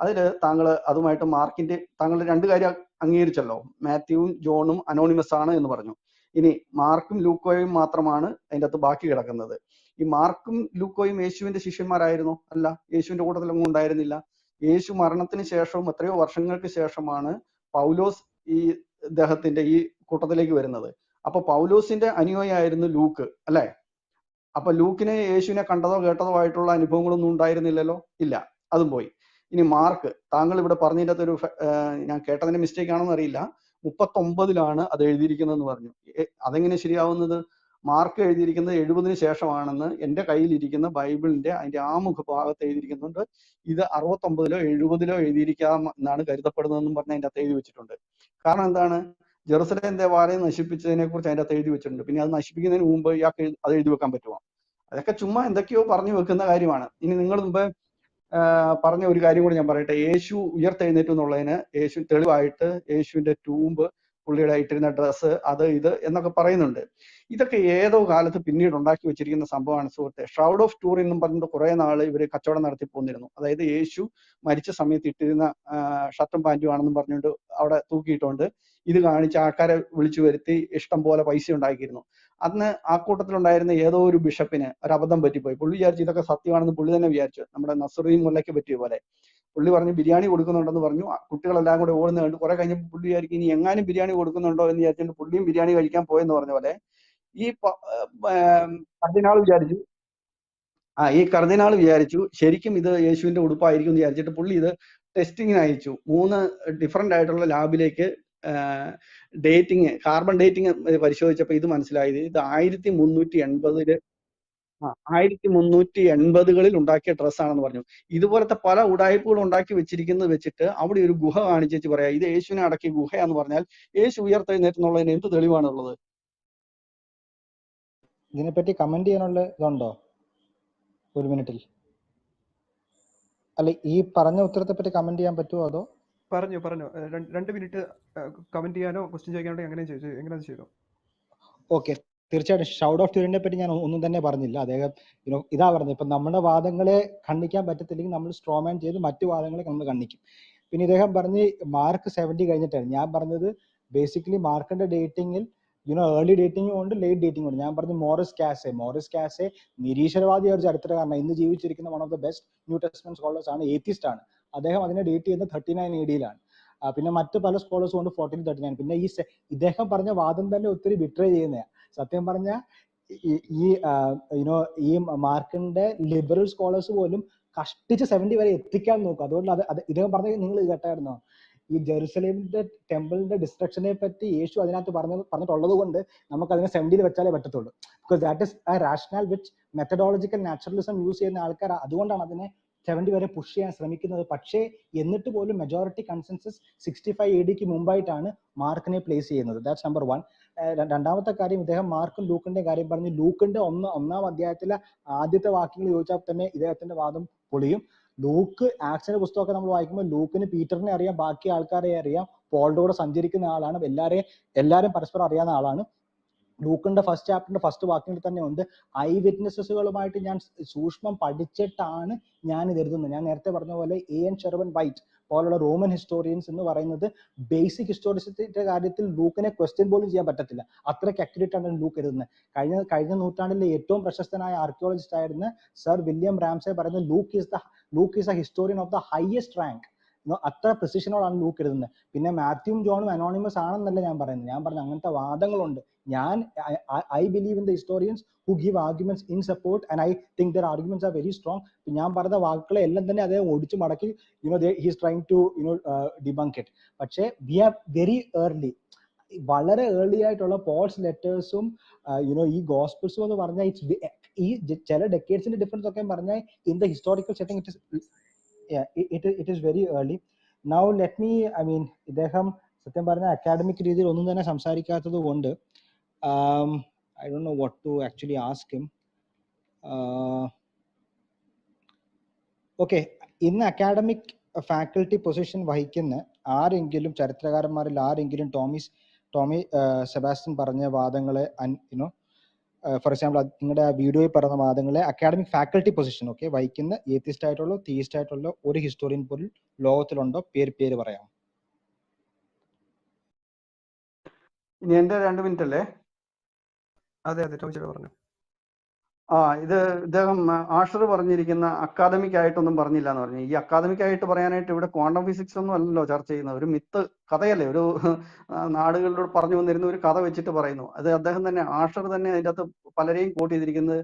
അതിൽ താങ്കൾ അതുമായിട്ട് മാർക്കിന്റെ താങ്കൾ 2 കാര്യം അംഗീകരിച്ചല്ലോ, മാത്യുവും ജോണും അനോണിമസ് ആണ് എന്ന് പറഞ്ഞു. ഇനി മാർക്കും ലൂക്കോയും മാത്രമാണ് അതിൻ്റെ അകത്ത് ബാക്കി കിടക്കുന്നത്. ഈ മാർക്കും ലൂക്കോയും യേശുവിന്റെ ശിഷ്യന്മാരായിരുന്നോ? അല്ല, യേശുവിന്റെ കൂട്ടത്തിലൊന്നും ഉണ്ടായിരുന്നില്ല. യേശു മരണത്തിന് ശേഷവും എത്രയോ വർഷങ്ങൾക്ക് ശേഷമാണ് പൗലോസ് ഈ ഇദ്ദേഹത്തിന്റെ ഈ കൂട്ടത്തിലേക്ക് വരുന്നത്. അപ്പൊ പൗലോസിന്റെ അനുയായിയായിരുന്നു ലൂക്ക്, അല്ലെ? അപ്പൊ ലൂക്കിന് യേശുവിനെ കണ്ടതോ കേട്ടതോ ആയിട്ടുള്ള അനുഭവങ്ങളൊന്നും ഉണ്ടായിരുന്നില്ലല്ലോ, ഇല്ല, അതും പോയി. ഇനി മാർക്ക്, താങ്കൾ ഇവിടെ പറഞ്ഞതിൻ്റെ അകത്തൊരു ഞാൻ കേട്ടതിന്റെ മിസ്റ്റേക്ക് ആണെന്ന് അറിയില്ല, 39 അത് എഴുതിയിരിക്കുന്നതെന്ന് പറഞ്ഞു. അതെങ്ങനെ ശരിയാവുന്നത്? മാർക്ക് എഴുതിയിരിക്കുന്നത് 70 ശേഷമാണെന്ന് എൻ്റെ കയ്യിലിരിക്കുന്ന ബൈബിളിന്റെ അതിന്റെ ആമുഖ ഭാഗത്ത് എഴുതിയിരിക്കുന്നുണ്ട്. ഇത് 69 70 എഴുതിയിരിക്കാം എന്നാണ് കരുതപ്പെടുന്നതെന്നും പറഞ്ഞ് അതിൻ്റെ അകത്ത് എഴുതി വെച്ചിട്ടുണ്ട്. കാരണം എന്താണ്? ജെറുസലേം ദേവാലയം നശിപ്പിച്ചതിനെ കുറിച്ച് അതിൻ്റെ അകത്ത് എഴുതി വെച്ചിട്ടുണ്ട്. പിന്നെ അത് നശിപ്പിക്കുന്നതിന് മുമ്പ് ഇയാൾക്ക് അത് എഴുതി വെക്കാൻ പറ്റുമോ? അതൊക്കെ ചുമ്മാ എന്തൊക്കെയോ പറഞ്ഞു വെക്കുന്ന കാര്യമാണ്. ഇനി നിങ്ങൾ മുമ്പ് പറഞ്ഞ ഒരു കാര്യം കൂടി ഞാൻ പറയട്ടെ. യേശു ഉയർത്തെഴുന്നേറ്റു എന്നുള്ളതിന് യേശു തെളിവായിട്ട് യേശുവിന്റെ ടൂമ്പ്, പുള്ളിയുടെ ഇട്ടിരുന്ന ഡ്രസ്സ്, അത് ഇത് എന്നൊക്കെ പറയുന്നുണ്ട്. ഇതൊക്കെ ഏതോ കാലത്ത് പിന്നീട് ഉണ്ടാക്കി വെച്ചിരിക്കുന്ന സംഭവമാണ് സുഹൃത്തെ. ഷൗഡ് ഓഫ് ടൂറിൻ എന്നും പറഞ്ഞിട്ട് കുറെ നാള് ഇവര് കച്ചവടം നടത്തി പോന്നിരുന്നു. അതായത് യേശു മരിച്ച സമയത്ത് ഇട്ടിരുന്ന ഷർട്ടും പാൻറ്റും ആണെന്നും പറഞ്ഞുകൊണ്ട് അവിടെ തൂക്കിയിട്ടുണ്ട്. ഇത് കാണിച്ച് ആൾക്കാരെ വിളിച്ചു വരുത്തി ഇഷ്ടം പോലെ പൈസ ഉണ്ടാക്കിയിരുന്നു. അന്ന് ആ കൂട്ടത്തിലുണ്ടായിരുന്ന ഏതോ ഒരു ബിഷപ്പിന് ഒരു അബദ്ധം പറ്റിപ്പോയി. പുള്ളി വിചാരിച്ചു ഇതൊക്കെ സത്യമാണെന്ന് പുള്ളി തന്നെ വിചാരിച്ചു. നമ്മുടെ നസറുദ്ദീൻ മുല്ലയ്ക്ക് പറ്റിയ പോലെ പുള്ളി പറഞ്ഞു ബിരിയാണി കൊടുക്കുന്നുണ്ടെന്ന് പറഞ്ഞു. കുട്ടികളെല്ലാം കൂടെ ഓടുന്ന കണ്ടു. കുറെ കഴിഞ്ഞപ്പോൾ പുള്ളി വിചാരിക്കും ഇനി എങ്ങാനും ബിരിയാണി കൊടുക്കുന്നുണ്ടോ എന്ന് വിചാരിച്ചിട്ട് പുള്ളിയും ബിരിയാണി കഴിക്കാൻ പോയെന്ന് പറഞ്ഞ പോലെ ഈ കർദിനാൾ വിചാരിച്ചു ശരിക്കും ഇത് യേശുവിന്റെ ഉടുപ്പായിരിക്കും എന്ന് വിചാരിച്ചിട്ട് പുള്ളി ഇത് ടെസ്റ്റിങ്ങിന് അയച്ചു. 3 ഡിഫറെന്റ് ആയിട്ടുള്ള ലാബിലേക്ക് കാർബൺ ഡേറ്റിംഗ് പരിശോധിച്ചപ്പോൾ ഇത് മനസ്സിലായത് ഇത് 1380കളിൽ ഉണ്ടാക്കിയ ഡ്രസ്സാണെന്ന് പറഞ്ഞു. ഇതുപോലത്തെ പല ഉടായ്പകളും ഉണ്ടാക്കി വെച്ചിരിക്കുന്നത് വെച്ചിട്ട് അവിടെ ഒരു ഗുഹ കാണിച്ചു പറയാ ഇത് യേശുവിനെ അടക്കിയ ഗുഹയാന്ന് പറഞ്ഞാൽ യേശു ഉയർത്തെഴുന്നേറ്റെന്നുള്ളതിന് എന്ത് തെളിവാണുള്ളത്? ഇതിനെപ്പറ്റി കമന്റ് ചെയ്യാനുള്ള ഇതുണ്ടോ? 1 മിനിറ്റിൽ അല്ല, ഈ പറഞ്ഞ ഉത്തരത്തെ പറ്റി കമന്റ് ചെയ്യാൻ പറ്റുമോ? അതോ പറഞ്ഞു 2 മിനിറ്റ് കമന്റ് ചെയ്യാനോ ക്വസ്റ്റ്യൻ ചോദിക്കാനോ എങ്ങനെ ചെയ്തു? ഓക്കെ, തീർച്ചയായിട്ടും ഷൗഡ് ഓഫ് ട്യൂറിനെ പറ്റി ഞാൻ ഒന്നും തന്നെ പറഞ്ഞില്ല. അദ്ദേഹം ഇതാ പറഞ്ഞത്, ഇപ്പൊ നമ്മുടെ വാദങ്ങളെ ഖണ്ഡിക്കാൻ പറ്റത്തില്ലെങ്കിൽ നമ്മൾ സ്ട്രോമാൻ ചെയ്ത് മറ്റു വാദങ്ങളെ നമ്മൾ ഖണ്ഡിക്കും. പിന്നെ ഇദ്ദേഹം പറഞ്ഞ് മാർക്ക് 70 കഴിഞ്ഞിട്ടാണ്. ഞാൻ പറഞ്ഞത് ബേസിക്കലി മാർക്കിന്റെ ഡേറ്റിംഗിൽ ഏർലി ഡേറ്റിംഗും ഉണ്ട്, ലേറ്റ് ഡേറ്റിംഗും ഉണ്ട്. ഞാൻ പറഞ്ഞു മോറിസ് കാസെ നിരീശ്വരവാദി ഒരു ചരിത്രകാരനാണ്, ഇന്ന് ജീവിച്ചിരിക്കുന്ന one of the best new testament scholars ആണ്, ഏത്തിസ്റ്റ് ആണ്. അദ്ദേഹം അതിനെ ഡേറ്റ് ചെയ്യുന്നത് 39 AD പിന്നെ മറ്റു പല സ്കോളേഴ്സും ഉണ്ട് 1439. പിന്നെ ഇദ്ദേഹം പറഞ്ഞ വാദം തന്നെ ഒത്തിരി ബിട്രേ ചെയ്യുന്നതാണ്. സത്യം പറഞ്ഞ ഈ മാർക്കിന്റെ ലിബറൽ സ്കോളേഴ്സ് പോലും കഷ്ടിച്ച് 70 വരെ എത്തിക്കാൻ നോക്കും. അതുകൊണ്ട് അത് ഇദ്ദേഹം പറഞ്ഞ നിങ്ങൾ കേട്ടായിരുന്നോ? ഈ ജെറുസലേമിന്റെ ടെമ്പിളിന്റെ ഡിസ്ട്രക്ഷനെ പറ്റി യേശു അതിനകത്ത് പറഞ്ഞിട്ടുള്ളത് കൊണ്ട് നമുക്ക് അതിനെ 70 വെച്ചാലേ പറ്റത്തുള്ളൂ. Because that is A rational which methodological naturalism use ചെയ്യുന്ന ആൾക്കാർ അതുകൊണ്ടാണ് അതിനെ 70 വരെ പുഷ് ചെയ്യാൻ ശ്രമിക്കുന്നത്. പക്ഷേ എന്നിട്ട് പോലും മെജോറിറ്റി കൺസെൻസസ് 65 AD മുമ്പായിട്ടാണ് മാർക്കിനെ പ്ലേസ് ചെയ്യുന്നത്. That's number 1. രണ്ടാമത്തെ കാര്യം, ഇദ്ദേഹം മാർക്കും ലൂക്കിന്റെ കാര്യം പറഞ്ഞു. ലൂക്കിന്റെ ഒന്നാം അധ്യായത്തിലെ ആദ്യത്തെ വാക്യങ്ങൾ ചോദിച്ചാൽ തന്നെ ഇദ്ദേഹത്തിന്റെ വാദം പൊളിയും. ലൂക്ക് ആക്ഷന്റെ പുസ്തകമൊക്കെ നമ്മൾ വായിക്കുമ്പോൾ ലൂക്കിന് പീറ്ററിനെ അറിയാം, ബാക്കി ആൾക്കാരെ അറിയാം, പോളുടെ കൂടെ സഞ്ചരിക്കുന്ന ആളാണ്, എല്ലാവരും പരസ്പരം അറിയാവുന്ന ആളാണ്. ലൂക്കിന്റെ ഫസ്റ്റ് ചാപ്റ്ററിന്റെ ഫസ്റ്റ് വാക്യങ്ങളിൽ തന്നെ ഉണ്ട്, ഐ വിറ്റ്നസ്സുകളുമായിട്ട് ഞാൻ സൂക്ഷ്മം പഠിച്ചിട്ടാണ് ഞാൻ ഇത് എഴുതുന്നത്. ഞാൻ നേരത്തെ പറഞ്ഞ പോലെ A.N. ഷെർവൻ വൈറ്റ് പോലുള്ള റോമൻ ഹിസ്റ്റോറിയൻസ് എന്ന് പറയുന്നത് ബേസിക് ഹിസ്റ്റോറിസിറ്റിയുടെ കാര്യത്തിൽ ലൂക്കിനെ ക്വസ്റ്റ്യൻ പോലും ചെയ്യാൻ പറ്റത്തില്ല, അത്രയ്ക്ക് അക്യുറേറ്റ് ആണ് ലൂക്ക് എഴുതുന്നത്. കഴിഞ്ഞ നൂറ്റാണ്ടിലെ ഏറ്റവും പ്രശസ്തനായ ആർക്കിയോളജിസ്റ്റ് ആയിരുന്ന സർ വില്യം റാംസെ പറയുന്നത് Luke is a historian of the highest rank. അത്ര പ്രിസിഷനോടാണ് ലൂക്ക് എഴുതുന്നത്. പിന്നെ മാത്യുവും ജോണും അനോണിമസ് ആണെന്നല്ല ഞാൻ പറയുന്നത്, ഞാൻ പറഞ്ഞ അങ്ങനത്തെ വാദങ്ങളുണ്ട്. I believe in the historians who give arguments in support and I think their arguments are very strong. ഞാൻ പറഞ്ഞ വാക്കുകളെ എല്ലാം തന്നെ അദ്ദേഹം ഒടിച്ചു മടക്കി he is trying to debunk it. പക്ഷേ we are very early, വളരെ ഏർലി ആയിട്ടുള്ള പോൾസ് ലെറ്റേഴ്സും ഈ ഗോസ്പിൾസും എന്ന് പറഞ്ഞാൽ ഈ ചില ഡെക്കേഡ്സിന്റെ ഡിഫറൻസ് ഒക്കെ പറഞ്ഞാൽ in the historical setting it is very early. Now let me, ഇദ്ദേഹം സത്യം പറഞ്ഞ അക്കാഡമിക് രീതിയിൽ ഒന്നും തന്നെ സംസാരിക്കാത്തത് കൊണ്ട് I don't know what to actually ask him. Okay, ഇന്ന് അക്കാഡമിക് ഫാക്കൽറ്റി പൊസിഷൻ വഹിക്കുന്ന ആരെങ്കിലും, ചരിത്രകാരന്മാരിൽ ആരെങ്കിലും ടോമി സെബാസ്റ്റ്യൻ പറഞ്ഞ വാദങ്ങളെ ഫോർ എക്സാമ്പിൾ നിങ്ങളുടെ ആ വീഡിയോയിൽ പറഞ്ഞ വാദങ്ങളെ അക്കാഡമിക് ഫാക്കൽറ്റി പൊസിഷൻ വഹിക്കുന്ന ഏത്തിസ്റ്റ് ആയിട്ടുള്ള തീയിസ്റ്റ് ആയിട്ടുള്ള ഒരു ഹിസ്റ്റോറിയൻ പോലും ലോകത്തിലുണ്ടോ? പേര് പറയാം. ഇനി എന്റെ 2 മിനിറ്റ് അല്ലേ? അതെ ടോമിച്ചേട്ടാ പറഞ്ഞു. ഇത് ഇദ്ദേഹം ആഷർ പറഞ്ഞിരിക്കുന്ന അക്കാദമിക് ആയിട്ടൊന്നും പറഞ്ഞില്ല എന്ന് പറഞ്ഞു. ഈ അക്കാദമിക് ആയിട്ട് പറയാനായിട്ട് ഇവിടെ ക്വാണ്ടം ഫിസിക്സ് ഒന്നും അല്ലല്ലോ ചർച്ച ചെയ്യുന്നത്, ഒരു മിത്ത് കഥയല്ലേ, ഒരു നാടുകളിലൂടെ പറഞ്ഞു വന്നിരുന്ന ഒരു കഥ വെച്ചിട്ട് പറയുന്നു. അത് അദ്ദേഹം തന്നെ, ആഷർ തന്നെ അതിൻ്റെ അകത്ത് പലരെയും കോട്ട് ചെയ്തിരിക്കുന്നത്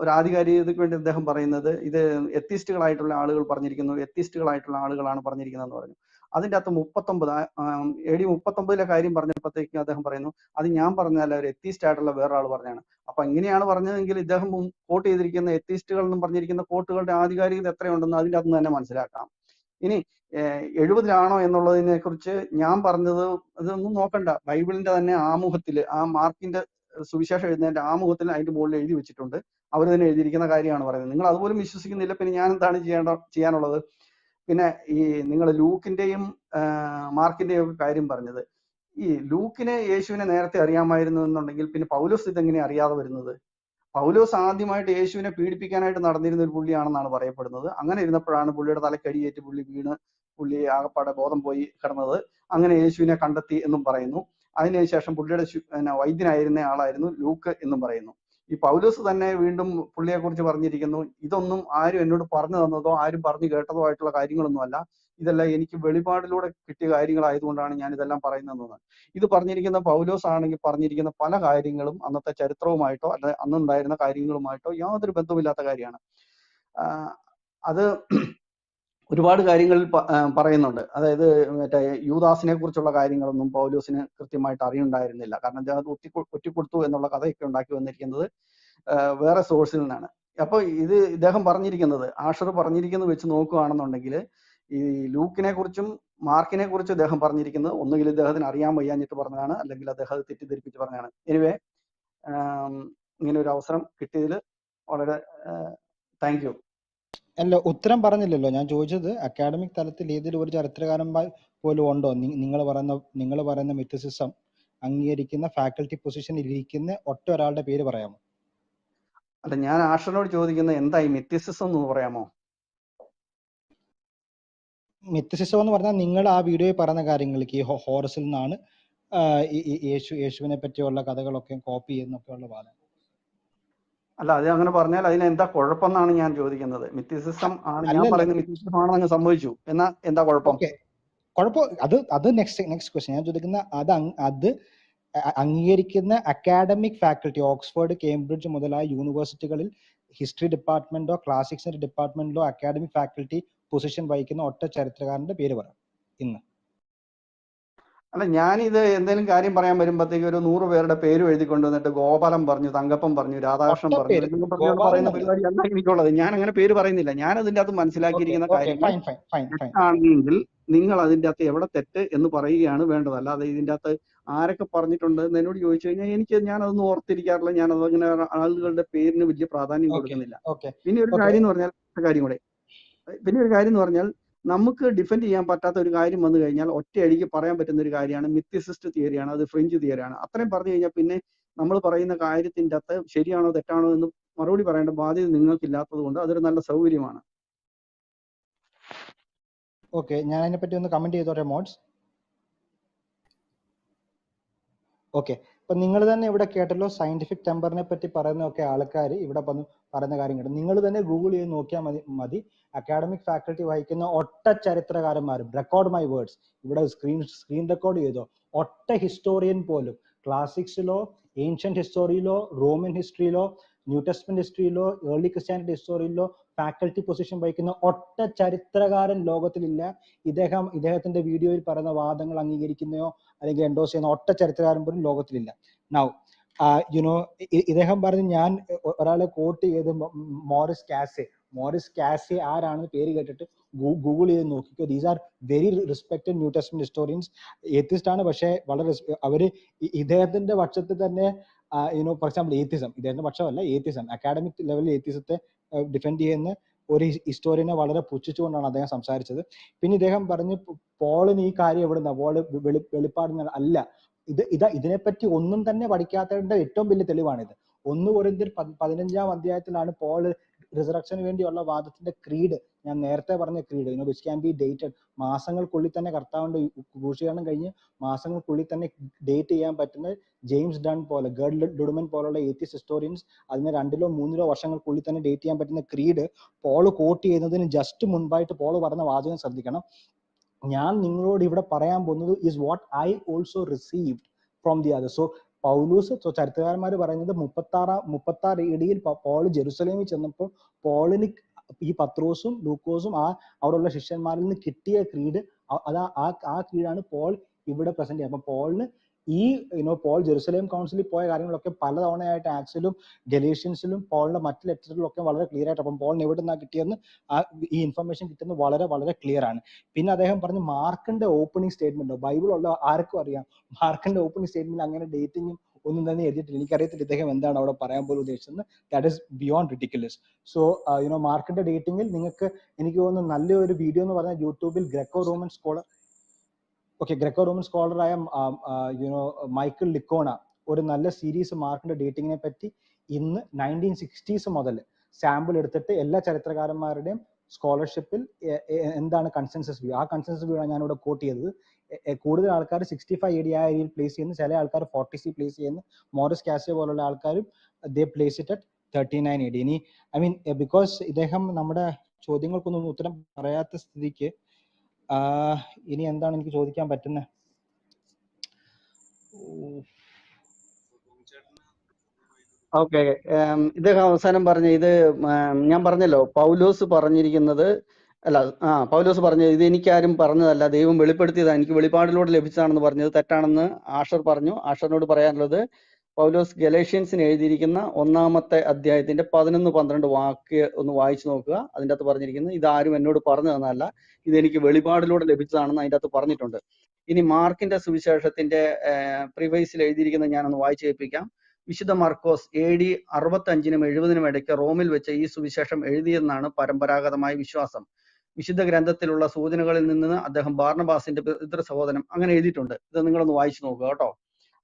ഒരു ആധികാരികതയ്ക്ക് വേണ്ടി അദ്ദേഹം പറയുന്നത് ഇത് എത്തിസ്റ്റുകളായിട്ടുള്ള ആളുകൾ പറഞ്ഞിരിക്കുന്നു, എത്തിസ്റ്റുകളായിട്ടുള്ള ആളുകളാണ് പറഞ്ഞിരിക്കുന്നതെന്ന് പറഞ്ഞു. അതിൻ്റെ അകത്ത് 39 കാര്യം പറഞ്ഞപ്പോഴത്തേക്കും അദ്ദേഹം പറയുന്നു അത് ഞാൻ പറഞ്ഞതല്ല, ഒരു എത്തിസ്റ്റ് ആയിട്ടുള്ള വേറൊരാൾ പറഞ്ഞാണ്. അപ്പൊ ഇങ്ങനെയാണ് പറഞ്ഞതെങ്കിൽ ഇദ്ദേഹം കോട്ട് ചെയ്തിരിക്കുന്ന എത്തിസ്റ്റുകൾ എന്നും പറഞ്ഞിരിക്കുന്ന കോട്ടുകളുടെ ആധികാരികത എത്രയുണ്ടെന്ന് അതിൻ്റെ അകത്ത് തന്നെ മനസ്സിലാക്കാം. ഇനി 70-ലാണോ എന്നുള്ളതിനെ കുറിച്ച് ഞാൻ പറഞ്ഞത് ഇതൊന്നും നോക്കണ്ട, ബൈബിളിന്റെ തന്നെ ആമുഖത്തിൽ, ആ മാർക്കിന്റെ സുവിശേഷം എഴുതുന്നതിന്റെ ആമുഖത്തിൽ അതിന്റെ മുകളിൽ എഴുതി വെച്ചിട്ടുണ്ട്, അവർ തന്നെ എഴുതിയിരിക്കുന്ന കാര്യമാണ് പറയുന്നത്. നിങ്ങൾ അതുപോലും വിശ്വസിക്കുന്നില്ല, പിന്നെ ഞാൻ എന്താണ് ചെയ്യാനുള്ളത്? പിന്നെ ഈ നിങ്ങൾ ലൂക്കിന്റെയും മാർക്കിന്റെയും ഒക്കെ കാര്യം പറഞ്ഞത്, ഈ ലൂക്കിനെ യേശുവിനെ നേരത്തെ അറിയാമായിരുന്നു എന്നുണ്ടെങ്കിൽ പിന്നെ പൗലോസ് ഇതെങ്ങനെ അറിയാതെ വരുന്നത്? പൗലോസ് ആദ്യമായിട്ട് യേശുവിനെ പീഡിപ്പിക്കാനായിട്ട് നടന്നിരുന്ന ഒരു പുള്ളിയാണെന്നാണ് പറയപ്പെടുന്നത്. അങ്ങനെ ഇരുന്നപ്പോഴാണ് പുള്ളിയുടെ തലക്കടിയേറ്റ് പുള്ളി വീണ് പുള്ളി ആകപ്പാടെ ബോധം പോയി കിടന്നത്. അങ്ങനെ യേശുവിനെ കണ്ടെത്തി എന്നും പറയുന്നു. അതിനുശേഷം പുള്ളിയുടെ വൈദ്യനായിരുന്ന ആളായിരുന്നു ലൂക്ക് എന്നും പറയുന്നു. ഈ പൗലോസ് തന്നെ വീണ്ടും പുള്ളിയെ കുറിച്ച് പറഞ്ഞിരിക്കുന്നു, ഇതൊന്നും ആരും എന്നോട് പറഞ്ഞു തന്നതോ ആരും പറഞ്ഞു കേട്ടതോ ആയിട്ടുള്ള കാര്യങ്ങളൊന്നും അല്ല, ഇതെല്ലാം എനിക്ക് വെളിപാടിലൂടെ കിട്ടിയ കാര്യങ്ങളായതുകൊണ്ടാണ് ഞാൻ ഇതെല്ലാം പറയുന്നതെന്ന്. ഇത് പറഞ്ഞിരിക്കുന്ന പൗലോസ് ആണെങ്കിൽ പറഞ്ഞിരിക്കുന്ന പല കാര്യങ്ങളും അന്നത്തെ ചരിത്രവുമായിട്ടോ അല്ലെ അന്നുണ്ടായിരുന്ന കാര്യങ്ങളുമായിട്ടോ യാതൊരു ബന്ധമില്ലാത്ത കാര്യമാണ്. അത് ഒരുപാട് കാര്യങ്ങളിൽ പറയുന്നുണ്ട്. അതായത് മറ്റേ യൂദാസിനെ കുറിച്ചുള്ള കാര്യങ്ങളൊന്നും പൗലോസിന് കൃത്യമായിട്ട് അറിയുണ്ടായിരുന്നില്ല. കാരണം അദ്ദേഹം ഒറ്റിക്കൊടുത്തു എന്നുള്ള കഥയൊക്കെ ഉണ്ടാക്കി വന്നിരിക്കുന്നത് വേറെ സോഴ്സിൽ നിന്നാണ്. അപ്പൊ ഇത് ഇദ്ദേഹം പറഞ്ഞിരിക്കുന്നത്, ആഷർ പറഞ്ഞിരിക്കുന്നത് വെച്ച് നോക്കുകയാണെന്നുണ്ടെങ്കിൽ ഈ ലൂക്കിനെ കുറിച്ചും മാർക്കിനെ കുറിച്ചും അദ്ദേഹം പറഞ്ഞിരിക്കുന്നത് ഒന്നുകിൽ ഇദ്ദേഹത്തിന് അറിയാൻ വയ്യാഞ്ഞിട്ട് പറഞ്ഞതാണ്, അല്ലെങ്കിൽ അദ്ദേഹം അത് തെറ്റിദ്ധരിപ്പിച്ച് പറഞ്ഞതാണ്. എനിവേ, ഇങ്ങനെ ഒരു അവസരം കിട്ടിയതിൽ വളരെ താങ്ക് യു. അല്ല, ഉത്തരം പറഞ്ഞില്ലല്ലോ. ഞാൻ ചോദിച്ചത് അക്കാഡമിക് തലത്തിൽ ഏതെങ്കിലും ഒരു ചരിത്രകാരൻ പോലും ഉണ്ടോ നിങ്ങൾ പറയുന്ന മിത്തിസിസം അംഗീകരിക്കുന്ന ഫാക്കൽറ്റി പൊസിഷനിൽ ഇരിക്കുന്ന ഒറ്റ ഒരാളുടെ പേര് പറയാമോ? അല്ല, ഞാൻ ആഷറിനോട് ചോദിക്കുന്നത് എന്തായി മിത്തിസിസം എന്ന് പറയാമോ? മിത്തിസിസം എന്ന് പറഞ്ഞാൽ നിങ്ങൾ ആ വീഡിയോയിൽ പറഞ്ഞ കാര്യങ്ങൾക്ക് ഈ ഹോറസിൽ നിന്നാണ് യേശുവിനെ പറ്റിയുള്ള കഥകളൊക്കെ കോപ്പി ചെയ്യുന്നൊക്കെയുള്ള വാദം. അല്ല, അത് അങ്ങനെ പറഞ്ഞാൽ അതിന് എന്താ കുഴപ്പമെന്നാണ് ഞാൻ ചോദിക്കുന്നത്. മിത്തിസിസം ആണ് ഞാൻ പറയുന്നത്, മിത്തിസിസം ആണെന്ന് സംഭവിച്ചു, എന്നാ എന്താ കുഴപ്പം? അത് നെക്സ്റ്റ് ക്വസ്റ്റ്യൻ. ഞാൻ ചോദിക്കുന്ന അത് അംഗീകരിക്കുന്ന അക്കാഡമിക് ഫാക്കൽറ്റി, ഓക്സ്ഫോർഡ്, കേംബ്രിഡ്ജ് മുതലായ യൂണിവേഴ്സിറ്റികളിൽ ഹിസ്റ്ററി ഡിപ്പാർട്ട്മെന്റോ ക്ലാസിക്സിന്റെ ഡിപ്പാർട്ട്മെന്റിലോ അക്കാഡമിക് ഫാക്കൽറ്റി പൊസിഷൻ വഹിക്കുന്ന ഒറ്റ ചരിത്രകാരന്റെ പേര് പറയാം ഇന്ന്. അല്ല, ഞാനിത് എന്തെങ്കിലും കാര്യം പറയാൻ വരുമ്പോഴത്തേക്ക് ഒരു 100 പേരുടെ പേരും എഴുതി കൊണ്ടുവന്നിട്ട് ഗോപാലൻ പറഞ്ഞു, തങ്കപ്പൻ പറഞ്ഞു, രാധാകൃഷ്ണൻ പറഞ്ഞു എന്നൊക്കെ പറഞ്ഞു പറയുന്ന പരിപാടി അല്ല എനിക്കുള്ളത്. ഞാൻ അങ്ങനെ പേര് പറയുന്നില്ല. ഞാൻ അതിന്റെ അകത്ത് മനസ്സിലാക്കിയിരിക്കുന്ന കാര്യങ്ങൾ നിങ്ങൾ അതിന്റെ അകത്ത് എവിടെ തെറ്റ് എന്ന് പറയുകയാണ് വേണ്ടത്. അല്ലാതെ ഇതിന്റെ അകത്ത് ആരൊക്കെ പറഞ്ഞിട്ടുണ്ട് എന്ന് എന്നോട് ചോദിച്ചു കഴിഞ്ഞാൽ ഞാനതൊന്നും ഓർത്തിരിക്കാറില്ല. ഞാൻ അതങ്ങനെ ആളുകളുടെ പേരിന് വലിയ പ്രാധാന്യം കൊടുക്കുന്നില്ല. പിന്നെ ഒരു കാര്യം എന്ന് പറഞ്ഞാൽ കാര്യം കൂടെ, പിന്നെ ഒരു കാര്യം എന്ന് പറഞ്ഞാൽ നമുക്ക് ഡിഫെൻഡ് ചെയ്യാൻ പറ്റാത്ത ഒരു കാര്യം വന്നു കഴിഞ്ഞാൽ ഒറ്റയടിക്ക് പറയാൻ പറ്റുന്ന ഒരു കാര്യമാണ് മിത്തിസിസ്റ്റ് തിയറിയാണ്, അത് ഫ്രിഞ്ച് തിയറിയാണ്. അത്രയും പറഞ്ഞു കഴിഞ്ഞാൽ പിന്നെ നമ്മൾ പറയുന്ന കാര്യത്തിൻ്റെ അകത്ത് ശരിയാണോ തെറ്റാണോ എന്ന് മറുപടി പറയേണ്ട ബാധ്യത നിങ്ങൾക്കില്ലാത്തത് കൊണ്ട് അതൊരു നല്ല സൗകര്യമാണ്. ഓക്കെ, ഞാൻ അതിനെപ്പറ്റി ഒന്ന് കമന്റ് ചെയ്തോട്ടെ മോഡ്സ്. ഓക്കെ, ഇപ്പൊ നിങ്ങൾ തന്നെ ഇവിടെ കേട്ടല്ലോ സയന്റിഫിക് ടെമ്പറിനെ പറ്റി പറയുന്നൊക്കെ ആൾക്കാർ ഇവിടെ വന്ന് പറയുന്ന കാര്യം കേട്ടു. നിങ്ങൾ തന്നെ ഗൂഗിൾ ചെയ്ത് നോക്കിയാൽ മതി അക്കാഡമിക് ഫാക്കൽറ്റി വഹിക്കുന്ന ഒട്ട ചരിത്രകാരന്മാരും, റെക്കോർഡ് മൈ വേർഡ്സ്, ഇവിടെ സ്ക്രീൻ റെക്കോർഡ് ചെയ്തോ, ഒട്ട ഹിസ്റ്റോറിയൻ പോലും ക്ലാസിക്സിലോ ഏൻഷ്യന്റ് ഹിസ്റ്ററിയിലോ റോമൻ ഹിസ്റ്ററിയിലോ ന്യൂ ടെസ്റ്റ്മെന്റ് ഹിസ്റ്ററിയിലോ ഏർലി ക്രിസ്ത്യാനിറ്റി ഹിസ്റ്ററിയിലോ ഫാക്കൽറ്റി പൊസിഷൻ വഹിക്കുന്ന ഒട്ട ചരിത്രകാരൻ ലോകത്തിലില്ല. ഇദ്ദേഹത്തിന്റെ വീഡിയോയിൽ പറയുന്ന വാദങ്ങൾ അംഗീകരിക്കുന്നയോ അല്ലെങ്കിൽ എൻഡോസ് ചെയ്യുന്ന ഒട്ട ചരിത്രകാരൻ പോലും ലോകത്തിലില്ല. നൗ യുനോ ഇദ്ദേഹം പറഞ്ഞ് ഞാൻ ഒരാളെ കോട്ട് ചെയ്ത് മോറിസ് കാസെ ആരാണെന്ന് പേര് കേട്ടിട്ട് ഗൂഗിൾ ചെയ്ത് നോക്കിക്കോ. These are very respected new testament historians. Atheist ആണ്, പക്ഷെ വളരെ അവര് ഇദ്ദേഹത്തിന്റെ പക്ഷത്ത് തന്നെ യുനോ ഫോർ എക്സാമ്പിൾ ഏത്തിസം, ഇദ്ദേഹത്തിന്റെ പക്ഷമല്ല ഏത്തിസം, അക്കാഡമിക് ലെവലിൽ ഏത്തിസത്തെ ഡിഫെൻഡ് ചെയ്യുന്ന ഒരു ഹിസ്റ്റോറിയനെ വളരെ പുച്ഛിച്ചുകൊണ്ടാണ് അദ്ദേഹം സംസാരിച്ചത്. പിന്നെ ഇദ്ദേഹം പറഞ്ഞു പോളിന് ഈ കാര്യം എവിടുന്ന, പോള് വെളിപ്പാടുന്ന അല്ല. ഇതിനെപ്പറ്റി ഒന്നും തന്നെ പഠിക്കാത്തതിന്റെ ഏറ്റവും വലിയ തെളിവാണിത്. 1 കൊരിന്ത്യർ 15-ാം അധ്യായത്തിലാണ് പോള് റിസറക്ഷന് വേണ്ടിയുള്ള വാദത്തിന്റെ ക്രീഡ്, ഞാൻ നേരത്തെ പറഞ്ഞ creed, which can be dated, മാസങ്ങൾക്കുള്ളിൽ തന്നെ കർത്താവിന്റെ ക്രൂശീകരണം കഴിഞ്ഞ് മാസങ്ങൾക്കുള്ളിൽ തന്നെ ഡേറ്റ് ചെയ്യാൻ പറ്റുന്ന ജെയിംസ് ഡൺ പോലെ, ഗേർഡ് ലുഡ്മൻ പോലുള്ള ഏത്തിസ്റ്റ് ഹിസ്റ്റോറിയൻസ് അതിന് 2-3 വർഷങ്ങൾക്കുള്ളിൽ തന്നെ ഡേറ്റ് ചെയ്യാൻ പറ്റുന്ന ക്രീഡ് പോള് കോട്ട് ചെയ്യുന്നതിന് ജസ്റ്റ് മുൻപായിട്ട് പോള് പറഞ്ഞ വാചകം ശ്രദ്ധിക്കണം. ഞാൻ നിങ്ങളോട് ഇവിടെ പറയാൻ പോകുന്നത് is what I also received from the other. So Paulose, ചരിത്രകാരന്മാർ പറയുന്നത് 36 AD പോള് ജെറുസലേമിൽ ചെന്നപ്പോൾ പോളിന് ഈ പത്രോസും ലൂക്കോസും അവിടെയുള്ള ശിഷ്യന്മാരിൽ നിന്ന് കിട്ടിയ ക്രീഡ്, ആ ക്രീഡാണ് പോൾ ഇവിടെ പ്രസന്റ് ചെയ്യുന്നത്. അപ്പൊ പോളിന് ഈ പോൾ ജെറുസലേം കൗൺസിലിൽ പോയ കാര്യങ്ങളൊക്കെ പലതവണയായിട്ട് ആക്സിലും ഗലേഷ്യൻസിലും പോളിന്റെ മറ്റു ലെറ്ററിലും ഒക്കെ വളരെ ക്ലിയർ ആയിട്ട്, അപ്പം പോളിന് എവിടെ നിന്നാണ് കിട്ടിയെന്ന് ഈ ഇൻഫർമേഷൻ കിട്ടുന്നത് വളരെ വളരെ ക്ലിയർ ആണ്. പിന്നെ അദ്ദേഹം പറഞ്ഞു മാർക്കിന്റെ ഓപ്പണിംഗ് സ്റ്റേറ്റ്മെന്റ്, ബൈബിൾ ഉള്ള ആർക്കും അറിയാം മാർക്കിന്റെ ഓപ്പണിംഗ് സ്റ്റേറ്റ്മെന്റ് അങ്ങനെ ഡേറ്റിങ്ങും ഒന്നും തന്നെ എഴുതിയിട്ടില്ല. എനിക്കറിയത്തില്ല ഇദ്ദേഹം എന്താണ് അവിടെ പറയാൻ പോലും ഉദ്ദേശിച്ചത്. That is beyond ridiculous. So മാർക്കിന്റെ ഡേറ്റിംഗിൽ നിങ്ങൾക്ക് എനിക്ക് തോന്നുന്നു നല്ലൊരു വീഡിയോ എന്ന് പറഞ്ഞാൽ യൂട്യൂബിൽ ഗ്രേക്കോ റോമൻ സ്കോളറായ മൈക്കിൾ ലിക്കോണ ഒരു നല്ല സീരീസ് മാർക്കിന്റെ ഡേറ്റിങ്ങിനെ പറ്റി ഇന്ന് 1960s മുതൽ സാമ്പിൾ എടുത്തിട്ട് എല്ലാ ചരിത്രകാരന്മാരുടെയും സ്കോളർഷിപ്പിൽ എന്താണ് കൺസെൻസസ് വ്യൂ, ആ കൺസെൻസസ് വ്യൂ ആണ് ഞാനിവിടെ കോട്ട് ചെയ്തത്. കൂടുതൽ ആൾക്കാർ 65 AD ആ ഏരിയയിൽ പ്ലേസ് ചെയ്യുന്നു, ചില ആൾക്കാർ 40C പ്ലേസ് ചെയ്യുന്നു, മോറിസ് കാസെ പോലുള്ള ആൾക്കാരും ദേ പ്ലേസ് ഇറ്റ് അറ്റ് 39 AD. ഇനി ബിക്കോസ് ഇദ്ദേഹം നമ്മുടെ ചോദ്യങ്ങൾക്കൊന്നും ഉത്തരം പറയാത്ത സ്ഥിതിക്ക് ഇനി എന്താണ് എനിക്ക് ചോദിക്കാൻ പറ്റുന്നത്? ഓക്കെ, ഇദ്ദേഹം അവസാനം പറഞ്ഞ ഇത് ഞാൻ പറഞ്ഞല്ലോ, പൗലോസ് പറഞ്ഞിരിക്കുന്നത് പൗലോസ് പറഞ്ഞത് ഇത് എനിക്കാരും പറഞ്ഞതല്ല, ദൈവം വെളിപ്പെടുത്തിയതാണ്, എനിക്ക് വെളിപ്പാടിലൂടെ ലഭിച്ചതാണെന്ന് പറഞ്ഞത് തെറ്റാണെന്ന് ആഷർ പറഞ്ഞു. ആഷറിനോട് പറയാനുള്ളത് പൗലോസ് ഗലേഷ്യൻസിന് എഴുതിയിരിക്കുന്ന 1-ാമത്തെ അധ്യായത്തിന്റെ 11-12 വാക്യ ഒന്ന് വായിച്ചു നോക്കുക. അതിൻ്റെ അകത്ത് പറഞ്ഞിരിക്കുന്നത് ഇതാരും എന്നോട് പറഞ്ഞു തന്നതല്ല, ഇത് എനിക്ക് വെളിപാടിലൂടെ ലഭിച്ചതാണെന്ന് അതിൻ്റെ അകത്ത് പറഞ്ഞിട്ടുണ്ട്. ഇനി മാർക്കിന്റെ സുവിശേഷത്തിന്റെ പ്രിവൈസിൽ എഴുതിയിരിക്കുന്നത് ഞാനൊന്ന് വായിച്ചു കേൾപ്പിക്കാം. വിശുദ്ധ മർക്കോസ് AD 65-നും 70-നും ഇടയ്ക്ക് റോമിൽ വെച്ച് ഈ സുവിശേഷം എഴുതിയെന്നാണ് പരമ്പരാഗതമായ വിശ്വാസം. വിശുദ്ധ ഗ്രന്ഥത്തിലുള്ള സൂചനകളിൽ നിന്ന് അദ്ദേഹം ബാർണബാസിന്റെ പിതൃ സഹോദരൻ അങ്ങനെ എഴുതിയിട്ടുണ്ട്. ഇത് നിങ്ങളൊന്ന് വായിച്ചു നോക്കുക കേട്ടോ.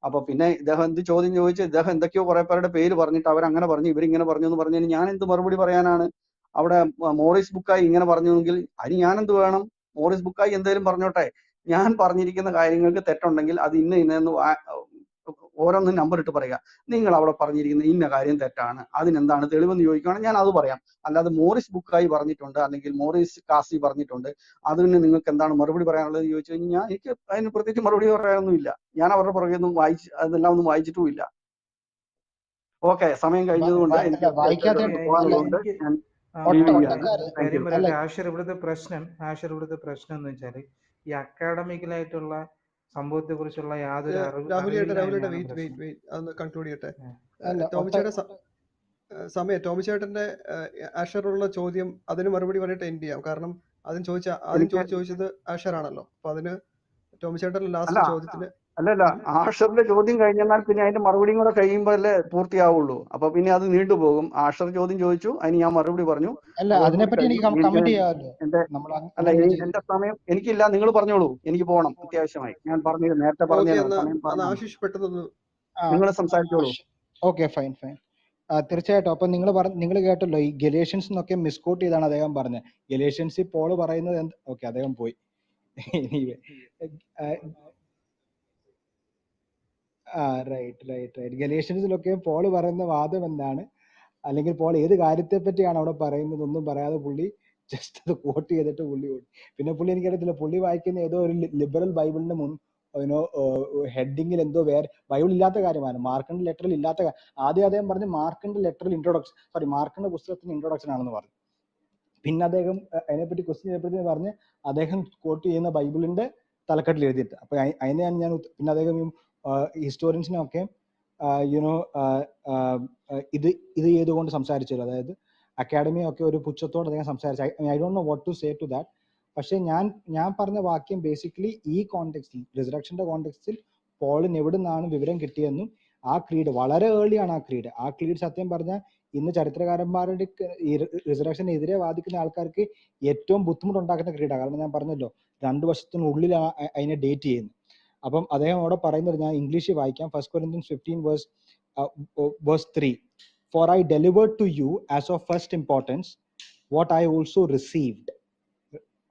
അപ്പൊ പിന്നെ ഇദ്ദേഹം എന്ത് ചോദ്യം ചോദിച്ചു, ഇദ്ദേഹം എന്തൊക്കെയോ കുറെ പേരുടെ പേര് പറഞ്ഞിട്ട് അവരങ്ങനെ പറഞ്ഞു ഇവരിങ്ങനെ പറഞ്ഞു എന്ന് പറഞ്ഞു, ഞാൻ എന്ത് മറുപടി പറയാനാണ്? അവിടെ മോറിസ് ബുക്കായി ഇങ്ങനെ പറഞ്ഞെങ്കിൽ അതിന് ഞാൻ എന്ത് വേണം? മോറിസ് ബുക്കായി എന്തെങ്കിലും പറഞ്ഞോട്ടെ. ഞാൻ പറഞ്ഞിരിക്കുന്ന കാര്യങ്ങൾക്ക് തെറ്റുണ്ടെങ്കിൽ അത് ഇന്നെന്ന് ഓരോന്നും നമ്പർ ഇട്ട് പറയുക. നിങ്ങൾ അവിടെ പറഞ്ഞിരിക്കുന്ന ഇന്ന കാര്യം തെറ്റാണ്, അതിനെന്താണ് തെളിവെന്ന് ചോദിക്കുകയാണെങ്കിൽ ഞാൻ അത് പറയാം. അല്ലാതെ മോറിസ് ബുക്കായി പറഞ്ഞിട്ടുണ്ട് അല്ലെങ്കിൽ മോറിസ് കാസി പറഞ്ഞിട്ടുണ്ട് അതിന് നിങ്ങൾക്ക് എന്താണ് മറുപടി പറയാനുള്ളത് ചോദിച്ചു കഴിഞ്ഞാൽ എനിക്ക് അതിന് പ്രത്യേകിച്ച് മറുപടി പറയാനൊന്നുമില്ല. ഞാൻ അവരുടെ പുറകെ ഒന്നും അതെല്ലാം ഒന്നും വായിച്ചിട്ടുമില്ല. ഓക്കെ, സമയം കഴിഞ്ഞതുകൊണ്ട് എനിക്ക് പോകാനുള്ളതുകൊണ്ട് ഞാൻ ആഷർ ഇവിടുത്തെ പ്രശ്നം എന്ന് വെച്ചാൽ ഈ അക്കാഡമിക്കലായിട്ടുള്ള സംഭവത്തെ കുറിച്ചുള്ള യാതൊരു കൺക്ലൂഡ് ചെയ്യട്ടെ. ടോമിച്ചേട്ടന്റെ ആഷറുള്ള ചോദ്യം അതിന് മറുപടി പറഞ്ഞിട്ട് എൻഡ് ചെയ്യാം. കാരണം ആദ്യം ചോദിച്ചത് ആഷർ ആണല്ലോ. അപ്പൊ അതിന് ടോമിച്ചേട്ടന്റെ ലാസ്റ്റ് ചോദ്യത്തിന് അല്ലല്ല, ആഷറിന്റെ ചോദ്യം കഴിഞ്ഞാൽ പിന്നെ അതിന്റെ മറുപടിയും കൂടെ കഴിയുമ്പോഴല്ലേ പൂർത്തിയാവുള്ളൂ. അപ്പൊ പിന്നെ അത് നീണ്ടുപോകും. ആഷർ ചോദ്യം ചോദിച്ചു, അതിന് ഞാൻ മറുപടി പറഞ്ഞു, അല്ല അതോടുകൂടി അതിനെപ്പറ്റി കഴിഞ്ഞു. എനിക്ക് എനിക്ക് കമന്റ് ചെയ്യാമല്ലോ. എന്റെ നമ്മൾ അല്ല അങ്ങനെ എന്റെ ചെയ്തു. സമയം എനിക്കില്ല, നിങ്ങൾ പറഞ്ഞോളൂ. എനിക്ക് പോകണം അത്യാവശ്യമായി. ഞാൻ പറഞ്ഞു, നേരത്തെ ഓക്കെ, പറഞ്ഞല്ലോ, എന്നാ സമയം പറഞ്ഞു. ആശിഷ് പെട്ടെന്ന് നിങ്ങൾ സംസാരിച്ചോളൂ. Okay, fine fine. തീർച്ചയായിട്ടും. അപ്പൊ നിങ്ങൾ കേട്ടല്ലോ, ഈ ഗലേഷ്യൻസ് എന്നൊക്കെ മിസ്കോട്ട് ചെയ്താണ് അദ്ദേഹം പറഞ്ഞത്. ഗലേഷ്യൻസിൽ പോള് പറയുന്നത് ഓക്കെ, അദ്ദേഹം പോയി. റൈറ്റ്. ഗലേഷ്യൻസിലൊക്കെ പോള് പറയുന്ന വാദം എന്താണ്, അല്ലെങ്കിൽ പോൾ ഏത് കാര്യത്തെ പറ്റിയാണ് അവിടെ പറയുന്നത് ഒന്നും പറയാതെ പുള്ളി ജസ്റ്റ് അത് കോട്ട് ചെയ്തിട്ട് പുള്ളി ഓടി. പിന്നെ പുള്ളി എനിക്കറിയത്തില്ല, പുള്ളി വായിക്കുന്ന ഏതോ ഒരു ലിബറൽ ബൈബിളിന്റെ ഹെഡിങ്ങിൽ എന്തോ വേറെ ബൈബിൾ ഇല്ലാത്ത കാര്യമാണ്, മാർക്കിന്റെ ലെറ്ററിൽ ഇല്ലാത്ത ആദ്യം അദ്ദേഹം പറഞ്ഞു മാർക്കിന്റെ ലെറ്ററിൽ മാർക്കിന്റെ പുസ്തകത്തിന് ഇൻട്രൊഡക്ഷൻ ആണെന്ന് പറഞ്ഞു. പിന്നെ അദ്ദേഹം അതിനെപ്പറ്റി ക്വസ്റ്റ്യൻ ചെയ്യപ്പെടുന്ന പറഞ്ഞ് അദ്ദേഹം കോട്ട് ചെയ്യുന്ന ബൈബിളിന്റെ തലക്കെട്ടിൽ എഴുതിയിട്ട്. അപ്പൊ അതിനെയാണ് ഞാൻ പിന്നെ അദ്ദേഹം ഹിസ്റ്റോറിയൻസിനൊക്കെ യുനോ ഇത് ചെയ്തുകൊണ്ട് സംസാരിച്ചല്ലോ. അതായത് അക്കാഡമിയൊക്കെ ഒരു പുച്ഛത്തോടെ അദ്ദേഹം സംസാരിച്ചു. I don't know what to say to that. പക്ഷെ ഞാൻ പറഞ്ഞ വാക്യം ബേസിക്കലി ഈ കോണ്ടെക്സ്റ്റിൽ, റിസറക്ഷന്റെ കോണ്ടെക്സ്റ്റിൽ പോളിന് എവിടെ നിന്നാണ് വിവരം കിട്ടിയെന്നും ആ ക്രീഡ് വളരെ ഏർലിയാണ്. ആ ക്രീഡ് സത്യം പറഞ്ഞാൽ ഇന്ന് ചരിത്രകാരന്മാരുടെ ഈ റിസറക്ഷനെതിരെ വാദിക്കുന്ന ആൾക്കാർക്ക് ഏറ്റവും ബുദ്ധിമുട്ടുണ്ടാക്കുന്ന ക്രീഡാണ്. കാരണം ഞാൻ പറഞ്ഞല്ലോ, 2 വർഷത്തിനുള്ളിൽ അതിനെ ഡേറ്റ് ചെയ്യുന്നത്. അപ്പം അദ്ദേഹം അവിടെ പറയുന്നത് ഞാൻ ഇംഗ്ലീഷിൽ വായിക്കാം. 1 Corinthians 15 verse 3. For I delivered to you as of first importance what I also received.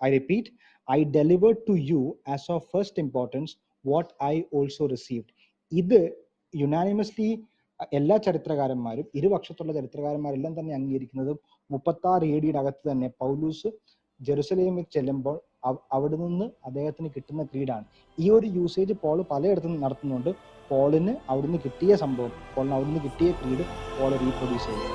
I repeat, I delivered to you as of first importance what I also received. ഇത് യുനാനിമസ്ലി എല്ലാ ചരിത്രകാരന്മാരും, ഇരുപക്ഷത്തുള്ള ചരിത്രകാരന്മാരെല്ലാം തന്നെ അംഗീകരിക്കുന്നതും 36 AD അകത്ത് തന്നെ പൗലൂസ് ജെറുസലേമിൽ ചെല്ലുമ്പോൾ അവിടെ നിന്ന് അദ്ദേഹത്തിന് കിട്ടുന്ന ക്രീഡാണ്. ഈ ഒരു യൂസേജ് പോൾ പലയിടത്തും നടത്തുന്നുണ്ട്. പോളിന് അവിടുന്ന് കിട്ടിയ സംഭവം, പോളിന് അവിടുന്ന് കിട്ടിയ ക്രീഡ് പോൾ റീപ്രൊഡ്യൂസ് ചെയ്തു.